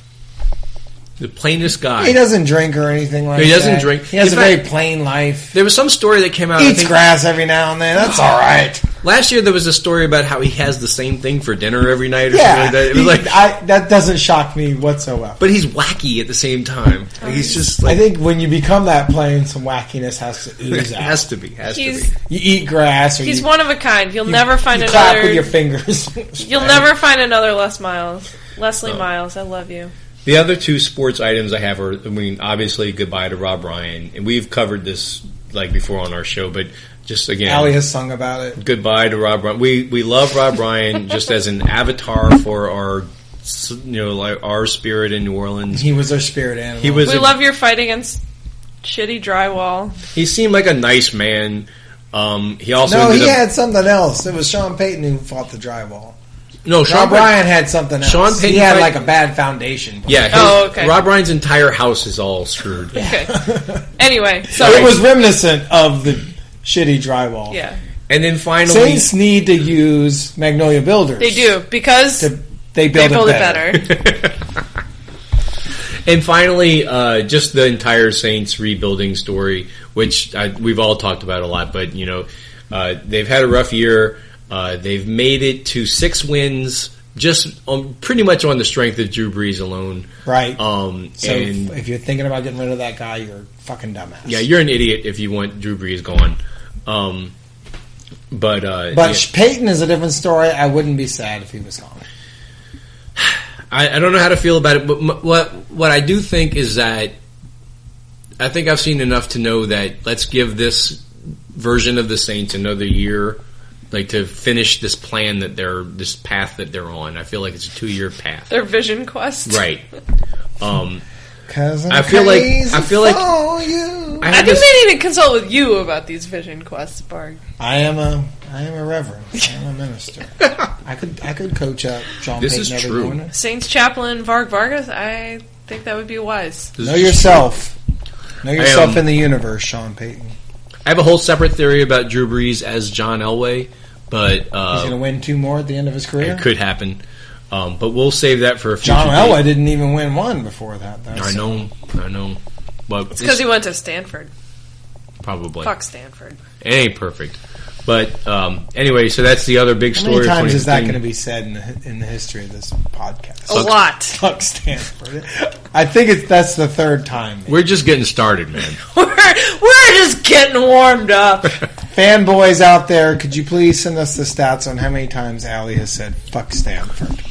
The plainest guy. He doesn't drink or anything like that. He doesn't drink. He has a very plain life. There was some story that came out. Eats grass every now and then. That's all right. Last year there was a story about how he has the same thing for dinner every night or something like that. It was that doesn't shock me whatsoever. But he's wacky at the same time. Like, he's just like, I think when you become that plain, some wackiness has to ooze out. Has to be. You eat grass. Or he's one of a kind. You'll never find another. Clap with your fingers. You'll never find another Les Miles. Leslie Miles, I love you. The other two sports items I have are, obviously, goodbye to Rob Ryan. And we've covered this, before on our show, but just again... Allie has sung about it. Goodbye to Rob Ryan. We love Rob Ryan just as an avatar for our, our spirit in New Orleans. He was our spirit animal. We love your fight against shitty drywall. He seemed like a nice man. He also... No, he had something else. It was Sean Payton who fought the drywall. No, Rob Ryan had something else. Sean Payton he had a bad foundation. Yeah. Okay. Rob Ryan's entire house is all screwed. Okay. Anyway, so it was reminiscent of the shitty drywall. Yeah. And then finally, Saints need to use Magnolia Builders. They do because they build it better. And finally, just the entire Saints rebuilding story, which we've all talked about a lot. But they've had a rough year. They've made it to 6 wins, just pretty much on the strength of Drew Brees alone. Right. So if you're thinking about getting rid of that guy, you're a fucking dumbass. Yeah, you're an idiot if you want Drew Brees gone. But Peyton is a different story. I wouldn't be sad if he was gone. I don't know how to feel about it, but what I do think is that I think I've seen enough to know that let's give this version of the Saints another year. To finish this plan this path that they're on. I feel like it's a 2-year path. Their vision quest. Right. I feel like I think they need to consult with you about these vision quests, Barg. I am a reverend. I am a minister. I could coach up Sean Payton every morning. Saints chaplain VARG'S. I think that would be wise. Know yourself. Know yourself in the universe, Sean Payton. I have a whole separate theory about Drew Brees as John Elway. But he's going to win 2 more at the end of his career? It could happen. But we'll save that for a future John Elway didn't even win 1 before that. I know. But it's because he went to Stanford. Probably. Fuck Stanford. It ain't perfect. But anyway, so that's the other big story. How many times is that going to be said in the history of this podcast? A lot. Fuck Stanford. I think that's the 3rd time. Maybe. We're just getting started, man. We're just getting warmed up. Fanboys out there, could you please send us the stats on how many times Allie has said "fuck Stanford"?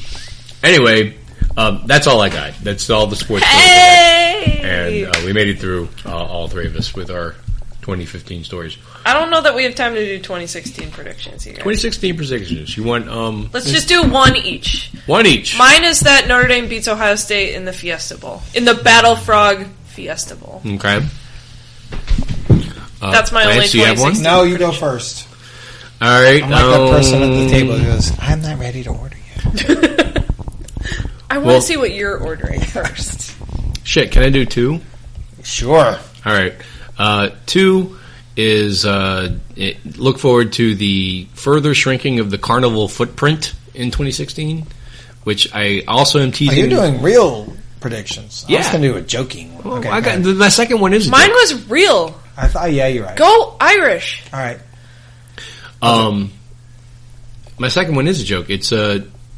Anyway, that's all I got. That's all the sports. Hey! And we made it through all 3 of us with our 2015 stories. I don't know that we have time to do 2016 predictions, you guys. 2016 predictions. You want? Let's just do 1 each. 1 each. Mine is that Notre Dame beats Ohio State in the Fiesta Bowl, in the Battle Frog Fiesta Bowl. Okay. That's my only 2016. No, you go first. All right. I'm like that person at the table who goes, "I'm not ready to order yet." I want to see what you're ordering first. Shit, can I do 2? Sure. All right. 2 is look forward to the further shrinking of the carnival footprint in 2016, which I also am teasing. You're doing real predictions. Yeah. I was going to do a joking one. Okay, my second one is mine was real. I thought, yeah, you're right. Go Irish. All right. My second one is a joke. It's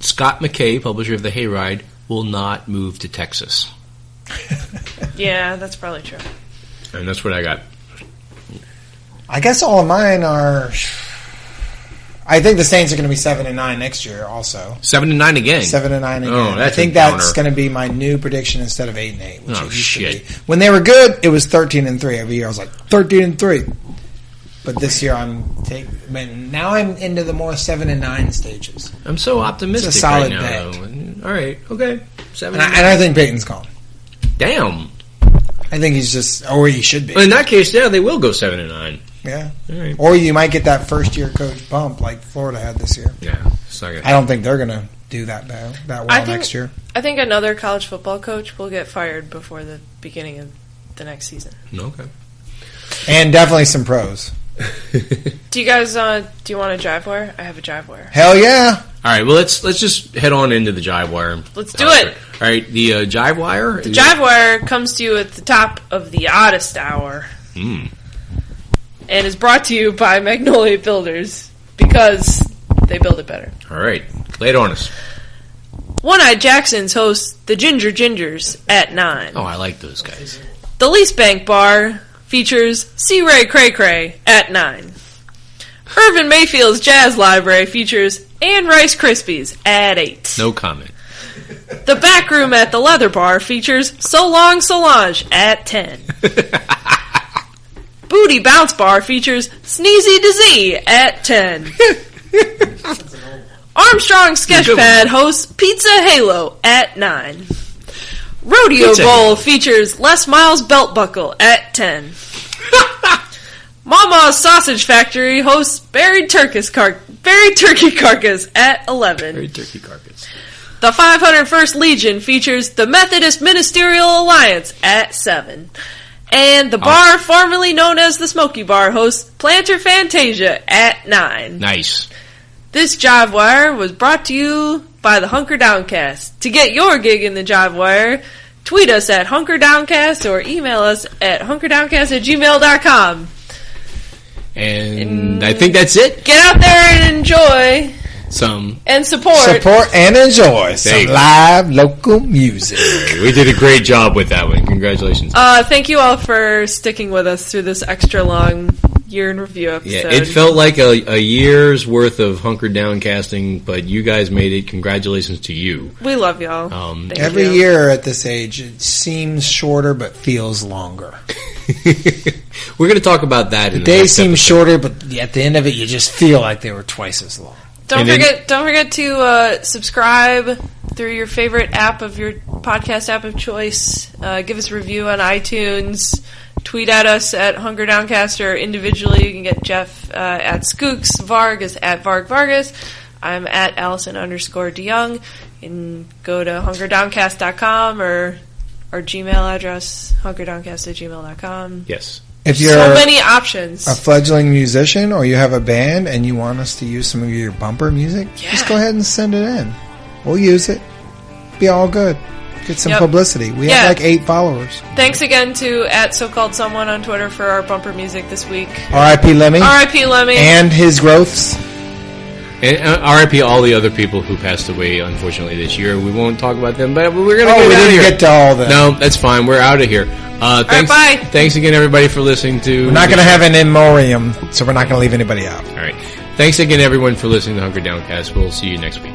Scott McKay, publisher of The Hayride, will not move to Texas. Yeah, that's probably true. And that's what I got. I guess all of mine are. I think the Saints are going to be 7-9 next year. Also, 7-9 again. 7-9 again. Oh, that's I think a downer. that's going to be my new prediction instead of 8-8. Which Oh, it used shit. To be. When they were good, it was 13-3 every year. I was like 13-3. But this year now I'm into the more 7-9 stages. I'm so optimistic It's a solid right now. bet. Though. All right, okay. 7. And I think Peyton's gone. Damn. I think he's just, or he should be. Well, in that case, yeah, they will go 7-9. Yeah. All right. Or you might get that first year coach bump like Florida had this year. Yeah, it's not gonna. I don't think they're going to do that well next year. I think another college football coach will get fired before the beginning of the next season. Okay. And definitely some pros. Do you guys do you want a jive wire? I have a jive wire. Hell yeah. All right, well, let's just head on into the jive wire. Let's do it. All right, the jive wire. The jive wire comes to you at the top of the oddest hour. Mm. And is brought to you by Magnolia Builders because they build it better. All right, lay it on us. One-Eyed Jackson's hosts the Ginger Gingers at 9. Oh, I like those guys. The Lease Bank Bar features C. Ray Cray Cray at 9. Irvin Mayfield's Jazz Library features Ann Rice Krispies at 8. No comment. The Back Room at the Leather Bar features So Long Solange at 10. Booty Bounce Bar features Sneezy Dizzy at 10. Armstrong Sketchpad hosts Pizza Halo at 9. Rodeo Pizza Bowl Halo. features Les Miles Belt Buckle at 10. Mama's Sausage Factory hosts Buried Turkey Carcass at 11. Very turkey carcass. The 501st Legion features the Methodist Ministerial Alliance at 7. And the bar formerly known as the Smoky Bar hosts Planter Fantasia at 9. Nice. This Jive Wire was brought to you by the Hunkerdowncast. To get your gig in the Jive Wire, tweet us at Hunkerdowncast or email us at hunkerdowncast@gmail.com. And I think that's it. Get out there and enjoy and support And enjoy some Thank you. live local music. We did a great job with that one. Congratulations. Thank you all for sticking with us through this extra long year in review episode. Yeah, it felt like a year's worth of hunkered down casting, but you guys made it. Congratulations to you. We love y'all. Thank Every you. year at this age, it seems shorter but feels longer. We're going to talk about that. The days seem shorter, but at the end of it, you just feel like they were twice as long. Don't forget to subscribe through your favorite app of your podcast app of choice. Give us a review on iTunes. Tweet at us at Hunkerdowncast or individually. You can get Jeff at Skooks. Varg is at VargVargas. I'm at Allison_DeYoung. You can go to hunkerdowncast.com or our Gmail address, hunkerdowncast@gmail.com. Yes. If you're So many options. a fledgling musician or you have a band and you want us to use some of your bumper music, just go ahead and send it in. We'll use it. Be all good. Get some publicity. We have like 8 followers. Thanks again to at So-Called Someone on Twitter for our bumper music this week. R.I.P. Lemmy. R.I.P. Lemmy. And his growths. And RIP all the other people who passed away, unfortunately, this year. We won't talk about them, but we're going to we get out of didn't here. get to all that. No, that's fine. We're out of here. Thanks, bye. Thanks again, everybody, for listening to... We're not going to have an in memoriam, so we're not going to leave anybody out. All right. Thanks again, everyone, for listening to Hunker Downcast. We'll see you next week.